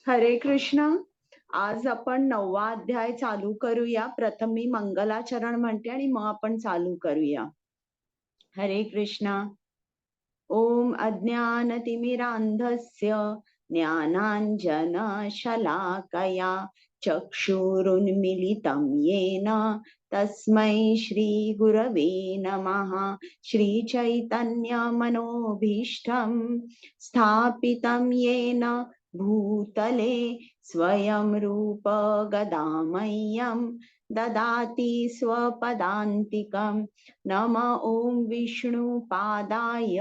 हरे कृष्ण. आज आपण 9वा अध्याय चालू करूया. प्रथम मी मंगलाचरण म्हणते आणि मग आपण चालू करूया. हरे कृष्ण. ओम अज्ञानतिमिरान्धस्य ज्ञानाञ्जनशलाकया चक्षुरुन्मिलितं येन तस्मै श्रीगुरवे नमः. श्रीचैतन्यमनोभीष्टं स्थापितं येन भूतले स्वयं रूप गदामह्यं ददाति स्वपदान्तिकं. नम ओं विष्णुपादाय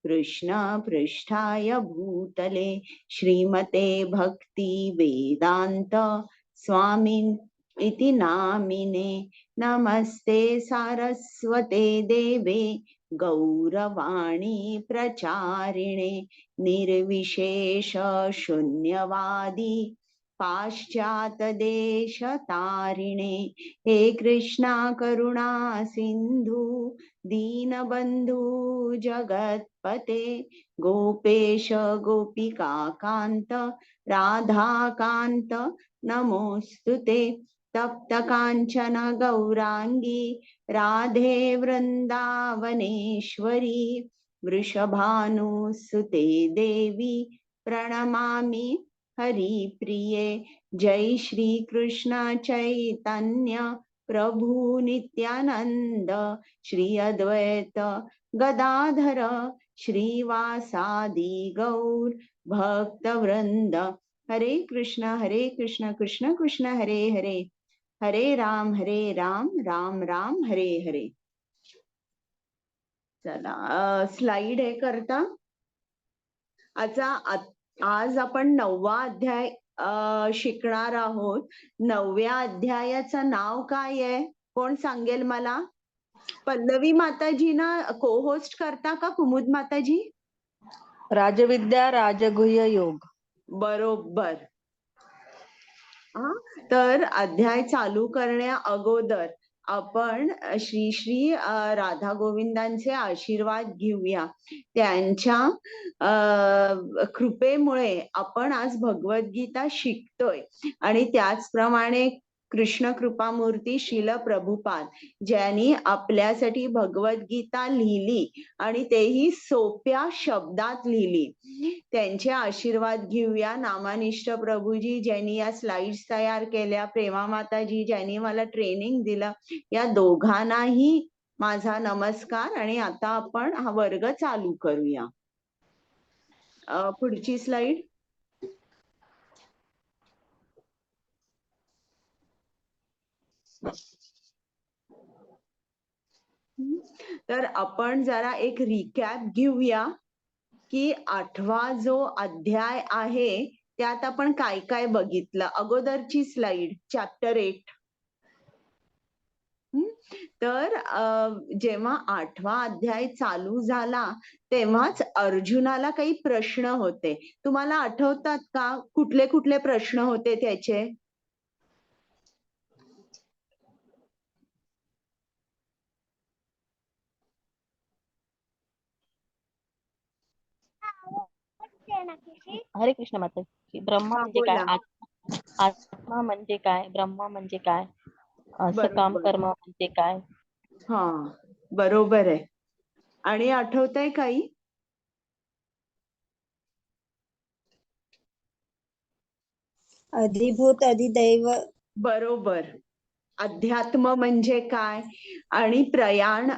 कृष्ण पृष्ठाय भूतले श्रीमते भक्ति वेदांत स्वामिन् इति नामिने. नमस्ते सारस्वते देवे गौरवाणी प्रचारिणे निर्विशेष शून्यवादी पाश्चातदेशतारिणे. हे कृष्णा करुणा सिंधु दीनबंधु जगत्पते गोपेश गोपिका कांत राधाकांत नमोस्तुते. तप्त कांचन गौरांगी राधे वृंदावनेश्वरी वृषभानुसुते देवी प्रणमामि हरिप्रिये. जय श्री कृष्ण चैतन्य प्रभु नित्यानंद श्री अद्वैत गदाधर श्रीवासादि गौर भक्तवृंद. हरे कृष्ण कृष्ण कृष्ण हरे हरे, हरे राम राम राम हरे हरे. चला स्लाइड हे करता. आज आपण 9वा अध्याय शिकणार आहोत. 9व्या अध्यायाचं नाव काय आहे? कोण सांगेल मला? पल्लवी माताजीना को होस्ट करता का कुमुद माताजी? राजविद्या राजगुह्य योग. बरोबर. तर अध्याय चालू करण्या अगोदर आपण श्री श्री राधा गोविंदांचे आशीर्वाद घेऊया. त्यांच्या कृपेमुळे आपण आज भगवद्गीता शिकतोय आणि त्याचप्रमाणे कृष्ण कृपामूर्ती श्रील प्रभुपाद ज्यांनी आपल्यासाठी भगवद्गीता लिहिली आणि तेही सोप्या शब्दात लिहिली, त्यांचे आशीर्वाद घेऊया. नामानिष्ठ प्रभूजी ज्यांनी या स्लाइड्स तयार केल्या, प्रेमा माताजी ज्यांनी मला ट्रेनिंग दिलं, या दोघांनाही माझा नमस्कार. आणि आता आपण हा वर्ग चालू करूया. पुढची स्लाइड. तर आपण जरा एक रिकॅप घेऊया की 8वा जो अध्याय आहे त्यात आपण काय काय बघितलं. अगोदरची स्लाइड चॅप्टर 8. तर जेव्हा 8वा अध्याय चालू झाला तेव्हाच अर्जुनाला काही प्रश्न होते. तुम्हाला आठवतात का कुठले कुठले प्रश्न होते त्याचे? हरे कृष्ण माता. ब्रह्म म्हणजे काय, आत्मा म्हणजे काय, ब्रह्म म्हणजे काय, सकाम कर्म म्हणजे काय. हा बरोबर आहे. आणि आठवतंय काही? अधिभूत अधिदैव. बरोबर. अध्यात्म म्हणजे काय आणि प्रयाण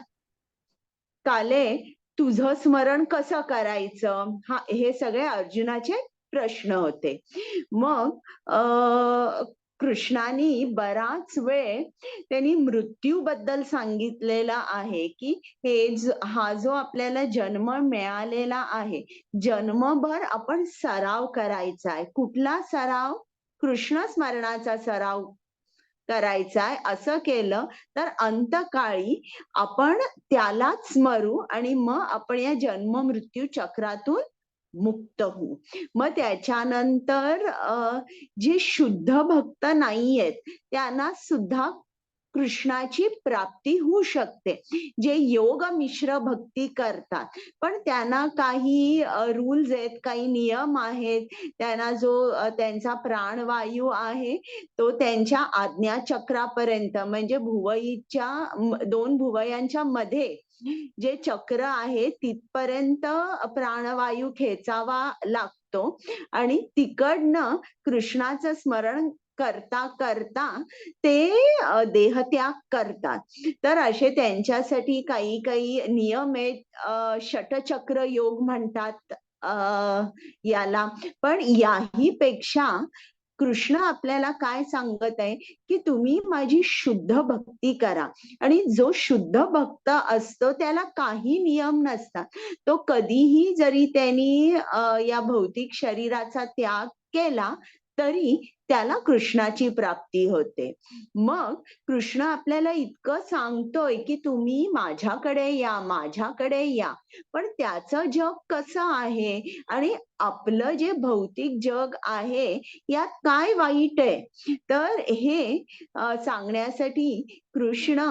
काले तुझं स्मरण कसं करायचं, हे सगळे अर्जुनाचे प्रश्न होते. मग कृष्णानी बराच वेळ त्यांनी मृत्यूबद्दल सांगितलेला आहे की हा जो आपल्याला जन्म मिळालेला आहे, जन्मभर आपण सराव करायचा आहे. कुठला सराव? कृष्ण स्मरणाचा सराव करायचा आहे. असं केलं तर अंतकाळी आपण त्यालाच स्मरू आणि मग आपण या जन्म मृत्यू चक्रातून मुक्त होऊ. मग त्याच्यानंतर जे शुद्ध भक्त नाहीयेत त्यांना सुद्धा कृष्णाची प्राप्ती होऊ शकते. जे योग मिश्र भक्ती करतात, पण त्यांना काही रूल्स आहेत, काही नियम आहेत. त्यांना जो त्यांचा प्राणवायू आहे, तो त्यांच्या आज्ञाचक्रापर्यंत म्हणजे भुवईच्या 2 भुवयांच्या मध्ये जे चक्र आहे तिथपर्यंत प्राणवायू खेचावा लागतो आणि तिकडनं कृष्णाचं स्मरण करता करता ते देहत्याग करतात. तर असे त्यांच्यासाठी काही काही नियम आहेत. षटचक्र योग म्हणतात याला. पण याही पेक्षा कृष्ण आपल्याला काय सांगत आहे, की तुम्ही माझी शुद्ध भक्ती करा. आणि जो शुद्ध भक्त असतो त्याला काही नियम नसतात. तो कधीही जरी त्यांनी या भौतिक शरीराचा त्याग केला तरी त्याला कृष्णाची प्राप्ती होते. मग कृष्ण आपल्याला इतकं सांगतोय, की तुम्ही माझ्याकडे या, माझ्याकडे या. पण त्याचं जग कसं आहे आणि आपलं जे भौतिक जग आहे यात काय वाईट आहे? तर हे सांगण्यासाठी कृष्ण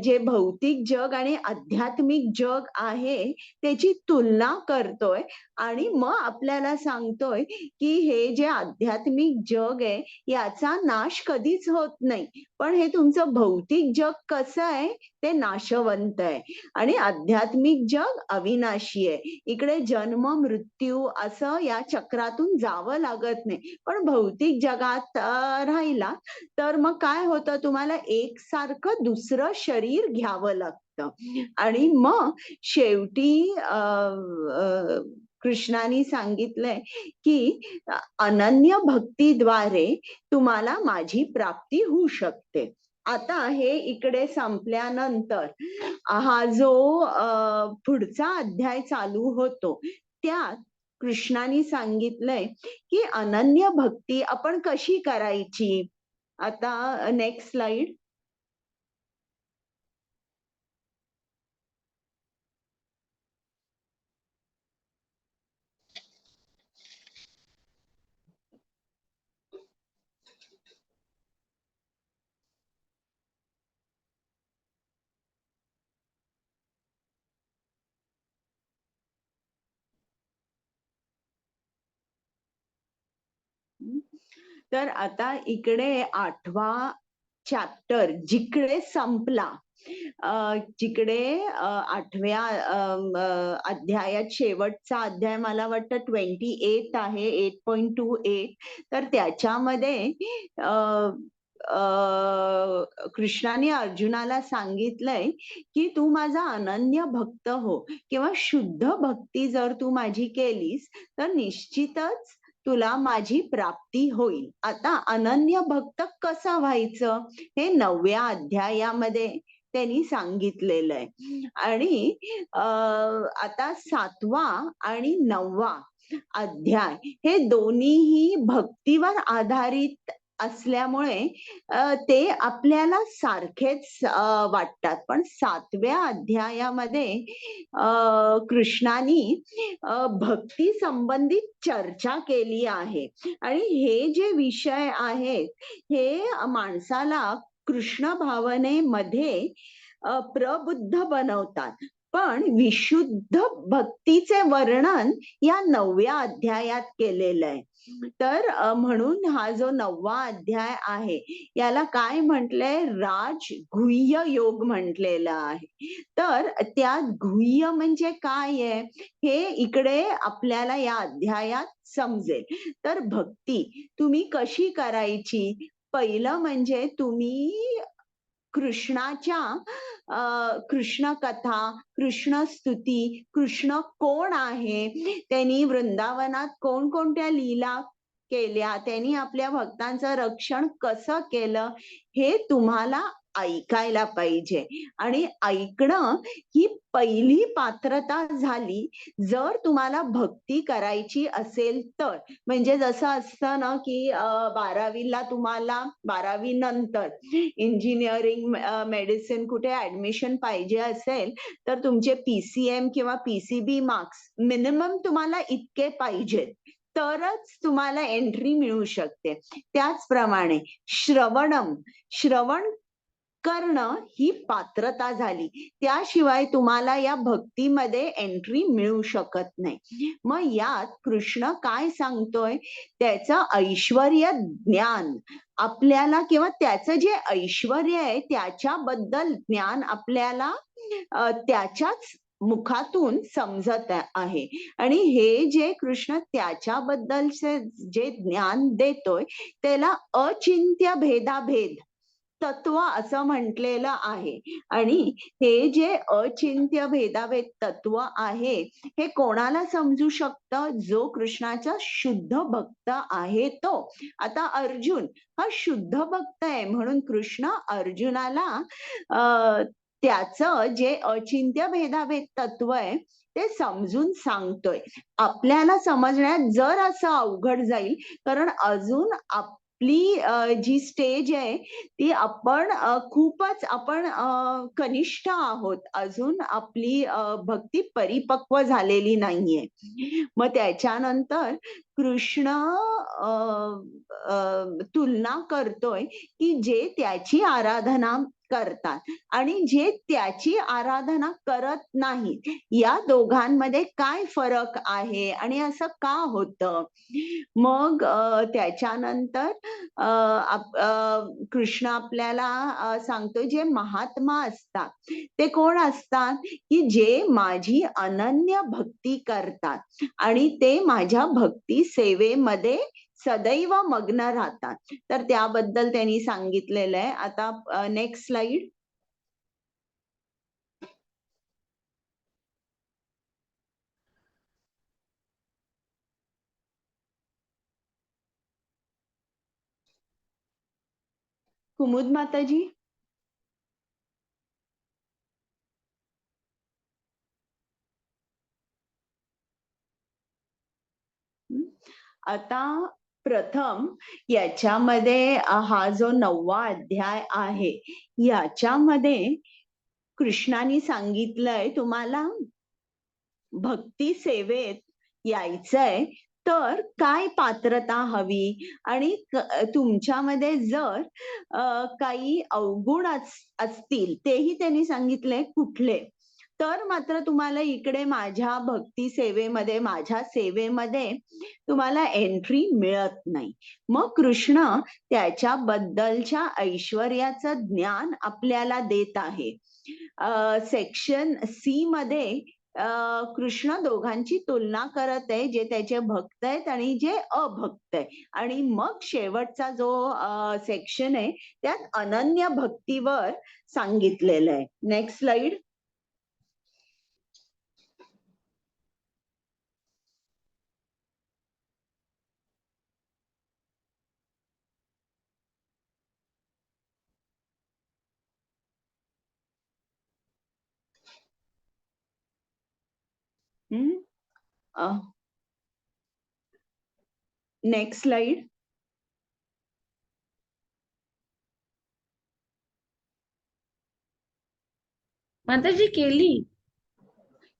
जे भौतिक जग आणि आध्यात्मिक जग आहे त्याची तुलना करतोय आणि मग आपल्याला सांगतोय, की हे जे आध्यात्मिक जग आहे याचा नाश कधीच होत नाही. पण हे तुमचं भौतिक जग कसं आहे ते नाशवंत आहे आणि आध्यात्मिक जग अविनाशी आहे. इकडे जन्म मृत्यू असं या चक्रातून जावं लागत नाही. पण भौतिक जगात राहिला तर मग काय होतं, तुम्हाला एकसारखं दुसरं शरीर घ्यावं लागतं आणि मग शेवटी कृष्णाने सांगितलंय, की अनन्य भक्तीद्वारे तुम्हाला माझी प्राप्ती होऊ शकते. आता हे इकडे संपल्यानंतर हा जो पुढचा अध्याय चालू होतो त्यात कृष्णाने सांगितलंय, की अनन्य भक्ती आपण कशी करायची. आता नेक्स्ट स्लाइड. तर आता इकडे 8वा चॅप्टर जिकडे संपला, जिकडे 8व्या अध्यायात शेवटचा अध्याय मला वाटतं 28 आहे, 8.28. तर त्याच्यामध्ये कृष्णाने अर्जुनाला सांगितलंय, की तू माझा अनन्य भक्त हो किंवा शुद्ध भक्ती जर तू माझी केलीस तर निश्चितच तुला माझी प्राप्ती होईल. आता अनन्य भक्त कसं व्हायचं हे 9व्या अध्यायामध्ये त्यांनी सांगितलेलं आहे. आणि आता 7वा आणि 9वा अध्याय हे दोन्हीही भक्तीवर आधारित असल्यामुळे ते आपल्याला सारखेच वाटतात. पण 7व्या अध्यायामध्ये कृष्णानी भक्ती संबंधित चर्चा केली आहे आणि हे जे विषय आहेत हे माणसाला कृष्ण भावनेमध्ये प्रबुद्ध बनवतात. पण विशुद्ध भक्तीचे वर्णन या 9व्या अध्यायात केलेलं आहे. तर म्हणून हा जो 9वा अध्याय आहे याला काय म्हटलंय, राजगुह्य योग म्हटलेलं आहे. तर त्यात गुह्य म्हणजे काय आहे हे इकडे आपल्याला या अध्यायात समजेल. तर भक्ती तुम्ही कशी करायची. पहिलं म्हणजे तुम्ही कृष्णाच्या कृष्ण कथा, कृष्ण स्तुती, कृष्ण कोण आहे, त्यांनी वृंदावनात कोणकोणत्या लीला केल्या, त्यांनी आपल्या भक्तांचं रक्षण कसं केलं हे तुम्हाला ऐकायला पाहिजे. आणि ऐकणं ही पहिली पात्रता झाली जर तुम्हाला भक्ती करायची असेल तर. म्हणजे जसं असतं ना, की 12वीला तुम्हाला 12वी नंतर इंजिनिअरिंग मेडिसिन कुठे ऍडमिशन पाहिजे असेल तर तुमचे PCM किंवा PCB मार्क्स मिनिमम तुम्हाला इतके पाहिजेत तरच तुम्हाला एंट्री मिळू शकते. त्याचप्रमाणे श्रवण करणं ही पात्रता झाली. त्याशिवाय तुम्हाला या भक्तीमध्ये एंट्री मिळू शकत नाही. मग यात कृष्ण काय सांगतोय, त्याचं ऐश्वर्य ज्ञान आपल्याला किंवा त्याचं जे ऐश्वर्य आहे त्याच्याबद्दल ज्ञान आपल्याला त्याच्याच मुखातून समजत आहे. आणि हे जे कृष्ण त्याच्याबद्दलचे जे ज्ञान देतोय त्याला अचिंत्य भेदाभेद तत्व असं म्हटलेलं आहे. आणि हे जे अचिंत्य भेदाभेद तत्व आहे हे कोणाला समजू शकतं, जो कृष्णाचा शुद्ध भक्त आहे तो. आता अर्जुन हा शुद्ध भक्त आहे म्हणून कृष्ण अर्जुनाला त्याचं जे अचिंत्य भेदाभेद तत्व आहे ते समजून सांगतोय. आपल्याला समजण्यात जर असं अवघड जाईल, कारण अजून आपली जी स्टेज आहे ती आपण खूपच आपण कनिष्ठ आहोत. अजून आपली भक्ती परिपक्व झालेली नाहीये. मग त्याच्यानंतर कृष्ण तुलना करतोय की जे त्याची आराधना करतात आणि जे त्याची आराधना करत नाहीत, या दोघांमध्ये काय फरक आहे आणि असं का होतं. मग त्याच्यानंतर कृष्ण आपल्याला सांगतो जे महात्मा असतात ते कोण असतात, की जे माझी अनन्य भक्ती करतात आणि ते माझ्या भक्ती सेवेमध्ये सदैव मग्न राहतात. तर त्याबद्दल त्यांनी सांगितलेलं आहे. आता नेक्स्ट स्लाइड. कुमुद माताजी. आता प्रथम याच्यामध्ये हा जो 9वा अध्याय आहे याच्यामध्ये कृष्णाने सांगितलंय तुम्हाला भक्ती सेवेत यायचंय तर काय पात्रता हवी आणि तुमच्यामध्ये जर काही अवगुण असतील तेही त्यांनी सांगितलंय कुठले, तर मात्र तुम्हाला इकडे माझ्या भक्ती सेवेमध्ये माझ्या सेवेमध्ये तुम्हाला एंट्री मिळत नाही. मग कृष्ण त्याच्याबद्दलच्या ऐश्वर्याचं ज्ञान आपल्याला देत आहे. सेक्शन सी मध्ये कृष्ण दोघांची तुलना करत आहे, जे त्याचे भक्त आहेत आणि जे अभक्त आहे. आणि मग शेवटचा जो सेक्शन आहे त्यात अनन्य भक्तीवर सांगितलेलं आहे. Next slide. Next slide. माताजी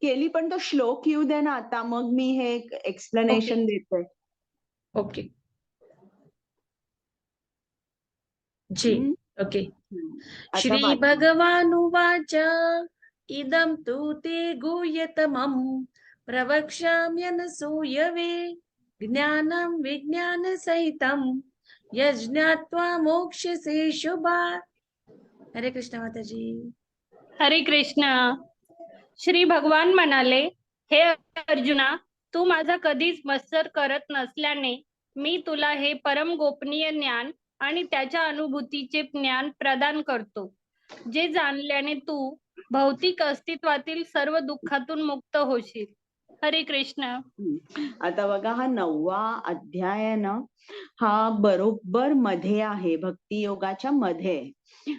केली पण तो श्लोक येऊ दे ना आता, मग मी हे एक्सप्लेनेशन देते. ओके जी ओके. श्री भगवानुवाच इदं तु ते गुह्यतमं प्रवक्ष्याम्यनसूयवे ज्ञानं विज्ञानसहितं यज्ञात्वा मोक्ष्यसे शुभात्. हरे कृष्ण माताजी. हरे कृष्ण. श्री भगवान म्हणाले, हे अर्जुना, तू माझा कधीच मत्सर करत नसल्याने मी तुला हे परम गोपनीय ज्ञान आणि त्याच्या अनुभूतीचे ज्ञान प्रदान करतो, जे जाणल्याने तू भौतिक अस्तित्वातील सर्व दुःखातून मुक्त होशील. हरे कृष्ण. आता बघा हा 9वा अध्याय ना हा बरोबर मध्ये आहे, भक्ती योगाच्या मध्ये.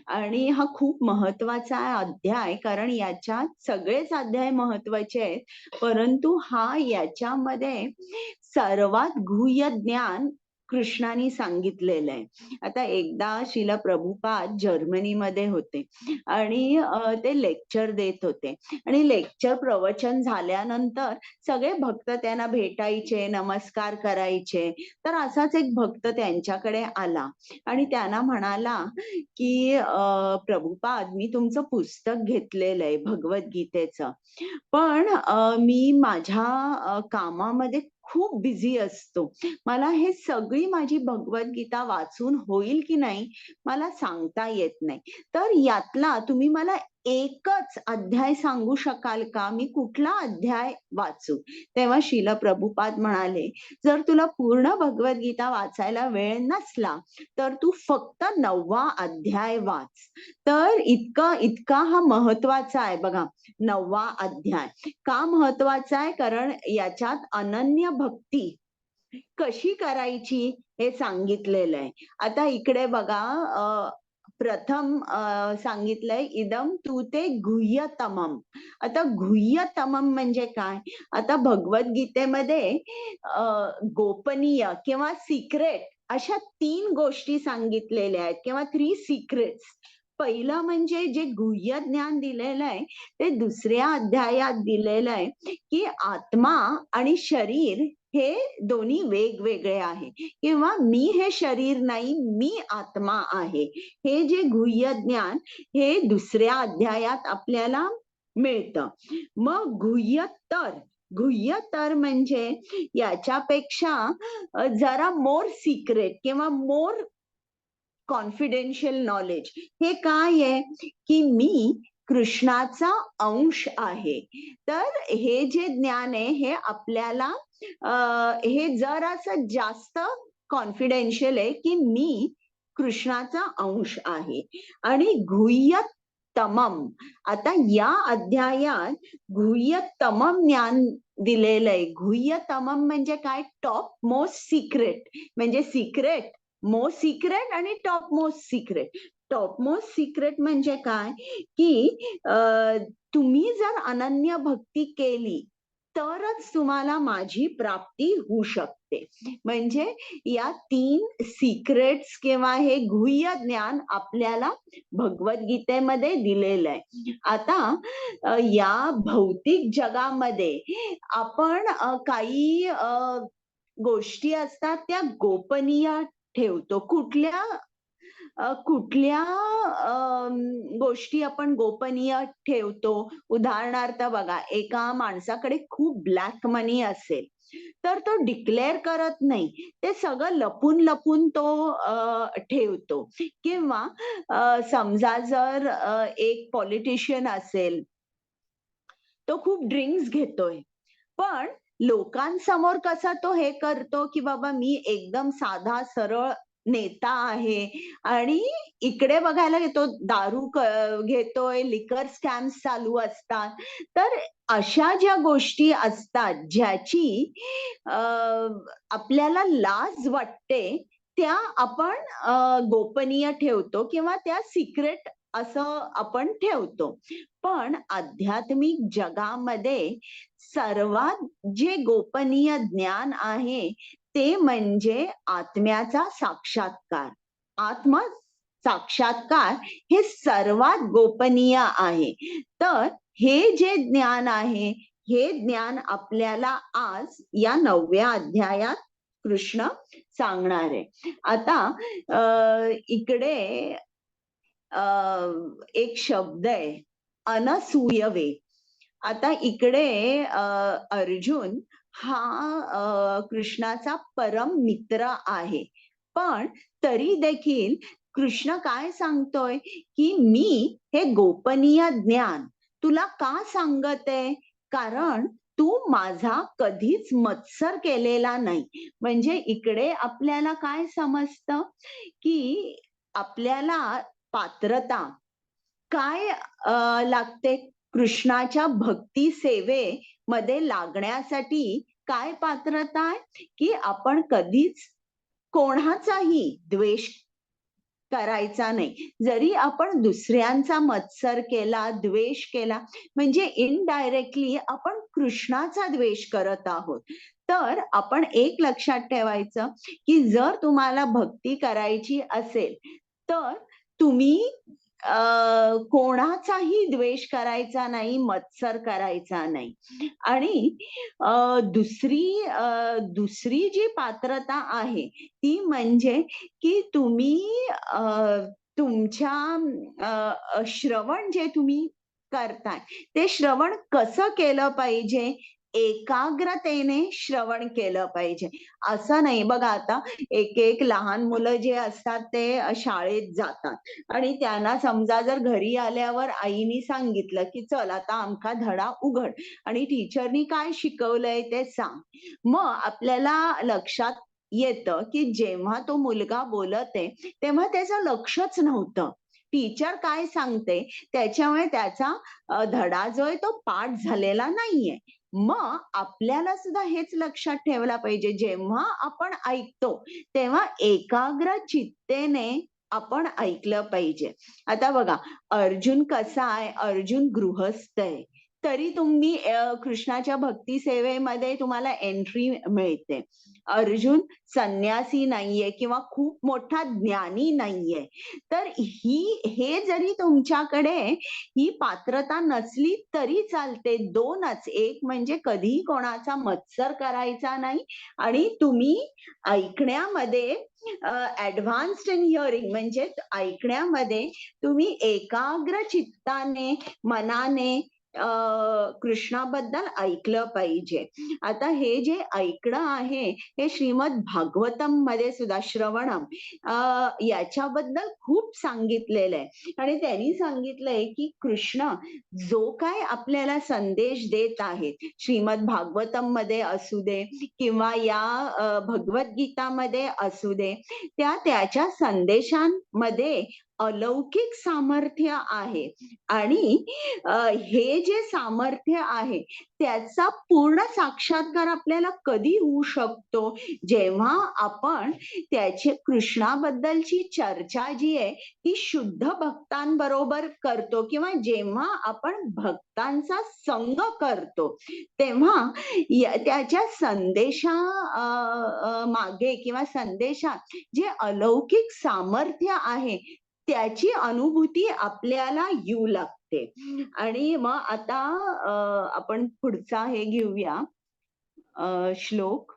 आणि हा खूप महत्वाचा अध्याय, कारण याच्यात सगळेच अध्याय महत्वाचे आहेत, परंतु हा याच्यामध्ये सर्वात गुह्य ज्ञान कृष्णाने सांगितलेलं आहे. आता एकदा श्रील प्रभुपाद जर्मनीमध्ये होते आणि ते लेक्चर देत होते आणि लेक्चर प्रवचन झाल्यानंतर सगळे भक्त त्यांना भेटायचे, नमस्कार करायचे. तर असाच एक भक्त त्यांच्याकडे आला आणि त्यांना म्हणाला की प्रभुपाद, मी तुमचं पुस्तक घेतलेलं आहे भगवद्गीतेचं, पण मी माझ्या कामामध्ये खूप बिझी असतो. मला हे सगळी माझी भगवद्गीता वाचून होईल की नाही मला सांगता येत नाही. तर यातला तुम्ही मला एकच अध्याय सांगू शकाल का? मी कुठला अध्याय वाचू? तेव्हा श्रील प्रभुपाद म्हणाले, जर तुला पूर्ण भगवद्गीता वाचायला वेळ नसला तर तू फक्त 9वा अध्याय वाच. तर इतका हा महत्वाचा आहे बघा 9वा अध्याय. का महत्वाचा आहे? कारण याच्यात अनन्य भक्ती कशी करायची हे सांगितलेलं आहे. आता इकडे बघा, प्रथम सांगितलंय इदम तू ते गुह्यतमम. आता गुह्यतमम म्हणजे काय? आता भगवद्गीतेमध्ये गोपनीय किंवा सिक्रेट अशा 3 गोष्टी सांगितलेल्या आहेत किंवा 3 सिक्रेट्स. पहिलं म्हणजे जे गुह्य ज्ञान दिलेलं आहे ते 2ऱ्या अध्यायात दिलेलं आहे की आत्मा आणि शरीर हे दोन्ही वेगवेगळे आहे किंवा मी हे शरीर नाही, मी आत्मा आहे. हे जे गुह्य ज्ञान हे 2ऱ्या अध्यायात आपल्याला मिळतं. मग गुह्यतर म्हणजे याच्यापेक्षा जरा मोर सिक्रेट किंवा मोर कॉन्फिडेन्शियल नॉलेज. हे काय आहे की मी कृष्णाचा अंश आहे. तर हे जे ज्ञान आहे हे आपल्याला हे जरासं जास्त कॉन्फिडेन्शियल आहे की मी कृष्णाचा अंश आहे. आणि गुह्यतमम, आता या अध्यायात गुह्यतमम ज्ञान दिलेलं आहे. गुह्यतमम म्हणजे काय? टॉप मोस्ट सिक्रेट, म्हणजे सिक्रेट, मोस्ट सिक्रेट आणि top most secret. Top most secret म्हणजे काय की तुम्ही जर अनन्य भक्ती केली तरच तुम्हाला माझी प्राप्ती होऊ शकते. म्हणजे या 3 सिक्रेट्स किंवा हे गुह्य ज्ञान आपल्याला भगवद्गीतेमध्ये दिलेलं आहे. आता या भौतिक जगामध्ये आपण काही गोष्टी असतात त्या गोपनीय ठेवतो. कुठल्या गोष्टी आपण गोपनीय ठेवतो? उदाहरणार्थ बघा, एका माणसाकडे खूप ब्लॅक मनी असेल तर तो डिक्लेअर करत नाही, ते सगळं लपून लपून तो ठेवतो. किंवा समजा जर एक पॉलिटिशियन असेल, तो खूप ड्रिंक्स घेतोय, पण लोकांसमोर कसा तो हे करतो की बाबा मी एकदम साधा सरळ नेता आहे आणि इकडे बघायला घेतो दारू घेतोय, लिकर स्कॅम्स चालू असतात. तर अशा ज्या गोष्टी असतात ज्याची आपल्याला लाज वाटते त्या आपण गोपनीय ठेवतो किंवा त्या सिक्रेट असं आपण ठेवतो. पण आध्यात्मिक जगामध्ये सर्वात जे गोपनीय ज्ञान आहे ते म्हणजे आत्म्याचा साक्षात्कार. आत्म साक्षात्कार हे सर्वात गोपनीय आहे. तर हे जे ज्ञान आहे हे ज्ञान आपल्याला आज या 9व्या अध्यायात कृष्ण सांगणार आहे. आता इकडे एक शब्द आहे अनसूयवे. आता इकडे अर्जुन हा कृष्णाचा परम मित्र आहे, पण तरी देखील कृष्ण काय सांगतोय की मी हे गोपनीय ज्ञान तुला का सांगत आहे? कारण तू माझा कधीच मत्सर केलेला नाही. म्हणजे इकडे आपल्याला काय समजतं की आपल्याला पात्रता काय लागते? कृष्णाच्या भक्ती सेवेमध्ये लागण्यासाठी काय पात्रता आहे की आपण कधीच कोणाचाही द्वेष करायचा नाही. जरी आपण दुसऱ्यांचा मत्सर केला, द्वेष केला, म्हणजे इनडायरेक्टली आपण कृष्णाचा द्वेष करत आहोत. तर आपण एक लक्षात ठेवायचं की जर तुम्हाला भक्ती करायची असेल तर तुम्ही कोणाचाही द्वेष करायचा नाही, मत्सर करायचा नाही. आणि दुसरी जी पात्रता आहे ती म्हणजे की तुम्ही तुमच्या श्रवण जे तुम्ही करताय ते श्रवण कसं केलं पाहिजे, एकाग्रतेने श्रवण केलं पाहिजे. असं नाही बघा, आता एक लहान मुलं जे असतात ते शाळेत जातात आणि त्यांना समजा जर घरी आल्यावर आईने सांगितलं की चल आता अमका धडा उघड आणि टीचरनी काय शिकवलंय ते सांग. मग आपल्याला लक्षात येतं की जेव्हा तो मुलगा बोलत आहे तेव्हा त्याचं लक्षच नव्हतं. टीचर काय सांगते त्याच्यामुळे त्याचा धडा जो आहे तो पाठ झालेला नाहीये. मग आपल्याला सुद्धा हेच लक्षात ठेवला पाहिजे, जेव्हा आपण ऐकतो तेव्हा एकाग्र चित्तेने आपण ऐकलं पाहिजे. आता बघा, अर्जुन कसा आहे, अर्जुन गृहस्थ आहे, तरी तुम्ही कृष्णाच्या भक्ती सेवेमध्ये तुम्हाला एंट्री मिळते. अर्जुन संन्यासी नाहीये किंवा खूप मोठा ज्ञानी नाहीये. तर हे जरी तुमच्याकडे ही पात्रता नसली तरी चालते. दोनच, एक म्हणजे कधीही कोणाचा मत्सर करायचा नाही आणि तुम्ही ऐकण्यामध्ये ऍडव्हान्स्ड इन हिअरिंग म्हणजे ऐकण्यामध्ये तुम्ही एकाग्र चित्ताने, मनाने कृष्णाबद्दल ऐकलं पाहिजे. आता हे जे ऐकणं आहे हे श्रीमद भागवतम मध्ये सुद्धा श्रवणम याच्याबद्दल खूप सांगितलेलं आहे आणि त्यांनी सांगितलंय की कृष्ण जो काय आपल्याला संदेश देत आहेत, श्रीमद भागवतम मध्ये असू दे किंवा या भगवद्गीतामध्ये असू दे, त्याच्या संदेशांमध्ये अलौकिक सामर्थ्य आहे आणि हे जे सामर्थ्य आहे त्याचा पूर्ण साक्षात्कार आपल्याला कधी होऊ शकतो, जेव्हा आपण त्याची कृष्णाबद्दलची चर्चा जी आहे ती शुद्ध भक्तांबरोबर करतो किंवा जेव्हा आपण भक्तांचा संग करतो तेव्हा त्याच्या संदेशा मागे किंवा संदेशात जे अलौकिक सामर्थ्य आहे त्याची अनुभूती आपल्याला येऊ लागते. आणि मग आता आपण पुढचा हे घेऊया श्लोक.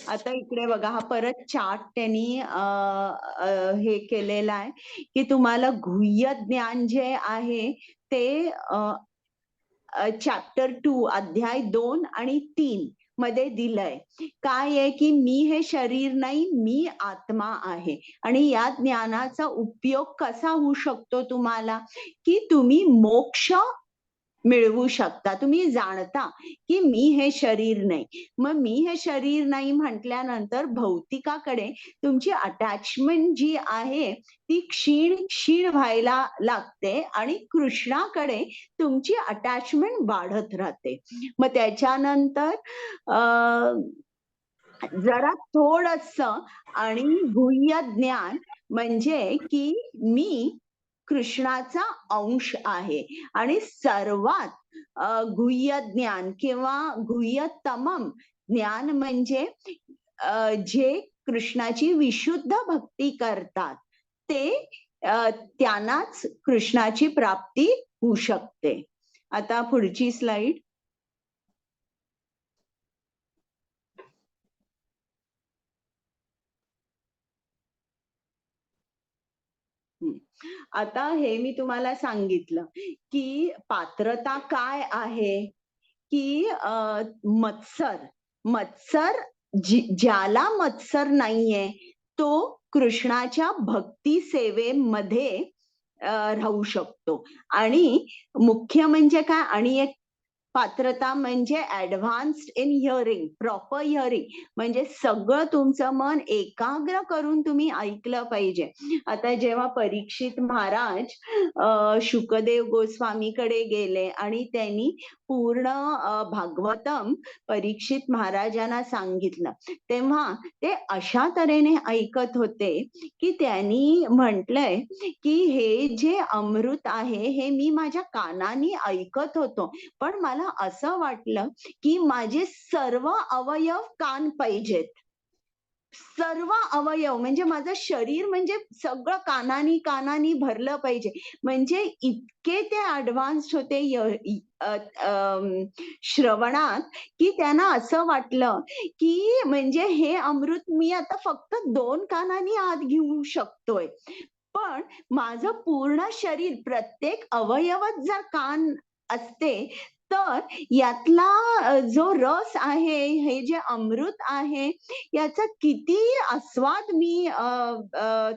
आता इकडे बघा, हा परत चार्ट त्यांनी हे केलेला आहे की तुम्हाला गुह्य ज्ञान जे आहे ते चॅप्टर 2 अध्याय 2 आणि 3 मध्ये दिलंय. काय आहे की मी हे शरीर नाही, मी आत्मा आहे. आणि या ज्ञानाचा उपयोग कसा होऊ शकतो तुम्हाला, की तुम्ही मोक्ष मिळवू शकता. तुम्ही जाणता की मी हे शरीर नाही. मग मी हे शरीर नाही म्हटल्यानंतर भौतिकाकडे तुमची अटॅचमेंट जी आहे ती क्षीण व्हायला लागते आणि कृष्णाकडे तुमची अटॅचमेंट वाढत राहते. मग त्याच्यानंतर जरा थोडस आणि गुह्य ज्ञान म्हणजे की मी कृष्णाचा अंश आहे आणि सर्वात गुह्य ज्ञान किंवा गुह्यतमम ज्ञान म्हणजे जे कृष्णाची विशुद्ध भक्ती करतात ते त्यांनाच कृष्णाची प्राप्ती होऊ शकते. आता पुढची स्लाइड. आता हे मी तुम्हाला सांगितलं की पात्रता काय आहे, की मत्सर ज्याला मत्सर नाहीये तो कृष्णाच्या भक्ती सेवेमध्ये राहू शकतो. आणि मुख्य म्हणजे काय, आणि एक पात्रता म्हणजे advanced in hearing, proper hearing म्हणजे सगळं तुमचं मन एकाग्र करून तुम्ही ऐकलं पाहिजे. आता जेव्हा परीक्षित महाराज शुकदेव गोस्वामीकडे गेले आणि त्यांनी पूर्ण भागवतम परीक्षित महाराजांना सांगितलं, तेव्हा ते अशा तऱ्हेने ऐकत होते की त्यांनी म्हटलंय की हे जे अमृत आहे हे मी माझ्या कानाने ऐकत होतो, पण मला असं वाटलं की माझे सर्व अवयव कान पाहिजेत. सर्व अवयव म्हणजे माझं शरीर म्हणजे सगळं कानानी भरलं पाहिजे. म्हणजे इतके ते ऍडव्हान्स होते श्रवणात, की त्यांना असं वाटलं की म्हणजे हे अमृत मी आता फक्त 2 कानांनी आत घेऊ शकतोय. पण माझं पूर्ण शरीर, प्रत्येक अवयवात जर कान असते, तर यातला जो रस आहे, हे जे अमृत आहे, याचा किती आस्वाद मी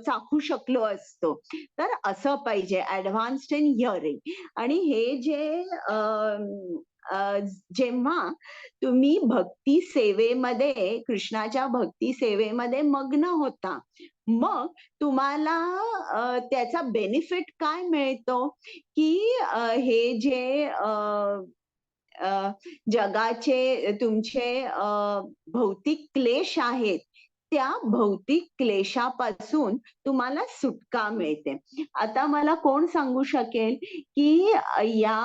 चाखू शकलो असतो. तर असं पाहिजे ऍडव्हान्स्ड इन हिअरिंग. आणि हे जे जेव्हा तुम्ही भक्ती सेवेमध्ये, कृष्णाच्या भक्ती सेवेमध्ये मग्न होता, मग तुम्हाला त्याचा बेनिफिट काय मिळतो की हे जे जगाचे तुमचे भौतिक क्लेश आहेत, त्या भौतिक क्लेशापासून तुम्हाला सुटका मिळते. आता मला कोण सांगू शकेल की या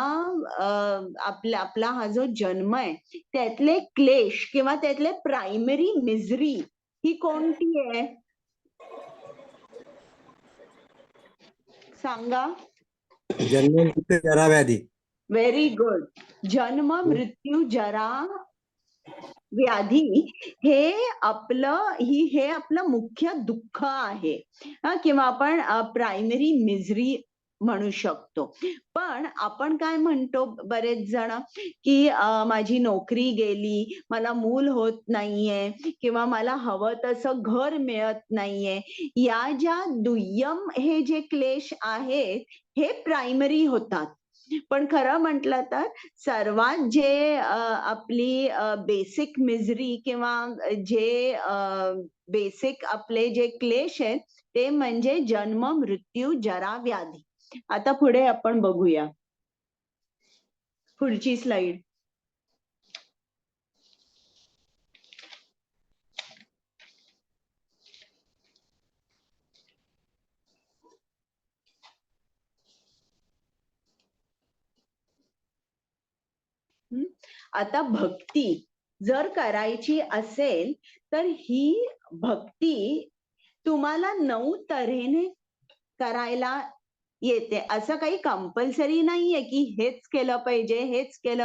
आपला हा जो जन्म आहे, त्यातले क्लेश किंवा त्यातले प्रायमरी मिझरी ही कोणती आहे? सांगा. जन्म मृत्यू जरा व्याधी. Very good. जन्म मृत्यू जरा व्याधी हे आपलं मुख्य दुःख आहे, किंवा आपण प्रायमरी मिझरी म्हणू शकतो. पण आपण काय म्हणतो बरेच जण की माझी नोकरी गेली, मला मूल होत नाहीये, किंवा मला हवं तसं घर मिळत नाहीये. या ज्या दुय्यम हे जे क्लेश आहेत हे प्रायमरी होतात. पण खरं म्हटलं तर सर्वात जे आपली बेसिक मिझरी किंवा जे बेसिक आपले जे क्लेश आहेत ते म्हणजे जन्म मृत्यू जरा व्याधी. आता पुढे आपण बघूया पुढची स्लाइड. आता भक्ती जर करायची असेल तर ही भक्ती तुम्हाला 9 तऱ्हेने करायला येते. असं काही कंपल्सरी नाहीये की हेच केलं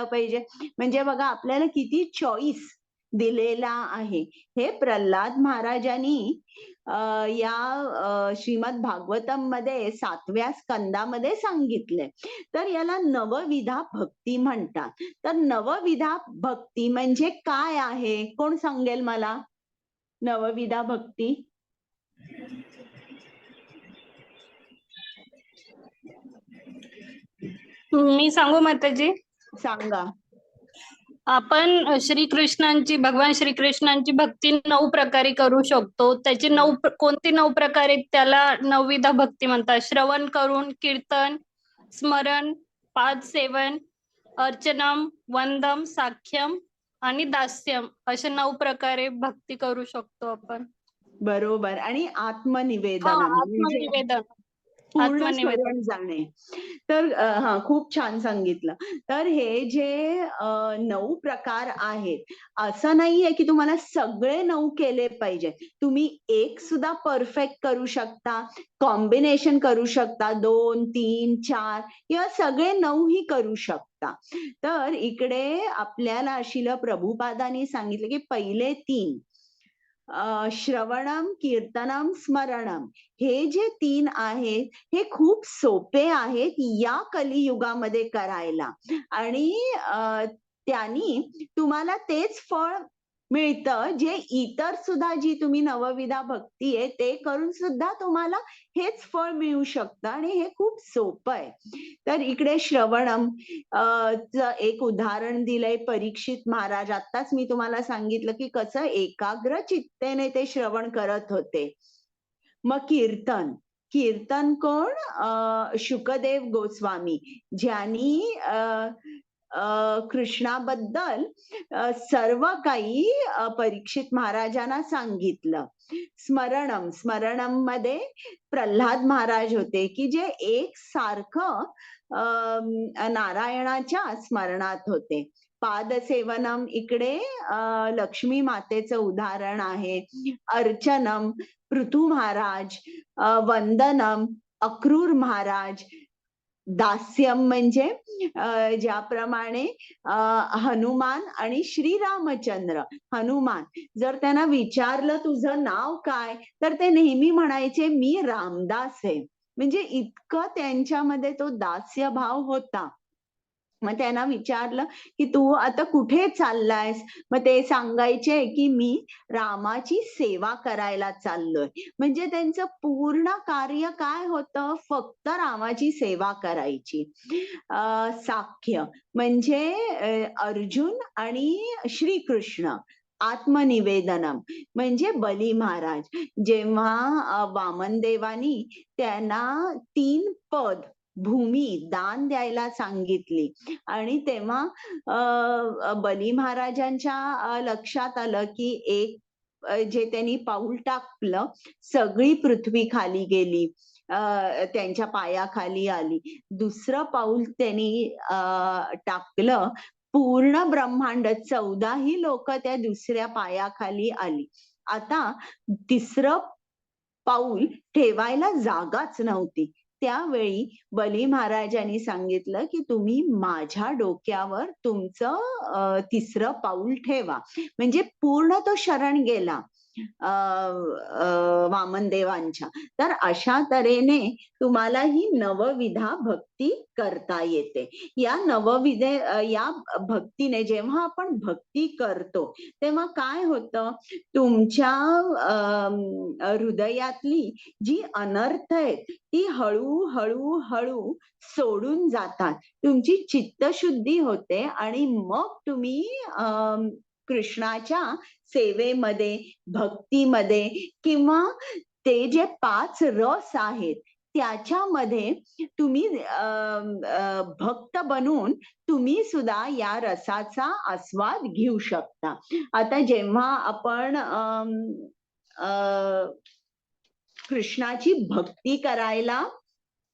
पाहिजे. म्हणजे बघा आपल्याला किती चॉईस दिलेला आहे. हे प्रल्हाद महाराजांनी या श्रीमद भागवतम मध्ये 7व्या स्कंदामध्ये सांगितलंय. तर याला नवविधा भक्ती म्हणतात. तर नवविधा भक्ती म्हणजे काय आहे? कोण सांगेल मला? नवविधा भक्ती मी सांगू माताजी? सांगा. आपण भगवान श्रीकृष्णांची भक्ती 9 प्रकारे करू शकतो. त्याची कोणती 9 प्रकारे? त्याला नवविधा भक्ती म्हणतात. श्रवण करून, कीर्तन, स्मरण, पाद सेवन, अर्चनम, वंदम, साख्यम आणि दास्यम अशा 9 प्रकारे भक्ती करू शकतो आपण. बरोबर. आणि आत्मनिवेदन म्हणजे आत्मनिवेदन, पूर्ण शरण जाणे. तर खूप छान सांगितलं. तर हे जे 9 प्रकार आहेत, असं नाहीये की तुम्हाला सगळे 9 केले पाहिजे. तुम्ही एक सुद्धा परफेक्ट करू शकता, कॉम्बिनेशन करू शकता, 2, 3, 4 किंवा सगळे 9 ही करू शकता. तर इकडे आपल्याला श्रील प्रभुपादांनी सांगितलं की पहिले 3 श्रवणम, कीर्तनम, स्मरणम, हे जे 3 आहेत हे खूप सोपे आहेत या कलियुगामध्ये करायला. आणि त्यांनी तुम्हाला तेच फळ मिळतं जे इतर सुद्धा जी तुम्ही नवविधा भक्ती आहे ते करून सुद्धा तुम्हाला हेच फळ मिळू शकतं. आणि हे खूप सोपं आहे. तर इकडे श्रवणम एक उदाहरण दिलंय परीक्षित महाराज. आत्ताच मी तुम्हाला सांगितलं की कसं एकाग्र चित्तेने ते श्रवण करत होते. मग कीर्तन कोण? शुकदेव गोस्वामी, ज्यांनी कृष्णाबद्दल सर्व काही परीक्षित महाराजांना सांगितलं. स्मरणम मध्ये प्रल्हाद महाराज होते की जे एक सारखं नारायणाच्या स्मरणात होते. पादसेवनम इकडे लक्ष्मी मातेचं उदाहरण आहे. अर्चनम पृथू महाराज, वंदनम अक्रूर महाराज, दास्यम म्हणजे ज्याप्रमाणे हनुमान आणि श्रीरामचंद्र. हनुमान जर त्यांना विचारलं तुझं नाव काय, तर ते नेहमी म्हणायचे मी रामदास आहे. म्हणजे इतकं त्यांच्यामध्ये तो दास्य भाव होता. मग त्यांना विचारलं की तू आता कुठे चाललायस, मग ते सांगायचे की मी रामाची सेवा करायला चाललोय. म्हणजे त्यांचं पूर्ण कार्य काय होतं, फक्त रामाची सेवा करायची. साख्य म्हणजे अर्जुन आणि श्रीकृष्ण. आत्मनिवेदनम म्हणजे बली महाराज जेव्हा वामनदेवानी त्यांना 3 पद भूमी दान द्यायला सांगितली आणि तेव्हा बली महाराजांच्या लक्षात आलं की एक जे त्यांनी पाऊल टाकलं सगळी पृथ्वी खाली गेली, त्यांच्या पायाखाली आली. दुसरं पाऊल त्यांनी टाकलं, पूर्ण ब्रह्मांड 14ही लोक त्या दुसऱ्या पायाखाली आली. आता तिसरं पाऊल ठेवायला जागाच नव्हती. त्यावेळी बली महाराजांनी सांगितलं की तुम्ही माझ्या डोक्यावर तुमचं तिसरं पाऊल ठेवा. म्हणजे पूर्ण तो शरण गेला वामनदेवांच्या. तर अशा तऱ्हेने तुम्हाला ही नवविधा भक्ती करता येते. या या भक्तीने जेव्हा आपण भक्ती करतो तेव्हा काय होतं, तुमच्या हृदयातली जी अनर्थ आहेत ती हळू हळू सोडून जातात. तुमची चित्तशुद्धी होते आणि मग तुम्ही कृष्णाच्या सेवेमध्ये, भक्तीमध्ये किंवा ते जे 5 रस आहेत त्याच्यामध्ये तुम्ही भक्त बनून तुम्ही सुद्धा या रसाचा आस्वाद घेऊ शकता. आता जेव्हा आपण कृष्णाची भक्ती करायला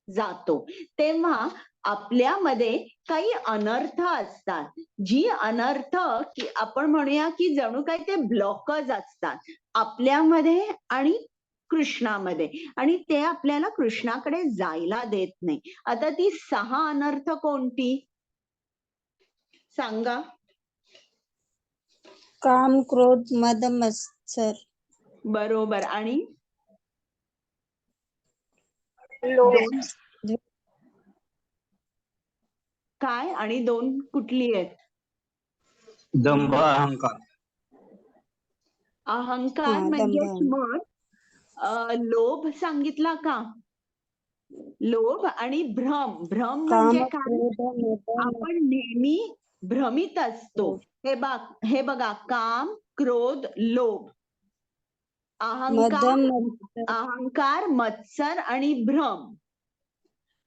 जातो तेव्हा आपल्यामध्ये काही अनर्थ असतात. जी अनर्थ की आपण म्हणूया की जणू काही ते ब्लॉकच असतात आपल्यामध्ये आणि कृष्णामध्ये, आणि ते आपल्याला कृष्णाकडे जायला देत नाही. आता ती 6 अनर्थ कोणती सांगा? काम, क्रोध, मद, मत्सर. बरोबर. आणि लोभ. काय? आणि 2 कुठली आहेत? दंभ, अहंकार. अहंकार हा, म्हणजे दंभ. मग लोभ सांगितला का? लोभ आणि भ्रम. भ्रम काम, म्हणजे काय? क्रोध, मद, आपण नेहमी भ्रमित असतो. हे बघा, काम, क्रोध, लोभ, अहंकार, मत्सर. अहंकार, मत्सर आणि भ्रम.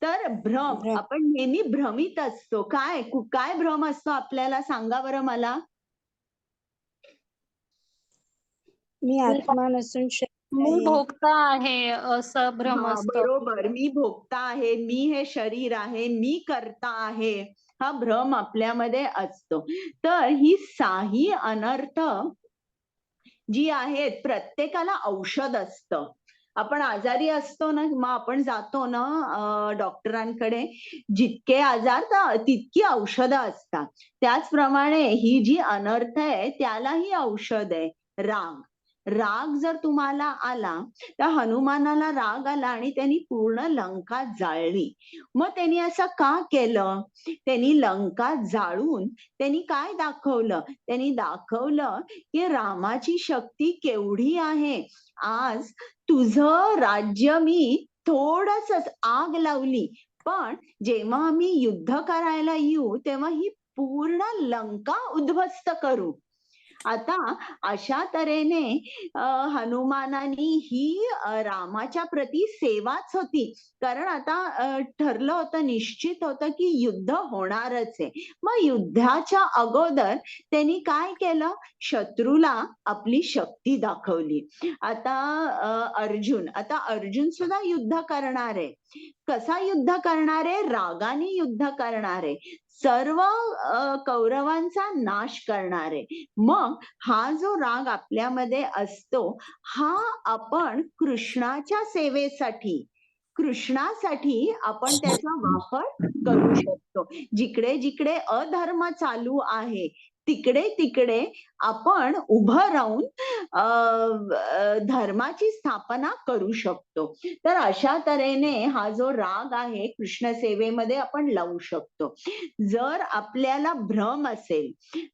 तर भ्रम, आपण नेहमी भ्रमित असतो. काय काय भ्रम असतो आपल्याला, सांगा बरं मला. मी आत्मा नसून शरीर मी आहे. भोगता आहे असं भ्रम हा, असतं. बरोबर. मी भोगता आहे, मी हे शरीर आहे, मी करता आहे, हा भ्रम आपल्यामध्ये असतो. तर ही 6 अनर्थ जी आहेत प्रत्येकाला औषध असतं. आपण आजारी असतो ना, मग आपण जातो ना डॉक्टरांकडे, जितके आजार तर तितकी औषधं असतात. त्याचप्रमाणे ही जी अनर्थ आहे त्यालाही औषध आहे. राग. राग जर तुम्हाला आला तर हनुमानाला राग आला आणि त्यांनी पूर्ण लंका जाळली. मग त्यांनी असं का केलं? त्यांनी लंका जाळून त्यांनी काय दाखवलं? त्यांनी दाखवलं की रामाची शक्ती केवढी आहे. आज तुझं राज्य मी थोडंसंच आग लावली, पण जेव्हा आम्ही युद्ध करायला येऊ तेव्हा ही पूर्ण लंका उद्ध्वस्त करू. आता अशा तऱ्हेने हनुमानानी ही रामाच्या प्रती सेवाच होती. कारण आता ठरलं होतं, निश्चित होतं की युद्ध होणारच आहे. मग युद्धाच्या अगोदर त्यांनी काय केलं, शत्रूला आपली शक्ती दाखवली. आता अर्जुन सुद्धा युद्ध करणार आहे. कसा युद्ध करणार आहे, रागाने युद्ध करणार आहे, सर्व कौरवांचा नाश करणार आहे. मग हा जो राग आपल्यामध्ये असतो, हा आपण कृष्णाच्या सेवेसाठी, कृष्णासाठी आपण त्याचा वापर करू शकतो. जिकडे जिकडे अधर्म चालू आहे, तिकडे तिकडे आपण उभं राहून धर्माची स्थापना करू शकतो. तर अशा तऱ्हेने हा जो राग आहे कृष्ण सेवेमध्ये आपण लावू शकतो. जर आपल्याला भ्रम असेल,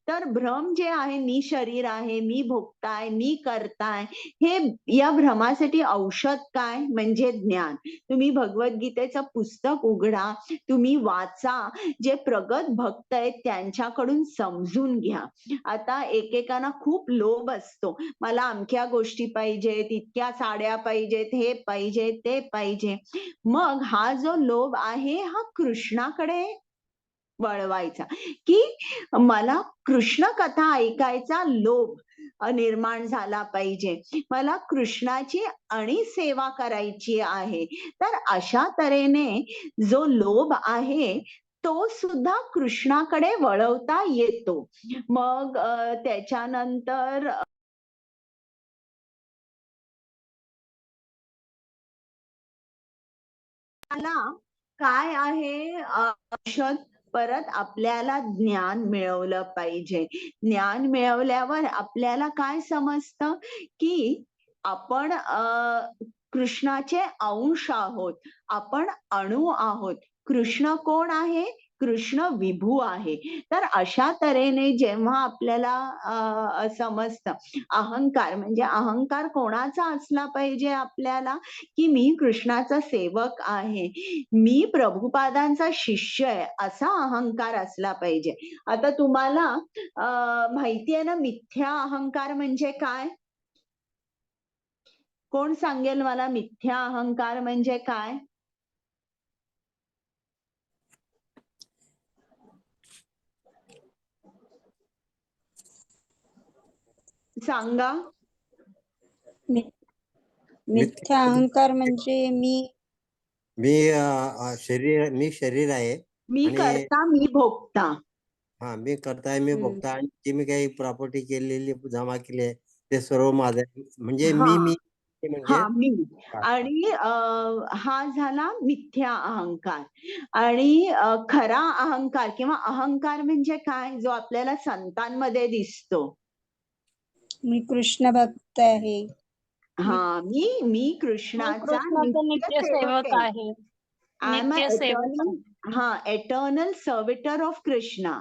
तर भ्रम जे आहे, मी शरीर आहे, मी भोगताय, मी करताय, हे या भ्रमासाठी औषध काय, म्हणजे ज्ञान. तुम्ही भगवद्गीतेचं पुस्तक उघडा, तुम्ही वाचा, जे प्रगत भक्त आहेत त्यांच्याकडून समजून घ्या. आता एकेकांना खूप लोभ असतो, मला अमक्या गोष्टी पाहिजेत, इतक्या साड्या पाहिजेत, हे पाहिजे, ते पाहिजे. मग हा जो लोभ आहे हा कृष्णाकडे वळवायचा, की मला कृष्ण कथा ऐकायचा लोभ निर्माण झाला पाहिजे, मला कृष्णाची आणि सेवा करायची आहे. तर अशा तऱ्हेने जो लोभ आहे तो सुद्धा कृष्णाकडे वळवता येतो. मग त्याच्यानंतर काय आहे औषध, परत आपल्याला ज्ञान मिळवलं पाहिजे. ज्ञान मिळवल्यावर आपल्याला काय समजतं, की आपण कृष्णाचे अंश आहोत, आपण अणू आहोत. कृष्ण कोण आहे, कृष्ण विभू आहे. तर अशा तऱ्हेने जेव्हा आपल्याला समजतं, अहंकार म्हणजे अहंकार कोणाचा असला पाहिजे आपल्याला, की मी कृष्णाचा सेवक आहे, मी प्रभुपादांचा शिष्य आहे, असा अहंकार असला पाहिजे. आता तुम्हाला माहिती आहे ना, मिथ्या अहंकार म्हणजे काय? कोण सांगेल मला, मिथ्या अहंकार म्हणजे काय? सांगा. मिथ्या अहंकार म्हणजे मी शरीर आहे मी आणि करता, मी भोगता. मी करताय, मी भोगता, आणि जे मी काही प्रॉपर्टी केलेली, जमा केली आहे, ते सर्व माझं आहे. म्हणजे हा ते म्हणजे मी. आणि हा झाला मिथ्या अहंकार. आणि खरा अहंकार किंवा अहंकार म्हणजे काय, जो आपल्याला संतांमध्ये दिसतो. मी कृष्ण भक्त आहे. मी कृष्णाचा कृष्णाचा नित्य नित्य सेवक सेवक आहे. आहे. आय एम नित्य सेवक आहे. Eternal servitor of Krishna.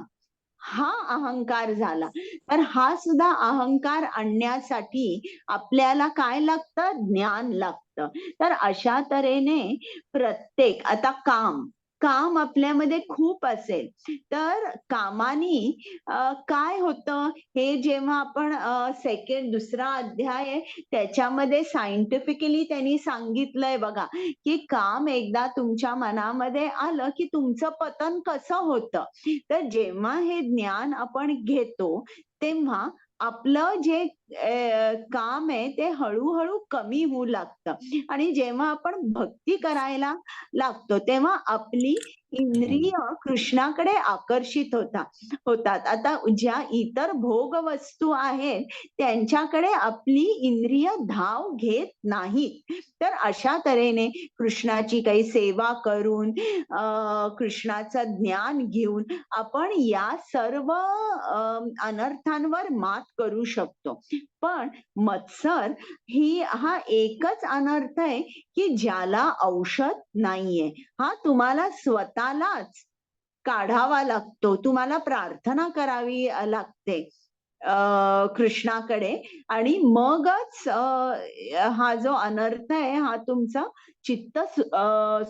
हा अहंकार झाला. तर हा सुद्धा अहंकार आणण्यासाठी आपल्याला काय लागतं, ज्ञान लागतं. तर अशा तऱ्हेने प्रत्येक, आता काम आपल्यामध्ये खूप असेल, तर कामानी काय होतं, हे जेव्हा आपण दुसरा अध्याय आहे त्याच्यामध्ये सायंटिफिकली त्यांनी सांगितलंय बघा, की काम एकदा तुमच्या मनामध्ये आलं की तुमचं पतन कसं होतं. तर जेव्हा हे ज्ञान आपण घेतो, तेव्हा आपलं जे काम आहे ते हळूहळू कमी होऊ लागतं. आणि जेव्हा आपण भक्ती करायला लागतो, तेव्हा आपली इंद्रिय कृष्णाकडे आकर्षित होतात. आता ज्या इतर भोग वस्तू आहेत त्यांच्याकडे आपली इंद्रिय धाव घेत नाहीत. तर अशा तऱ्हेने कृष्णाची काही सेवा करून, कृष्णाचं ज्ञान घेऊन आपण या सर्व अनर्थांवर मात करू शकतो. पण मत्सर हा एकच अनर्थ आहे की ज्याला औषध नाहीये. हा तुम्हाला स्वतःलाच काढावा लागतो, तुम्हाला प्रार्थना करावी लागते. कृष्णाकडे आणि मगच हा जो अनर्थ आहे हा तुमचा चित्त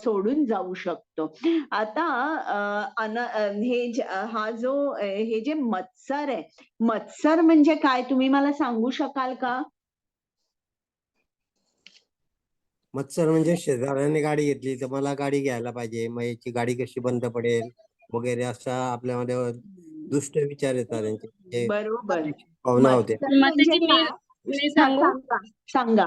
सोडून जाऊ शकतो. आता हे जे मत्सर आहे, मत्सर म्हणजे काय तुम्ही मला सांगू शकाल का? मत्सर म्हणजे शेजाऱ्याने गाडी घेतली तर मला गाडी घ्यायला पाहिजे, मग याची गाडी कशी बंद पडेल वगैरे असा आपल्यामध्ये दुष्ट विचार येतात त्यांचे. हे बरोबर. भावना होते. मत्सर म्हणजे माताजी काय? मी हा, सांगू सांगा.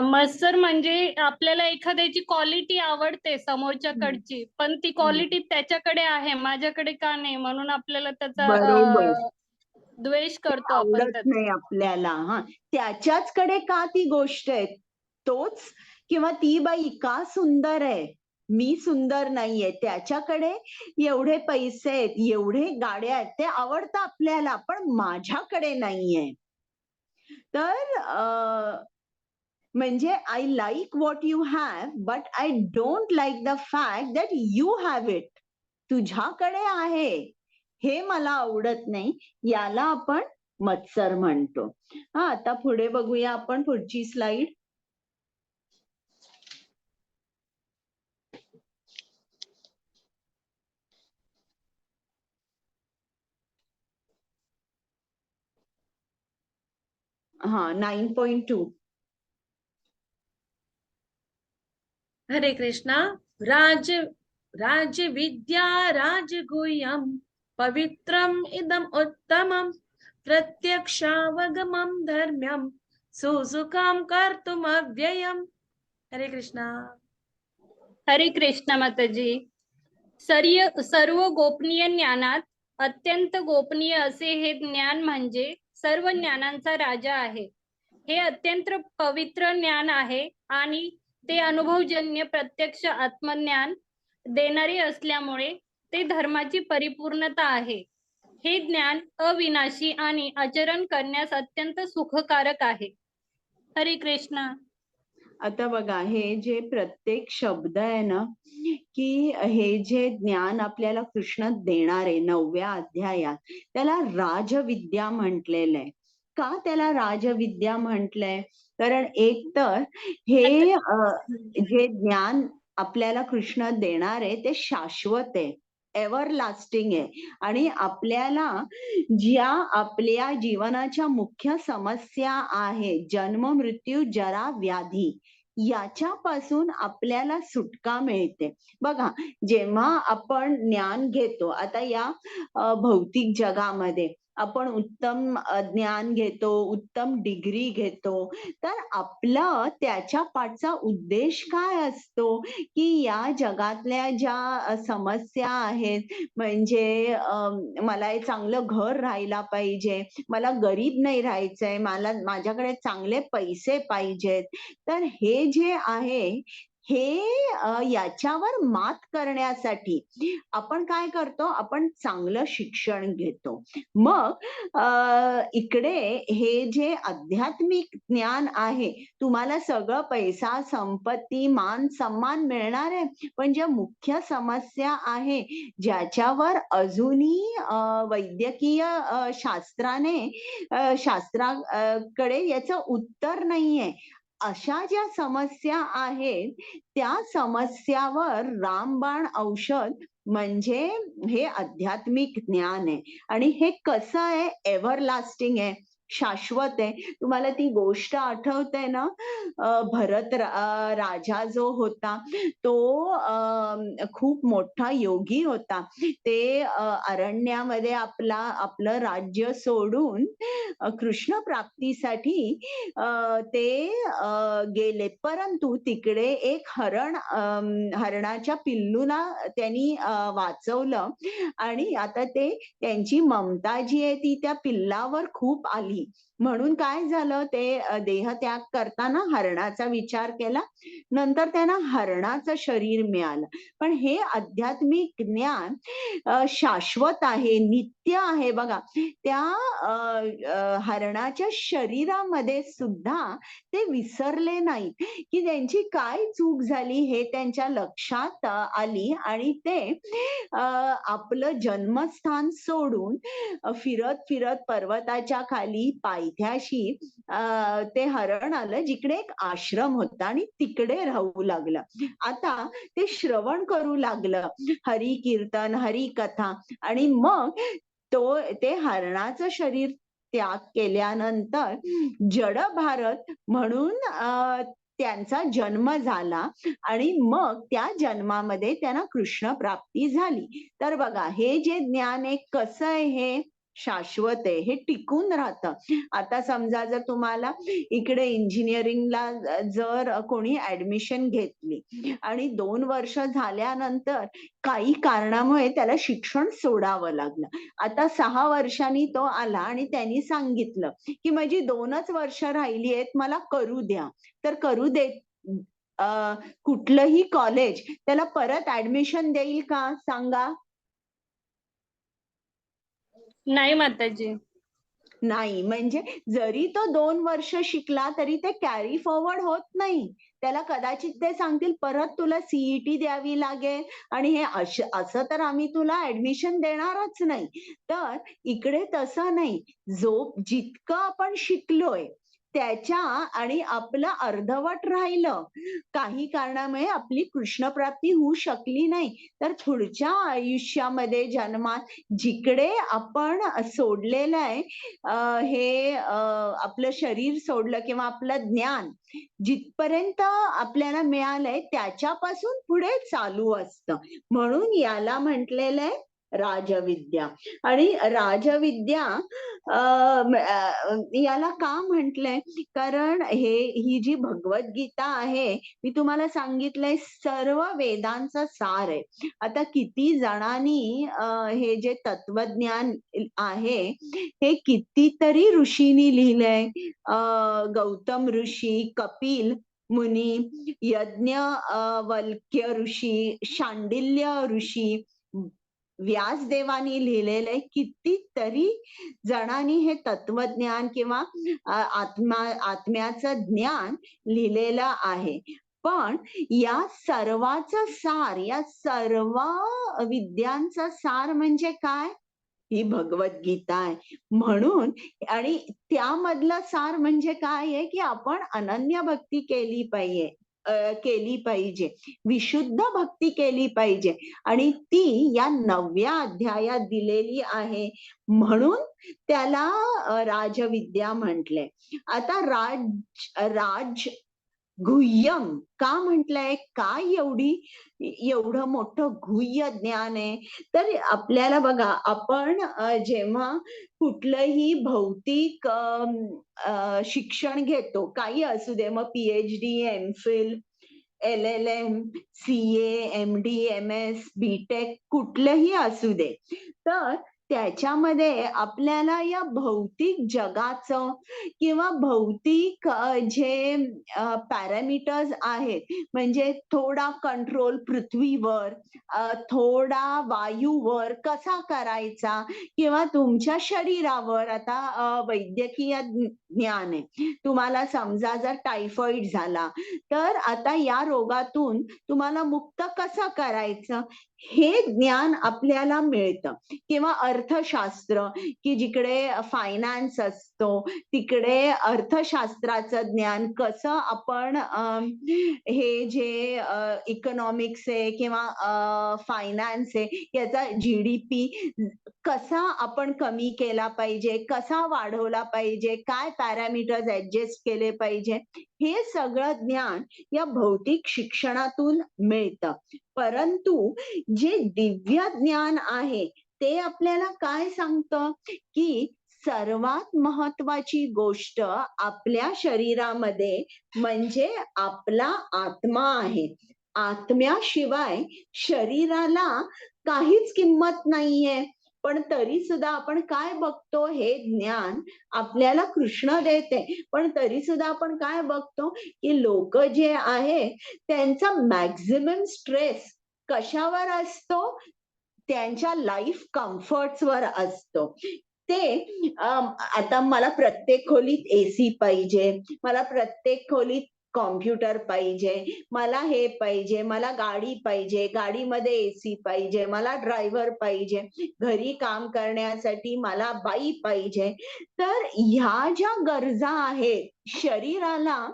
मत्सर म्हणजे आपल्याला एखाद्याची क्वालिटी आवडते समोरच्याकडची, पण ती क्वालिटी त्याच्याकडे आहे, माझ्याकडे का नाही, म्हणून आपल्याला त्याचा बरोबर. द्वेष करतो आपण आवडत त्याचा. नाही आपल्याला. हा, त्याच्याच कडे का ती गोष्ट आहे, तोच किंवा ती बाई का सुंदर आहे, मी सुंदर नाहीये, त्याच्याकडे एवढे पैसे आहेत, एवढे गाड्या आहेत, ते आवडतं आपल्याला, पण माझ्याकडे नाहीये. तर म्हणजे I like what you have but I don't like the fact that you have it. तुझ्याकडे आहे हे मला आवडत नाही, याला आपण मत्सर म्हणतो. हा, आता पुढे बघूया आपण पुढची स्लाइड. हा, 9.2. हरे कृष्णा. राज्य विद्या राजगुह्यं पवित्रम इदम उत्तमं प्रत्यक्षावगमं धर्म्यं सुसुखं कर्तुम अव्ययम्. हरे कृष्णा. हरे कृष्ण माताजी. सर्व गोपनीय ज्ञानात अत्यंत गोपनीय असे हे ज्ञान म्हणजे सर्व ज्ञानांचा राजा आहे. हे अत्यंत पवित्र ज्ञान आहे आणि ते अनुभवजन्य प्रत्यक्ष आत्मज्ञान देणारे असल्यामुळे ते धर्माची परिपूर्णता आहे. हे ज्ञान अविनाशी आणि आचरण करण्यास अत्यंत सुखकारक आहे. हरे कृष्ण. आता बघा, हे जे प्रत्येक शब्द आहे ना, की हे जे ज्ञान आपल्याला कृष्ण देणार आहे 9व्या अध्यायात, त्याला राजविद्या म्हटलेलं आहे. का त्याला राजविद्या म्हटलंय? कारण एक तर हे जे ज्ञान आपल्याला कृष्ण देणार आहे ते शाश्वत आहे, एव्हरलास्टिंग आहे आणि आपल्याला ज्या आपल्या जीवनाच्या मुख्य समस्या आहेत, जन्म मृत्यू जरा व्याधी, याच्यापासून आपल्याला सुटका मिळते. बघा, जेव्हा आपण ज्ञान घेतो, आता या भौतिक जगामध्ये आपण उत्तम ज्ञान घेतो, उत्तम डिग्री घेतो, तर आपला त्याच्या पाठचा उद्देश काय असतो, की या जगातल्या ज्या समस्या आहेत, म्हणजे मला एक चांगलं घर राहायला पाहिजे, मला गरीब नाही राहायचंय, मला माझ्याकडे चांगले पैसे पाहिजेत, तर हे जे आहे हे याच्यावर मात करण्यासाठी आपण काय करतो, आपण चांगलं शिक्षण घेतो. मग इकडे हे जे आध्यात्मिक ज्ञान आहे, तुम्हाला सगळं पैसा संपत्ती मान सन्मान मिळणार आहे, पण ज्या मुख्य समस्या आहे ज्याच्यावर अजूनही वैद्यकीय शास्त्राकडे याचं उत्तर नाहीये, अशा ज्या समस्या आहेत त्या समस्यावर रामबाण औषध म्हणजे हे आध्यात्मिक ज्ञान आहे. आणि हे कसं आहे, एव्हरलास्टिंग आहे, शाश्वत आहे. तुम्हाला ती गोष्ट आठवते ना, भरत राजा जो होता तो खूप मोठा योगी होता. ते अरण्यामध्ये आपलं राज्य सोडून कृष्ण प्राप्तीसाठी ते गेले, परंतु तिकडे एक हरणाच्या पिल्लूला त्यांनी वाचवलं आणि आता त्यांची ममता जी आहे ती त्या पिल्लावर खूप आली. म्हणून काय झालं, ते देहत्याग करताना हरणाचा विचार केला, नंतर त्यांना हरणाचं शरीर मिळालं. पण हे आध्यात्मिक ज्ञान शाश्वत आहे, नित्य आहे. बघा, त्या हरणाच्या शरीरामध्ये सुद्धा ते विसरले नाहीत, की त्यांची काय चूक झाली हे त्यांच्या लक्षात आली आणि ते आपलं जन्मस्थान सोडून फिरत फिरत पर्वताच्या खाली पायथ्याशी ते हरण आलं, जिकडे एक आश्रम होता आणि तिकडे राहू लागलं. आता ते श्रवण करू लागलं, हरी कीर्तन, हरी कथा. आणि मग ते हरणाचं शरीर त्याग केल्यानंतर जड भारत म्हणून त्यांचा जन्म झाला आणि मग त्या जन्मामध्ये त्यांना कृष्ण प्राप्ती झाली. तर बघा, हे जे ज्ञान आहे कसं आहे, हे शाश्वत आहे, हे टिकून राहतं. आता समजा जर तुम्हाला इकडे इंजिनिअरिंगला जर कोणी ऍडमिशन घेतली आणि 2 वर्ष झाल्यानंतर काही कारणामुळे त्याला शिक्षण सोडावं लागलं. आता 6 वर्षांनी तो आला आणि त्यांनी सांगितलं की माझी 2च वर्ष राहिली आहेत, मला करू द्या. तर करू दे, कुठलंही कॉलेज त्याला परत ऍडमिशन देईल का, सांगा? नाही माताजी. नाही. म्हणजे जरी तो 2 वर्ष शिकला तरी ते कॅरी फॉरवर्ड होत नाही. त्याला कदाचित ते सांगतील परत तुला सीईटी द्यावी लागेल आणि हे असं तर आम्ही तुला ऍडमिशन देणारच नाही. तर इकडे तसं नाही. जितकं आपण शिकलोय त्याच्या आणि आपलं अर्धवट राहिलं, काही कारणामुळे आपली कृष्ण प्राप्ती होऊ शकली नाही, तर पुढच्या आयुष्यामध्ये जन्मात जिकडे आपण सोडलेलं आहे, हे आपलं शरीर सोडलं किंवा आपलं ज्ञान जिथपर्यंत आपल्याला मिळालंय त्याच्यापासून पुढे चालू असतं. म्हणून याला म्हटलेलं आहे राजविद्या. आणि राजविद्या याला का म्हटलंय, कारण ही जी भगवद्गीता आहे, मी तुम्हाला सांगितलंय सर्व वेदांचा सार आहे. आता किती जणांनी हे जे तत्वज्ञान आहे हे कितीतरी ऋषींनी लिहिलंय. गौतम ऋषी, कपिल मुनी, वल्क्य ऋषी, शांडिल्य ऋषी, व्यासदेवानी लिहिलेलं आहे. कितीतरी जणांनी हे तत्वज्ञान किंवा आत्म्याचं ज्ञान लिहिलेलं आहे. पण या सर्वाचं सार, या सर्व विद्यांचा सार म्हणजे काय, ही भगवद्गीता आहे. म्हणून आणि त्यामधलं सार म्हणजे काय आहे, की आपण अनन्य भक्ती केली पाहिजे, विशुद्ध भक्ती केली पाहिजे आणि ती या 9व्या अध्यायात दिलेली आहे. म्हणून त्याला राजविद्या म्हटलंय. आता राज गुह्यम का म्हटलंय, काय एवढं मोठं गुह्य ज्ञान आहे. तर आपल्याला बघा, आपण जेव्हा कुठलंही भौतिक शिक्षण घेतो, काही असू दे, मग PhD, MPhil, LLM, CA, MD, MS, BTech कुठलंही असू दे, तर त्याच्यामध्ये आपल्याला या भौतिक जगाचं किंवा भौतिक जे पॅरामीटर्स आहेत, म्हणजे थोडा कंट्रोल पृथ्वीवर, थोडा वायूवर कसा करायचा किंवा तुमच्या शरीरावर, आता वैद्यकीय ज्ञान आहे. तुम्हाला समजा जर टायफॉइड झाला तर आता या रोगातून तुम्हाला मुक्त कसं करायचं हे ज्ञान आपल्याला मिळतं. किंवा अर्थशास्त्र, की जिकडे फायनान्स असतो तिकडे अर्थशास्त्राचं ज्ञान, कसं आपण हे जे इकॉनॉमिक्स आहे किंवा फायनान्स आहे याचा GDP कसा आपण कमी केला पाहिजे, कसा वाढवला पाहिजे, काय पॅरामीटर्स ऍडजस्ट केले पाहिजे, हे सगळं ज्ञान या भौतिक शिक्षणातून मिळतं. परंतु जे दिव्य ज्ञान आहे ते आपल्याला काय सांगतं, की सर्वात महत्वाची गोष्ट आपल्या शरीरामध्ये म्हणजे आपला आत्मा आहे. आत्म्याशिवाय शरीराला काहीच किंमत नाहीये. पण तरी सुद्धा आपण काय बघतो, हे ज्ञान आपल्याला कृष्ण देते, पण तरी सुद्धा आपण काय बघतो की लोक जे आहे त्यांचा मॅक्झिमम स्ट्रेस कशावर असतो, त्यांच्या लाईफ कम्फर्ट्सवर असतो. ते आता मला प्रत्येक खोलीत एसी पाहिजे, मला प्रत्येक खोलीत कॉम्प्युटर पाहिजे, मला हे पाहिजे, मला गाडी पाहिजे, गाडीमध्ये एसी पाहिजे, मला ड्रायव्हर पाहिजे, घरी काम करण्यासाठी मला बाई पाहिजे. तर ह्या ज्या गरजा आहेत शरीराला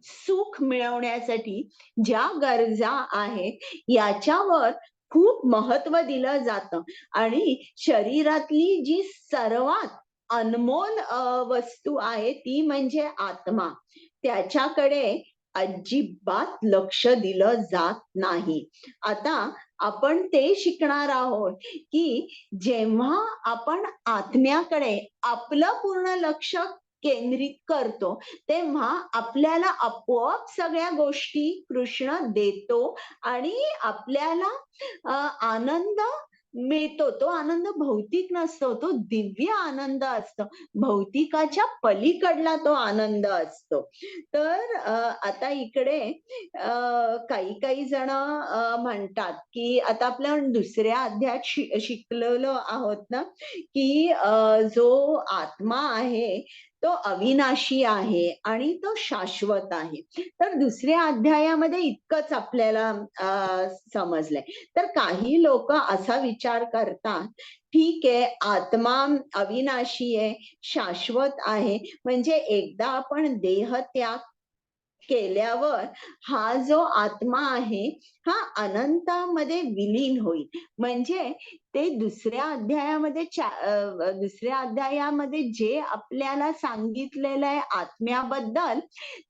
सुख मिळवण्यासाठी, ज्या गरजा आहेत याच्यावर खूप महत्व दिलं जातं. आणि शरीरातली जी सर्वात अनमोल वस्तू आहे ती म्हणजे आत्मा, त्याच्याकडे अजिबात लक्ष दिलं जात नाही. आता आपण ते शिकणार आहोत की जेव्हा आपण आत्म्याकडे आपलं पूर्ण लक्ष केंद्रित करतो, तेव्हा आपल्याला आपोआप सगळ्या गोष्टी कृष्ण देतो आणि आपल्याला आनंद मिळतो. तो आनंद भौतिक नसतो, तो दिव्य आनंद असतो, भौतिकाच्या पलीकडला तो आनंद असतो. तर आता इकडे काही काही जण म्हणतात की आता आपण दुसऱ्या अध्यायात शिकलेलो आहोत ना की जो आत्मा आहे तो अविनाशी आहे आणि तो शाश्वत आहे. तर दुसऱ्या अध्यायामध्ये इतकंच आपल्याला समजलंय. तर काही लोक असा विचार करतात, ठीक आहे आत्मा अविनाशी आहे, शाश्वत आहे, म्हणजे एकदा आपण देह त्याग केल्यावर हा जो आत्मा आहे हा अनंतामध्ये विलीन होईल. म्हणजे ते दुसऱ्या अध्यायामध्ये जे आपल्याला सांगितलेलं आहे आत्म्याबद्दल,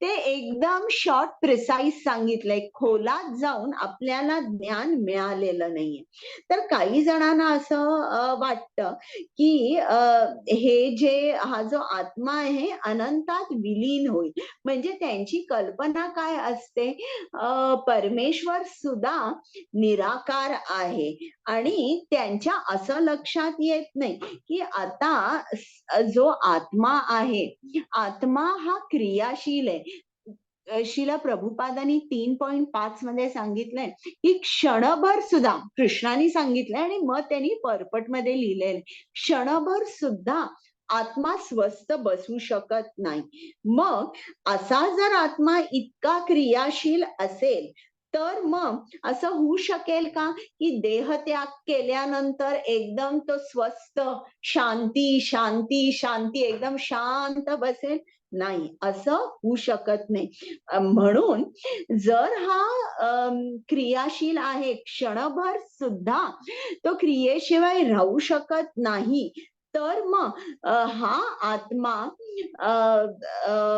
ते एकदम शॉर्ट प्रिसाइज सांगितलंय, खोलात जाऊन आपल्याला ज्ञान मिळालेलं नाहीये. तर काही जणांना असं वाटतं की हे जे हा जो आत्मा आहे अनंतात विलीन होईल. म्हणजे त्यांची कल्पना काय असते, परमेश्वर सुद्धा निराकार आहे आणि त्यांच्या असं लक्षात येत नाही की आता जो आत्मा आहे, आत्मा हा क्रियाशील आहे. शिल प्रभुपादांनी 3.5 मध्ये सांगितलंय की क्षणभर सुद्धा, कृष्णाने सांगितलंय आणि मग त्यांनी पर्पटमध्ये लिहिलेलं, क्षणभर सुद्धा आत्मा स्वस्थ बसू शकत नाही. मग असा जर आत्मा इतका क्रियाशील असेल तर मग असं होऊ शकेल का की देहत्याग केल्यानंतर एकदम तो स्वस्थ, शांती शांती शांती एकदम शांत बसेल? नाही, असं होऊ शकत नाही. म्हणून जर हा क्रियाशील आहे, क्षणभर सुद्धा तो क्रियेशिवाय राहू शकत नाही, तर मग हा आत्मा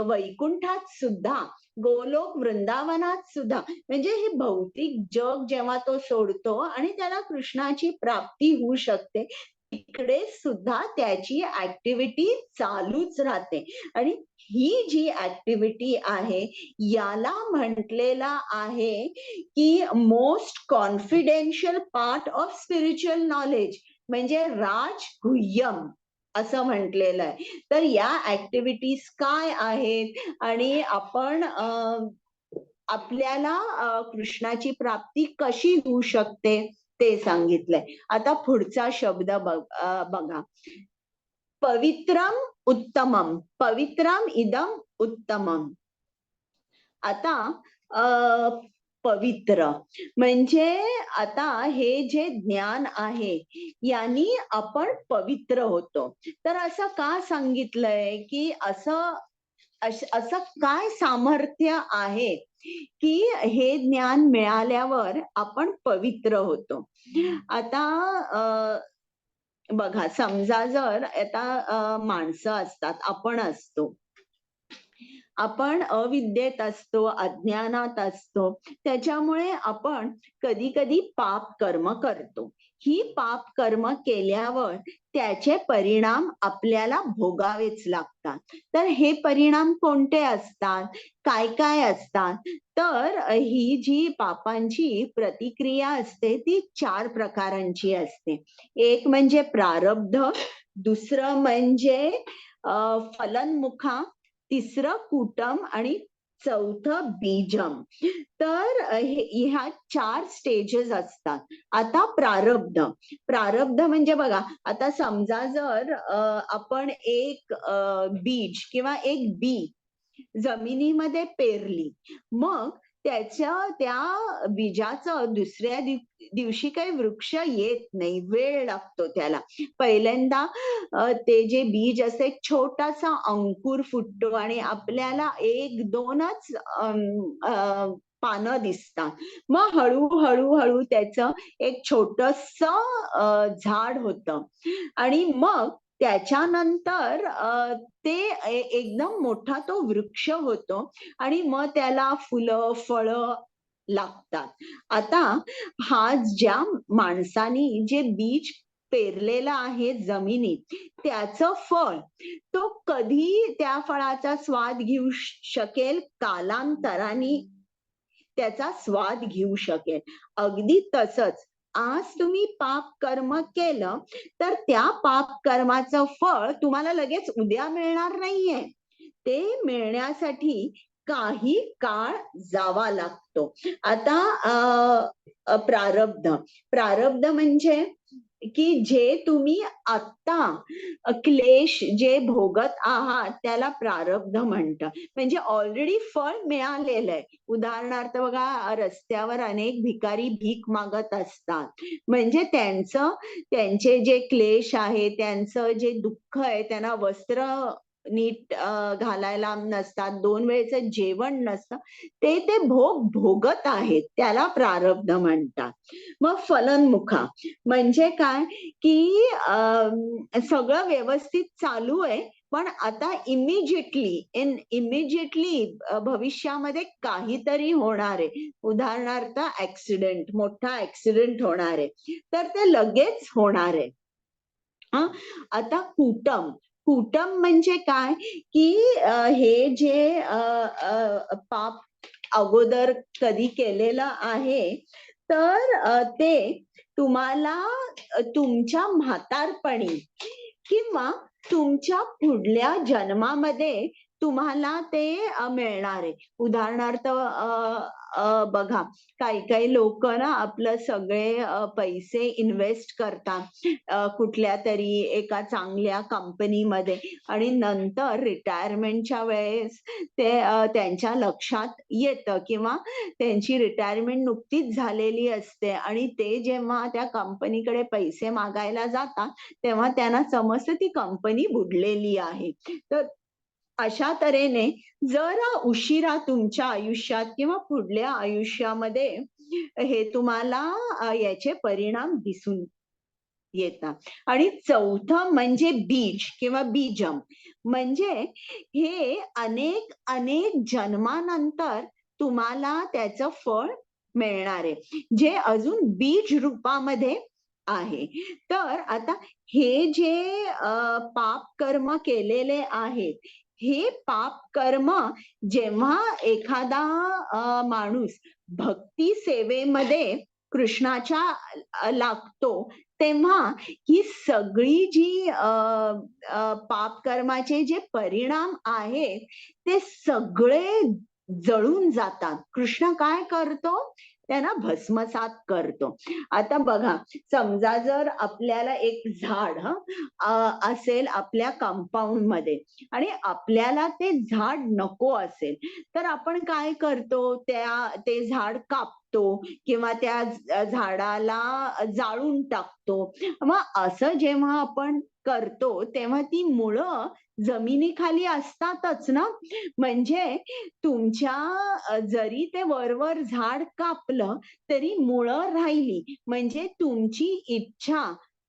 वैकुंठात सुद्धा, गोलोक वृंदावनात सुद्धा, म्हणजे हे भौतिक जग जेव्हा तो सोडतो आणि त्याला कृष्णाची प्राप्ती होऊ शकते, तिकडे सुद्धा त्याची ऍक्टिव्हिटी चालूच राहते. आणि ही जी ऍक्टिव्हिटी आहे याला म्हटलेला आहे की most confidential part of spiritual knowledge, म्हणजे राजगुह्यम असं म्हटलेलं आहे. तर या ऍक्टिव्हिटीज काय आहेत आणि आपण आपल्याला कृष्णाची प्राप्ती कशी होऊ शकते ते सांगितलंय. आता पुढचा शब्द बघा, पवित्रम उत्तमम, पवित्रम इदम उत्तमम. आता पवित्र म्हणजे आता हे जे ज्ञान आहे यांनी आपण पवित्र होतो. तर असं का सांगितलंय की असं काय सामर्थ्य आहे की हे ज्ञान मिळाल्यावर आपण पवित्र होतो? आता बघा, समजा जर आता माणसं असतात, आपण असतो आपण अविद्येत असतो, अज्ञानात असतो, त्याच्यामुळे आपण कधी कधी पाप कर्म करतो. ही पाप कर्म केल्यावर त्याचे परिणाम आपल्याला भोगावेच लागतात. तर हे परिणाम कोणते असतात, काय काय असतात? तर ही जी पापांची प्रतिक्रिया असते ती 4 प्रकारांची असते. एक म्हणजे प्रारब्ध, दुसरं म्हणजे फलनमुखा, तिसरं कुटम आणि चौथं बीजम. तर ह्या 4 स्टेजेस असतात. आता प्रारब्ध म्हणजे बघा, आता समजा जर आपण एक बीज किंवा एक बी जमिनीमध्ये पेरली, मग त्या बीजाचं दुसऱ्या दिवशी काही वृक्ष येत नाही, वेळ लागतो त्याला. पहिल्यांदा ते जे बीज असते छोटासा अंकुर फुटतो आणि आपल्याला 1-2च पानं दिसतात. मग हळूहळू त्याचं एक छोटस झाड होतं आणि मग त्याच्यानंतर ते एकदम मोठा तो वृक्ष होतो आणि मग त्याला फुलं फळं लागतात. आता हा ज्या माणसानी जे बीज पेरलेलं आहे जमिनीत, त्याचं फळ तो कधी त्या फळाचा स्वाद घेऊ शकेल, कालांतराने त्याचा स्वाद घेऊ शकेल. अगदी तसंच आज तुम्ही पाप कर्म केलं तर त्या पाप कर्माचं फळ तुम्हाला लगेच उद्या मिळणार नाहीये. ते मिळण्यासाठी काही काळ जावा लागतो. आता प्रारब्ध म्हणजे की जे तुम्ही आत्ता क्लेश जे भोगत आहात त्याला प्रारब्ध म्हणतात. म्हणजे ऑलरेडी फळ मिळालेलं आहे. उदाहरणार्थ बघा, रस्त्यावर अनेक भिकारी भीक मागत असतात, म्हणजे त्यांचे जे क्लेश आहे, त्यांचं जे दुःख आहे, त्यांना वस्त्र नीट घालायला नसतात, 2 वेळेचं जेवण नसतं, ते भोगत आहेत, त्याला प्रारब्ध म्हणतात. मग फलनमुखा म्हणजे काय, की सगळं व्यवस्थित चालू आहे, पण आता इमिजिएटली भविष्यामध्ये काहीतरी होणार आहे. उदाहरणार्थ मोठा ऍक्सिडेंट होणार आहे, तर ते लगेच होणार आहे. आता कुटम म्हणजे काय, की हे जे पाप अगोदर कधी केलेलं आहे, तर ते तुम्हाला तुमच्या म्हातारपणी किंवा तुमच्या पुढल्या जन्मामध्ये तुम्हाला ते मिळणार आहे. उदाहरणार्थ बघा, काही लोक ना आपलं सगळे पैसे इन्व्हेस्ट करतात कुठल्या तरी एका चांगल्या कंपनीमध्ये आणि नंतर रिटायरमेंटच्या वेळेस ते त्यांच्या लक्षात येतं किंवा त्यांची रिटायरमेंट नुकतीच झालेली असते आणि ते जेव्हा त्या कंपनीकडे पैसे मागायला जातात तेव्हा त्यांना समजतं ती कंपनी बुडलेली आहे. तर अशा तऱ्हेने जरा उशिरा तुमच्या आयुष्यात किंवा पुढल्या आयुष्यामध्ये हे तुम्हाला याचे परिणाम दिसून येतात. आणि चौथं म्हणजे बीज किंवा बीजम, म्हणजे हे अनेक जन्मानंतर तुम्हाला त्याचं फळ मिळणार आहे, जे अजून बीज रूपामध्ये आहे. तर आता हे जे पाप कर्म केलेले आहेत, हे पाप कर्म जेव्हा एखादा माणूस भक्ती सेवेमध्ये कृष्णाच्या लागतो, तेव्हा ही सगळी जी पाप कर्माचे जे परिणाम आहेत ते सगळे जळून जातात. कृष्ण काय करतो, त्यांना भस्मसात करतो. आता बघा, समजा जर आपल्याला एक झाड असेल आपल्या कंपाऊंड मध्ये आणि आपल्याला ते झाड नको असेल, तर आपण काय करतो, ते झाड कापतो किंवा त्या झाडाला जाळून टाकतो. मग असं जेव्हा आपण करतो तेव्हा ती मुळं जमिनीखाली असतातच ना. म्हणजे तुमच्या जरी ते वर झाड कापलं तरी मुळं राहिली, म्हणजे तुमची इच्छा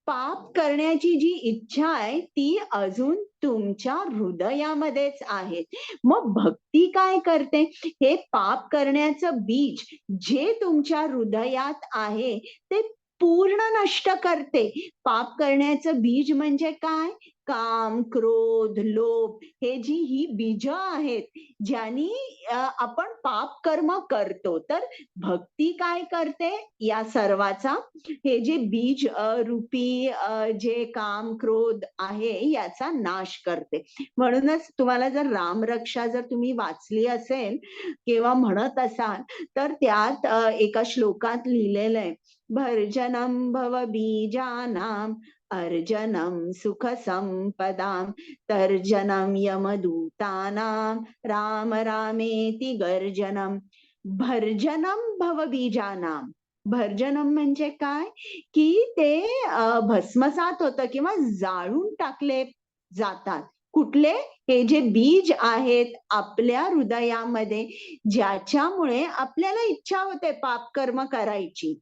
पाप करण्याची जी इच्छा आहे ती अजून तुमच्या हृदयामध्येच आहे. मग भक्ती काय करते? हे पाप करण्याचं बीज जे तुमच्या हृदयात आहे ते पूर्ण नष्ट करते. पाप करण्याचं बीज म्हणजे काय? काम, क्रोध, लोभ हे जी ही बीज आहेत ज्यांनी आपण पाप कर्म करतो. तर भक्ती काय करते? या सर्वाचा हे जे बीज रूपी जे काम क्रोध आहे याचा नाश करते. म्हणूनच तुम्हाला जर रामरक्षा जर तुम्ही वाचली असेल किंवा म्हणत असाल तर त्यात एका श्लोकात लिहिलेलं आहे, भर्जनम भव बीजानाम अर्जनम सुख संपदाम तर्जनम यमदूतानाम राम रामेति गर्जनम. भर्जनम भवबीजानाम. भर्जनम म्हणजे काय? की ते भस्मसात होतं किंवा जाळून टाकले जातात. कुठले? हे जे बीज आहेत आपल्या हृदयामध्ये ज्याच्यामुळे आपल्याला इच्छा होते पाप कर्म करायची,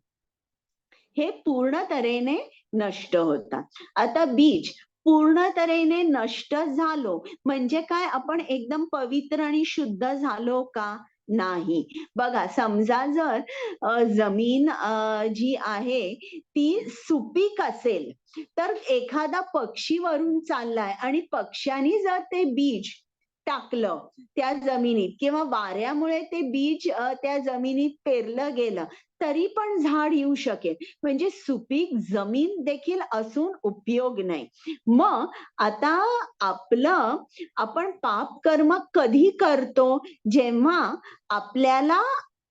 हे पूर्ण तऱ्हेने नष्ट होतात. आता बीज पूर्ण तऱ्हेने नष्ट झालो म्हणजे काय? आपण एकदम पवित्र आणि शुद्ध झालो का? नाही. बघा, समजा जर जमीन जी आहे ती सुपीक असेल तर एखादा पक्षी वरून चाललाय आणि पक्ष्याने जर ते बीज टाकलं त्या जमिनीत किंवा वाऱ्यामुळे ते बीज त्या जमिनीत पेरलं गेलं तरी पण झाड येऊ शकेल. म्हणजे सुपीक जमीन देखील असून उपयोग नाही. मग आता आपण पाप कर्म कधी करतो? जेव्हा आपल्याला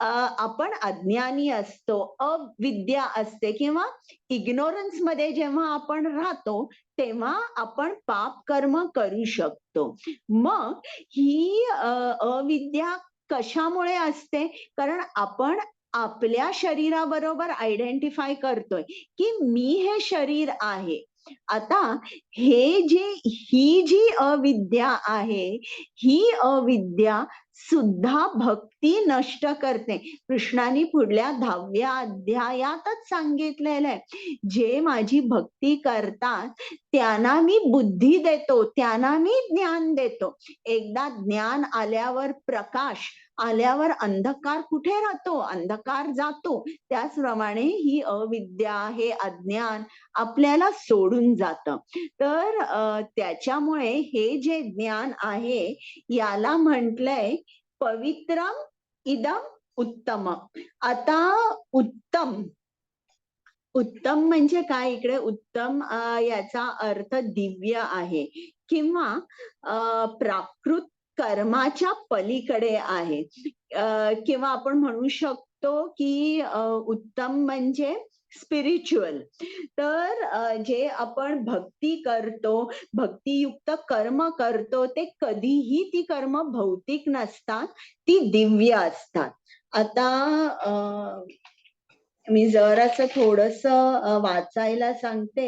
आपण अज्ञानी असतो, अविद्या असते किंवा इग्नोरन्स मध्ये जेव्हा आपण राहतो तेव्हा आपण पाप कर्म करू शकतो. मग ही अविद्या कशामुळे असते? कारण आपण आपल्या शरीराबरोबर आयडेंटिफाय करतोय की मी हे शरीर आहे. आता ही जी अविद्या आहे ही अविद्या सुद्धा भक्ती नष्ट करते. कृष्णाने पुढल्या 10व्या अध्यायातच सांगितलेलं आहे, जे माझी भक्ती करतात त्यांना मी बुद्धी देतो, त्यांना मी ज्ञान देतो. एकदा ज्ञान आल्यावर, प्रकाश आल्यावर अंधकार कुठे राहतो? अंधकार जातो. त्याचप्रमाणे ही अविद्या, हे अज्ञान आपल्याला सोडून जातं. तर त्याच्यामुळे हे जे ज्ञान आहे याला म्हटलंय पवित्रम इदम उत्तम. आता उत्तम उत्तम म्हणजे काय? इकडे उत्तम याचा अर्थ दिव्य आहे किंवा प्राकृत कर्माच्या पलीकडे आहे. किंवा आपण म्हणू शकतो की उत्तम म्हणजे स्पिरिच्युअल. तर जे आपण भक्ती करतो, भक्तियुक्त कर्म करतो ते कधीही ती कर्म भौतिक नसतात, ती दिव्य असतात. आता मी जरासं थोडस वाचायला सांगते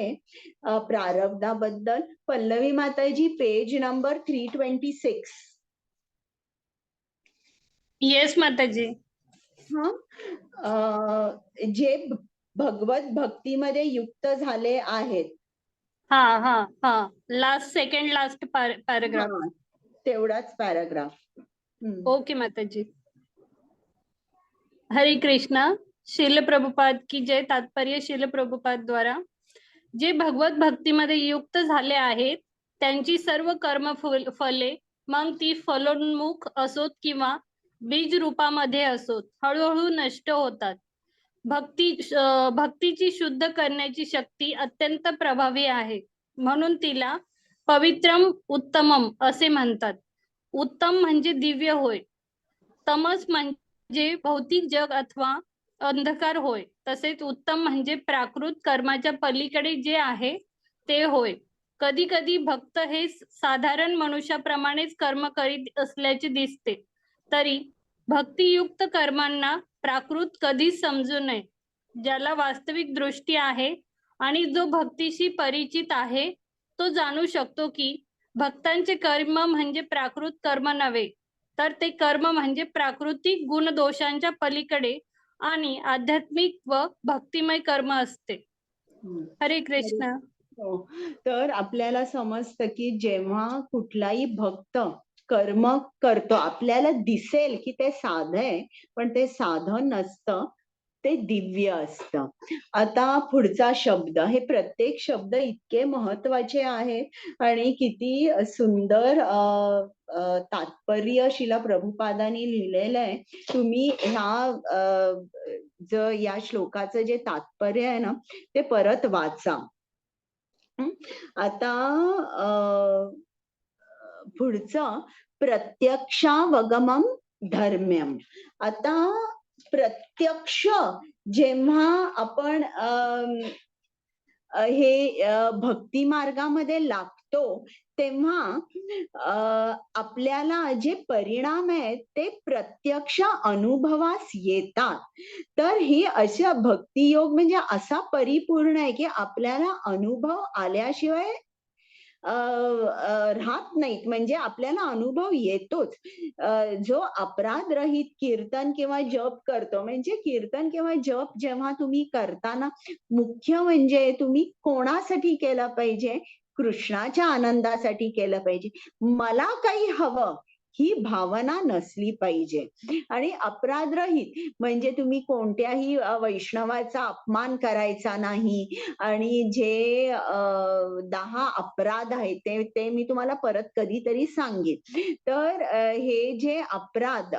प्रारब्धाबद्दल. पल्लवी माताजी, पेज नंबर 326. येस माताजी. जे भगवत भक्तीमध्ये युक्त झाले आहेत. हा सेकंड लास्ट पॅराग्राफ. तेवढाच पॅराग्राफ. ओके माताजी. हरे कृष्णा. शिल प्रभुपाद की जय. तात्पर्य शिल प्रभुपाद द्वारा जे भगवत भक्तीमध्ये युक्त झाले आहेत त्यांची सर्व कर्म फले, मग ती फलोन्मुख असोत किंवा बीज रूपामध्ये असोत, हळूहळू नष्ट होतात. भक्तीची शुद्ध करण्याची शक्ती अत्यंत प्रभावी आहे, म्हणून तिला पवित्रम उत्तमम असे म्हणतात. उत्तम म्हणजे दिव्य होय. तमस म्हणजे भौतिक जग अथवा अंधकार होय. तसेच उत्तम म्हणजे प्राकृत कर्माच्या पलीकडे जे आहे ते होय. कधी कधी भक्त हे साधारण मनुष्याप्रमाणेच कर्म करीत असल्याचे दिसते, तरी भक्तियुक्त कर्मांना प्राकृत कधीच समजू नये. ज्याला वास्तविक दृष्टी आहे आणि जो भक्तीशी परिचित आहे तो जाणू शकतो की भक्तांचे कर्म म्हणजे प्राकृत कर्म नव्हे, तर ते कर्म म्हणजे प्राकृतिक गुणदोषांच्या पलीकडे आणि आध्यात्मिक व भक्तिमय कर्म असते. हरे कृष्ण. हो. तर आपल्याला समजतं की जेव्हा कुठलाही भक्त कर्म करतो, आपल्याला दिसेल की ते साधं आहे, पण ते साधं नसतं, ते दिव्य असतं. आता पुढचा शब्द, हे प्रत्येक शब्द इतके महत्वाचे आहे आणि किती सुंदर तात्पर्य शिला प्रभुपादांनी लिहिलेलं आहे. तुम्ही या श्लोकाचं जे तात्पर्य आहे ना, ते परत वाचा. आता पुढचं प्रत्यक्षावगमम धर्म्यम. आता प्रत्यक्ष जेव्हा आपण भक्ती मार्गामध्ये लागतो, तेव्हा आपल्याला जे परिणाम आहेत ते प्रत्यक्ष अनुभवास येतात. तर ही अशा भक्तियोग म्हणजे असा परिपूर्ण आहे की आपल्याला अनुभव आल्याशिवाय राहत नाहीत, म्हणजे आपल्याला अनुभव येतोच. जो अपराधरहित कीर्तन किंवा जप करतो, म्हणजे कीर्तन किंवा जप जेव्हा तुम्ही करताना मुख्य म्हणजे तुम्ही कोणासाठी केलं पाहिजे? कृष्णाच्या आनंदासाठी केलं पाहिजे. मला काही हवं ही भावना नसली पाहिजे. आणि अपराधरहित म्हणजे तुम्ही कोणत्याही वैष्णवाचा अपमान करायचा नाही. आणि जे 10 अपराध आहेत ते मी तुम्हाला परत कधीतरी सांगेन. तर हे जे अपराध,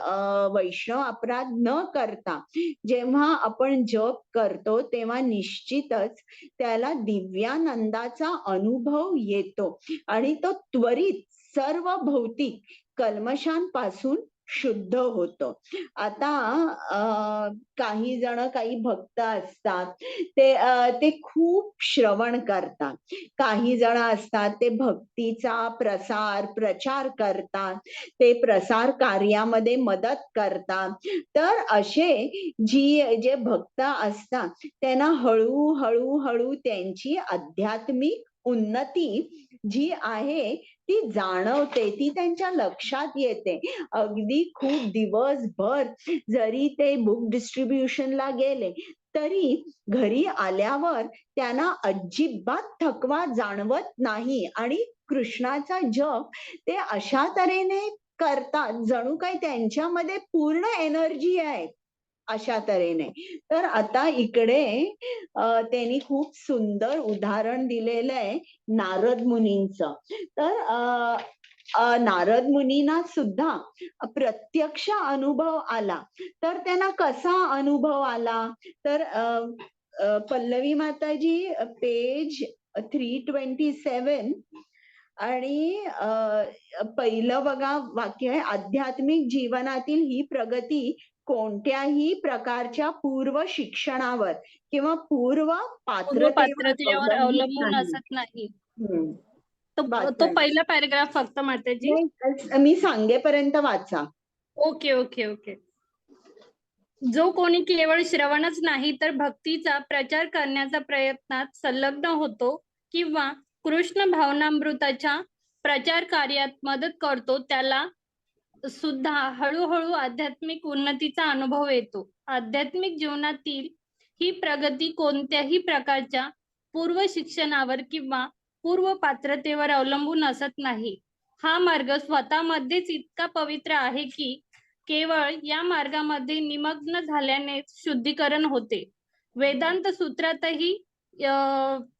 वैष्णव अपराध न करता जेव्हा आपण जप करतो, तेव्हा निश्चितच त्याला दिव्यानंदाचा अनुभव येतो आणि तो त्वरित सर्व भौतिक कल्मशांपासून शुद्ध होतो. आता काही जण, काही भक्त असतात, ते खूप श्रवण करतात. काही जण असतात ते भक्तीचा प्रचार करतात, ते प्रसार कार्यामध्ये मदत करतात. तर असे जे भक्त असतात त्यांना हळूहळू त्यांची आध्यात्मिक उन्नती जी आहे ती जाणवते, ती त्यांच्या लक्षात येते. अगदी खूप दिवसभर जरी ते बुक डिस्ट्रीब्युशनला गेले तरी घरी आल्यावर त्यांना अजिबात थकवा जाणवत नाही आणि कृष्णाचा जप ते अशा तऱ्हेने करतात जणू काही त्यांच्यामध्ये पूर्ण एनर्जी आहे, अशा तऱ्हेने. तर आता इकडे त्यांनी खूप सुंदर उदाहरण दिलेलं आहे नारद मुनींचं. तर नारद मुनींना सुद्धा प्रत्यक्ष अनुभव आला. तर त्यांना कसा अनुभव आला? तर पल्लवी माताजी, पेज 327 आणि पहिलं बघा वाक्य आहे, आध्यात्मिक जीवनातील ही प्रगती कोणत्याही प्रकारच्या पूर्व शिक्षणावर किंवा पूर्व पूर्व पात्रतेवर अवलंबून नाही. असत नाही. हम्म. तो वाचा. पहिला पॅराग्राफ फक्त माताजी. मी सांगेपर्यंत वाचा. Okay okay okay. जो कोणी केवळ श्रवणच नाही तर भक्तीचा प्रचार करण्याच्या प्रयत्नात संलग्न होतो किंवा कृष्ण भावनामृताच्या प्रचार कार्यात मदत करतो, त्याला सुद्धा हळूहळू आध्यात्मिक उन्नतीचा अनुभव येतो. आध्यात्मिक जीवनातील ही प्रगती कोणत्याही प्रकारच्या पूर्व शिक्षणावर किंवा पूर्व पात्रतेवर अवलंबून असत नाही. हा मार्ग स्वतःमध्येच इतका पवित्र आहे की केवळ या मार्गामध्ये निमग्न झाल्याने शुद्धीकरण होते. वेदांत सूत्रातही